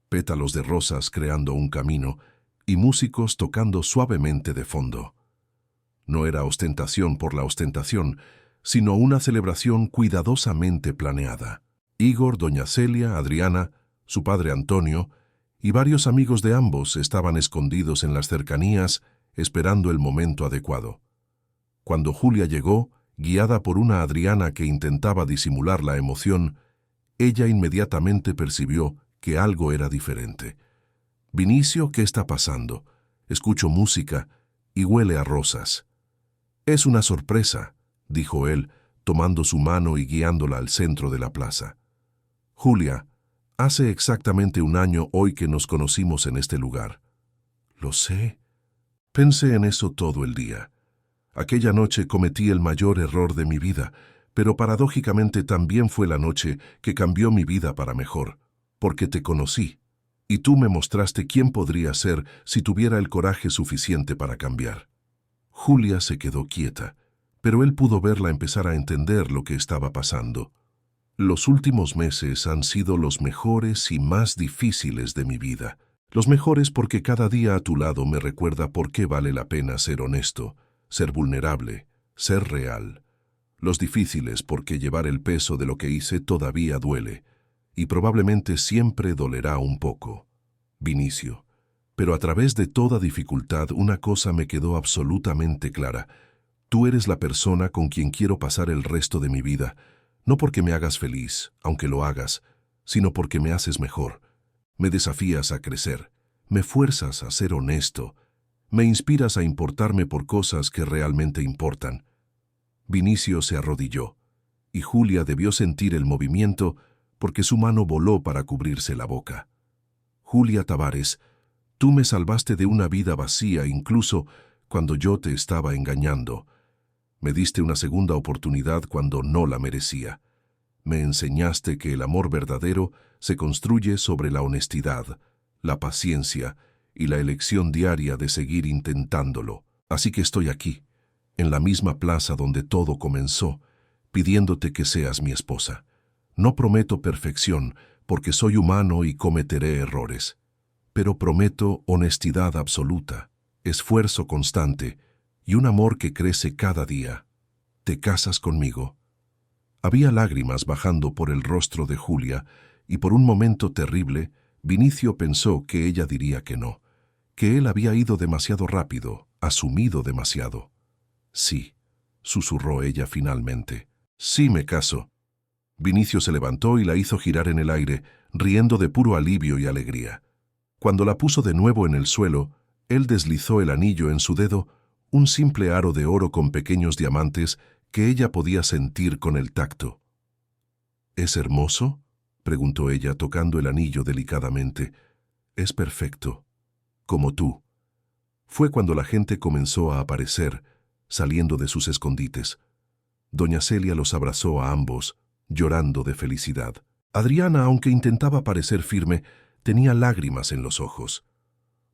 pétalos de rosas creando un camino y músicos tocando suavemente de fondo. No era ostentación por la ostentación, sino una celebración cuidadosamente planeada. Igor, doña Celia, Adriana, su padre Antonio y varios amigos de ambos estaban escondidos en las cercanías esperando el momento adecuado. Cuando Julia llegó, guiada por una Adriana que intentaba disimular la emoción, ella inmediatamente percibió que algo era diferente. «Vinicio, ¿qué está pasando? Escucho música y huele a rosas». «Es una sorpresa», dijo él, tomando su mano y guiándola al centro de la plaza. «Julia, hace exactamente un año hoy que nos conocimos en este lugar». «Lo sé». Pensé en eso todo el día. Aquella noche cometí el mayor error de mi vida, pero paradójicamente también fue la noche que cambió mi vida para mejor, porque te conocí, y tú me mostraste quién podría ser si tuviera el coraje suficiente para cambiar. Julia se quedó quieta, pero él pudo verla empezar a entender lo que estaba pasando. Los últimos meses han sido los mejores y más difíciles de mi vida. Los mejores porque cada día a tu lado me recuerda por qué vale la pena ser honesto, ser vulnerable, ser real. Los difíciles porque llevar el peso de lo que hice todavía duele, y probablemente siempre dolerá un poco. Vinicio. Pero a través de toda dificultad una cosa me quedó absolutamente clara. Tú eres la persona con quien quiero pasar el resto de mi vida, no porque me hagas feliz, aunque lo hagas, sino porque me haces mejor. Me desafías a crecer, me fuerzas a ser honesto, me inspiras a importarme por cosas que realmente importan. Vinicio se arrodilló, y Julia debió sentir el movimiento porque su mano voló para cubrirse la boca. Julia Tavares, tú me salvaste de una vida vacía incluso cuando yo te estaba engañando. Me diste una segunda oportunidad cuando no la merecía. Me enseñaste que el amor verdadero se construye sobre la honestidad, la paciencia y la elección diaria de seguir intentándolo. Así que estoy aquí, en la misma plaza donde todo comenzó, pidiéndote que seas mi esposa. No prometo perfección, porque soy humano y cometeré errores. Pero prometo honestidad absoluta, esfuerzo constante y un amor que crece cada día. ¿Te casas conmigo? Había lágrimas bajando por el rostro de Julia, y por un momento terrible, Vinicio pensó que ella diría que no, que él había ido demasiado rápido, asumido demasiado. «Sí», susurró ella finalmente. «Sí, me caso». Vinicio se levantó y la hizo girar en el aire, riendo de puro alivio y alegría. Cuando la puso de nuevo en el suelo, él deslizó el anillo en su dedo, un simple aro de oro con pequeños diamantes que ella podía sentir con el tacto. «¿Es hermoso?», preguntó ella tocando el anillo delicadamente. «Es perfecto, como tú». Fue cuando la gente comenzó a aparecer, saliendo de sus escondites. Doña Celia los abrazó a ambos, llorando de felicidad. Adriana, aunque intentaba parecer firme, tenía lágrimas en los ojos.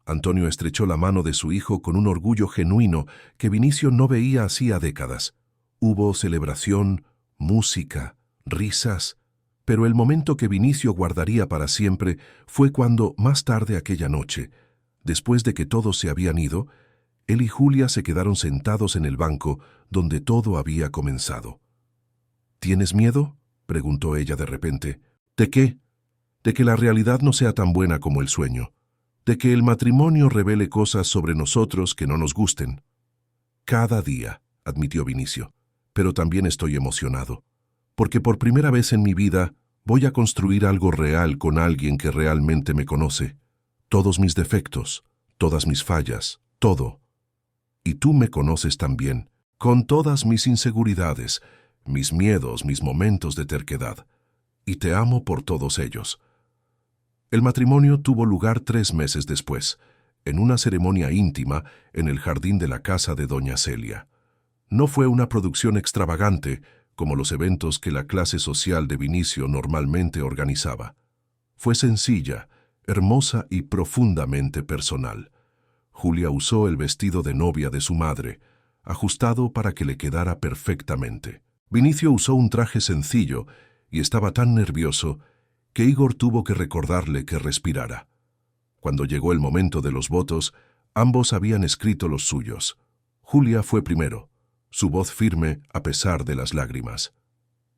Antonio estrechó la mano de su hijo con un orgullo genuino que Vinicio no veía hacía décadas. Hubo celebración, música, risas, pero el momento que Vinicio guardaría para siempre fue cuando, más tarde aquella noche, después de que todos se habían ido, él y Julia se quedaron sentados en el banco donde todo había comenzado. «¿Tienes miedo?», preguntó ella de repente. «¿De qué? De que la realidad no sea tan buena como el sueño. De que el matrimonio revele cosas sobre nosotros que no nos gusten». «Cada día», admitió Vinicio, «pero también estoy emocionado. Porque por primera vez en mi vida voy a construir algo real con alguien que realmente me conoce. Todos mis defectos, todas mis fallas, todo. Y tú me conoces también, con todas mis inseguridades, mis miedos, mis momentos de terquedad. Y te amo por todos ellos». El matrimonio tuvo lugar 3 meses después, en una ceremonia íntima en el jardín de la casa de doña Celia. No fue una producción extravagante, como los eventos que la clase social de Vinicio normalmente organizaba. Fue sencilla, hermosa y profundamente personal. Julia usó el vestido de novia de su madre, ajustado para que le quedara perfectamente. Vinicio usó un traje sencillo y estaba tan nervioso que Igor tuvo que recordarle que respirara. Cuando llegó el momento de los votos, ambos habían escrito los suyos. Julia fue primero, su voz firme a pesar de las lágrimas.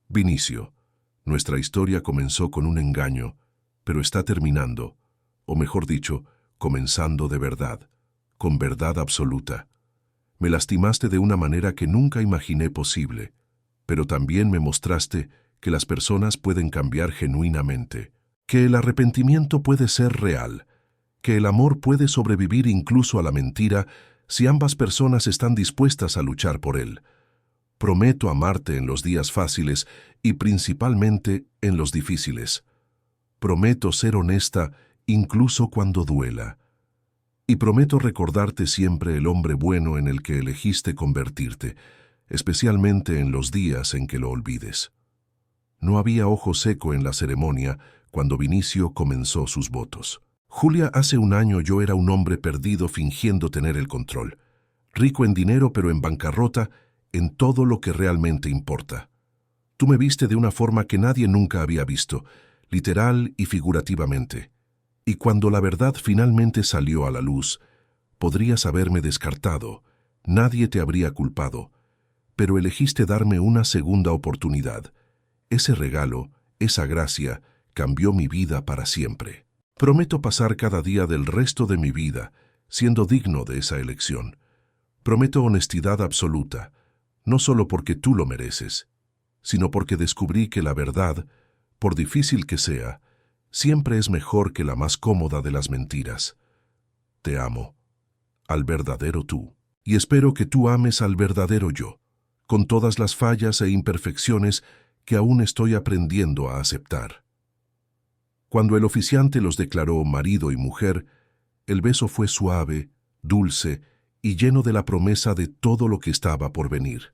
Vinicio, nuestra historia comenzó con un engaño, pero está terminando, o mejor dicho, comenzando de verdad, con verdad absoluta. Me lastimaste de una manera que nunca imaginé posible, pero también me mostraste que las personas pueden cambiar genuinamente, que el arrepentimiento puede ser real, que el amor puede sobrevivir incluso a la mentira si ambas personas están dispuestas a luchar por él. Prometo amarte en los días fáciles y principalmente en los difíciles. Prometo ser honesta incluso cuando duela. Y prometo recordarte siempre el hombre bueno en el que elegiste convertirte, especialmente en los días en que lo olvides. No había ojo seco en la ceremonia cuando Vinicio comenzó sus votos. Julia, hace un año yo era un hombre perdido fingiendo tener el control. Rico en dinero pero en bancarrota en todo lo que realmente importa. Tú me viste de una forma que nadie nunca había visto, literal y figurativamente. Y cuando la verdad finalmente salió a la luz, podrías haberme descartado, nadie te habría culpado, pero elegiste darme una segunda oportunidad. Ese regalo, esa gracia, cambió mi vida para siempre. Prometo pasar cada día del resto de mi vida siendo digno de esa elección. Prometo honestidad absoluta, no solo porque tú lo mereces, sino porque descubrí que la verdad, por difícil que sea, siempre es mejor que la más cómoda de las mentiras. Te amo, al verdadero tú, y espero que tú ames al verdadero yo, con todas las fallas e imperfecciones que aún estoy aprendiendo a aceptar. Cuando el oficiante los declaró marido y mujer, el beso fue suave, dulce y lleno de la promesa de todo lo que estaba por venir.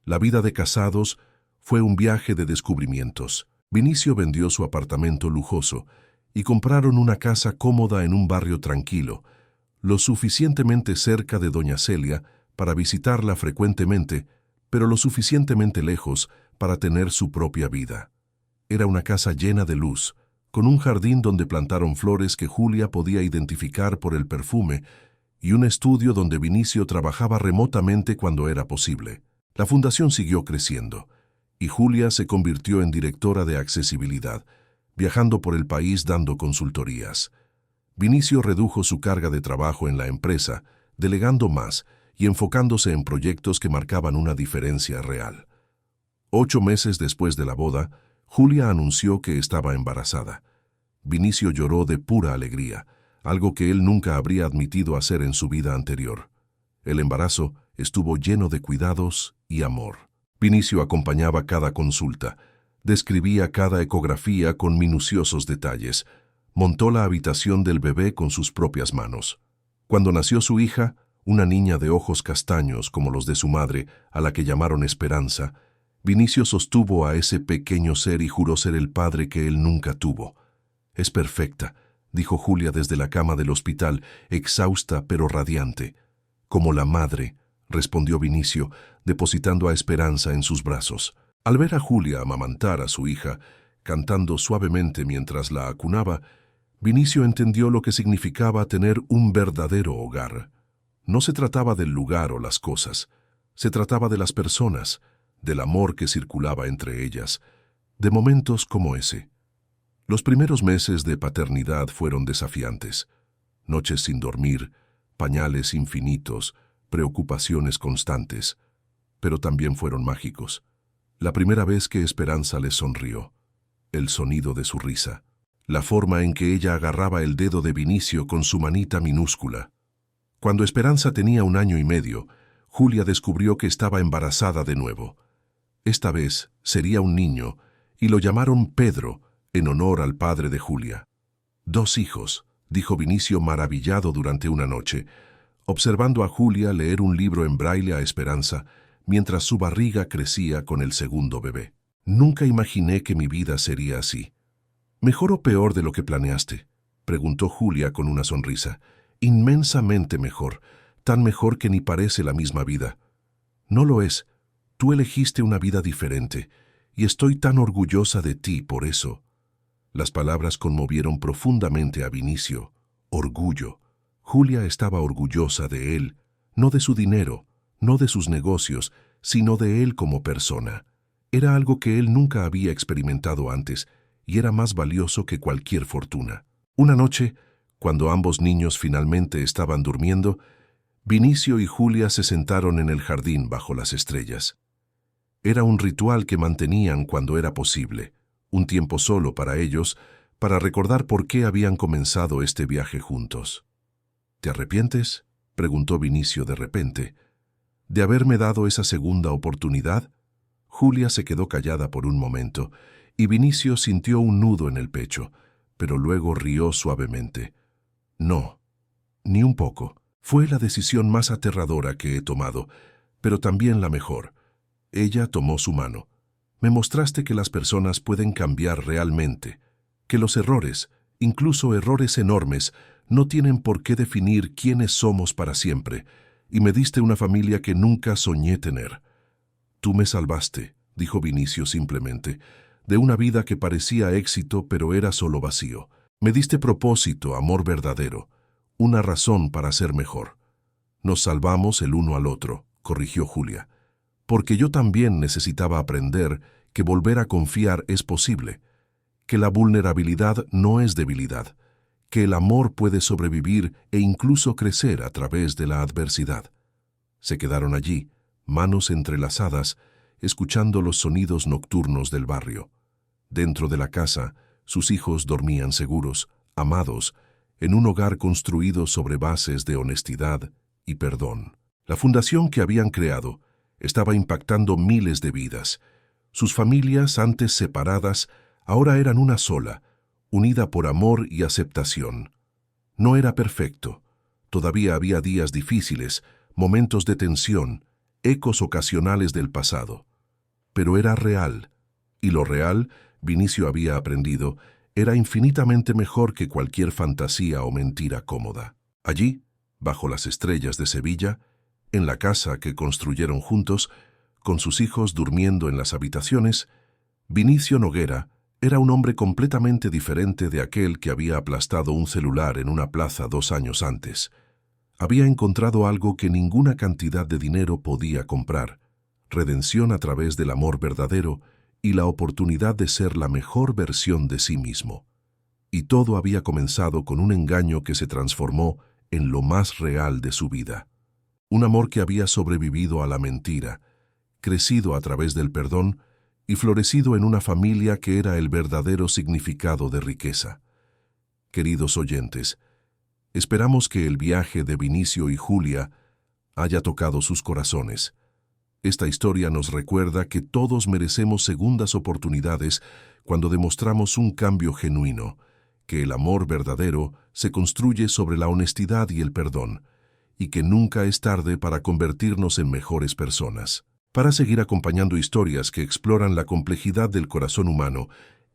La vida de casados fue un viaje de descubrimientos. Vinicio vendió su apartamento lujoso y compraron una casa cómoda en un barrio tranquilo, lo suficientemente cerca de doña Celia para visitarla frecuentemente, pero lo suficientemente lejos para tener su propia vida. Era una casa llena de luz, con un jardín donde plantaron flores que Julia podía identificar por el perfume y un estudio donde Vinicio trabajaba remotamente cuando era posible. La fundación siguió creciendo y Julia se convirtió en directora de accesibilidad, viajando por el país dando consultorías. Vinicio redujo su carga de trabajo en la empresa, delegando más y enfocándose en proyectos que marcaban una diferencia real. 8 meses después de la boda, Julia anunció que estaba embarazada. Vinicio lloró de pura alegría, algo que él nunca habría admitido hacer en su vida anterior. El embarazo estuvo lleno de cuidados y amor. Vinicio acompañaba cada consulta, describía cada ecografía con minuciosos detalles, montó la habitación del bebé con sus propias manos. Cuando nació su hija, una niña de ojos castaños como los de su madre, a la que llamaron Esperanza, Vinicio sostuvo a ese pequeño ser y juró ser el padre que él nunca tuvo. «Es perfecta», dijo Julia desde la cama del hospital, exhausta pero radiante. «Como la madre», respondió Vinicio, depositando a Esperanza en sus brazos. Al ver a Julia amamantar a su hija, cantando suavemente mientras la acunaba, Vinicio entendió lo que significaba tener un verdadero hogar. No se trataba del lugar o las cosas, se trataba de las personas, del amor que circulaba entre ellas, de momentos como ese. Los primeros meses de paternidad fueron desafiantes. Noches sin dormir, pañales infinitos, preocupaciones constantes, pero también fueron mágicos. La primera vez que Esperanza les sonrió, el sonido de su risa, la forma en que ella agarraba el dedo de Vinicio con su manita minúscula. Cuando Esperanza tenía 1 año y medio, Julia descubrió que estaba embarazada de nuevo. Esta vez sería un niño, y lo llamaron Pedro, en honor al padre de Julia. 2 hijos, dijo Vinicio maravillado durante una noche, observando a Julia leer un libro en braille a Esperanza, mientras su barriga crecía con el segundo bebé. Nunca imaginé que mi vida sería así. ¿Mejor o peor de lo que planeaste?, preguntó Julia con una sonrisa. inmensamente mejor, tan mejor que ni parece la misma vida. No lo es. Tú elegiste una vida diferente, y estoy tan orgullosa de ti por eso. Las palabras conmovieron profundamente a Vinicio. Orgullo. Julia estaba orgullosa de él, no de su dinero, no de sus negocios, sino de él como persona. Era algo que él nunca había experimentado antes, y era más valioso que cualquier fortuna. Una noche, cuando ambos niños finalmente estaban durmiendo, Vinicio y Julia se sentaron en el jardín bajo las estrellas. Era un ritual que mantenían cuando era posible, un tiempo solo para ellos, para recordar por qué habían comenzado este viaje juntos. ¿Te arrepientes?, preguntó Vinicio de repente. ¿De haberme dado esa segunda oportunidad? Julia se quedó callada por un momento, y Vinicio sintió un nudo en el pecho, pero luego rió suavemente. No, ni un poco. Fue la decisión más aterradora que he tomado, pero también la mejor. Ella tomó su mano. Me mostraste que las personas pueden cambiar realmente, que los errores, incluso errores enormes, no tienen por qué definir quiénes somos para siempre, y me diste una familia que nunca soñé tener. Tú me salvaste, dijo Vinicio simplemente, de una vida que parecía éxito pero era solo vacío. Me diste propósito, amor verdadero, una razón para ser mejor. Nos salvamos el uno al otro, corrigió Julia, porque yo también necesitaba aprender que volver a confiar es posible, que la vulnerabilidad no es debilidad, que el amor puede sobrevivir e incluso crecer a través de la adversidad. Se quedaron allí, manos entrelazadas, escuchando los sonidos nocturnos del barrio. Dentro de la casa, sus hijos dormían seguros, amados, en un hogar construido sobre bases de honestidad y perdón. La fundación que habían creado estaba impactando miles de vidas. Sus familias, antes separadas, ahora eran una sola, unida por amor y aceptación. No era perfecto. Todavía había días difíciles, momentos de tensión, ecos ocasionales del pasado. Pero era real, y lo real, Vinicio había aprendido, era infinitamente mejor que cualquier fantasía o mentira cómoda. Allí, bajo las estrellas de Sevilla, en la casa que construyeron juntos, con sus hijos durmiendo en las habitaciones, Vinicio Noguera era un hombre completamente diferente de aquel que había aplastado un celular en una plaza 2 años antes. Había encontrado algo que ninguna cantidad de dinero podía comprar: redención a través del amor verdadero y la oportunidad de ser la mejor versión de sí mismo. Y todo había comenzado con un engaño que se transformó en lo más real de su vida. Un amor que había sobrevivido a la mentira, crecido a través del perdón y florecido en una familia que era el verdadero significado de riqueza. Queridos oyentes, esperamos que el viaje de Vinicio y Julia haya tocado sus corazones. Esta historia nos recuerda que todos merecemos segundas oportunidades cuando demostramos un cambio genuino, que el amor verdadero se construye sobre la honestidad y el perdón, y que nunca es tarde para convertirnos en mejores personas. Para seguir acompañando historias que exploran la complejidad del corazón humano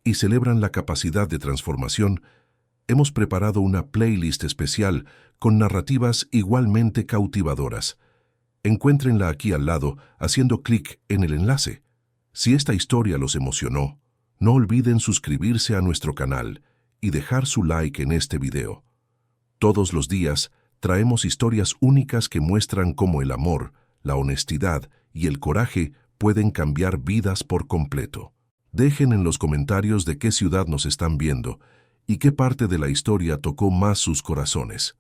y celebran la capacidad de transformación, hemos preparado una playlist especial con narrativas igualmente cautivadoras. Encuéntrenla aquí al lado haciendo clic en el enlace. Si esta historia los emocionó, no olviden suscribirse a nuestro canal y dejar su like en este video. Todos los días traemos historias únicas que muestran cómo el amor, la honestidad y el coraje pueden cambiar vidas por completo. Dejen en los comentarios de qué ciudad nos están viendo y qué parte de la historia tocó más sus corazones.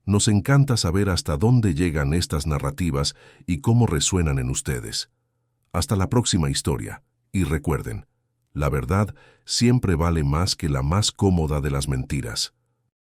Nos encanta saber hasta dónde llegan estas narrativas y cómo resuenan en ustedes. Hasta la próxima historia, y recuerden, la verdad siempre vale más que la más cómoda de las mentiras.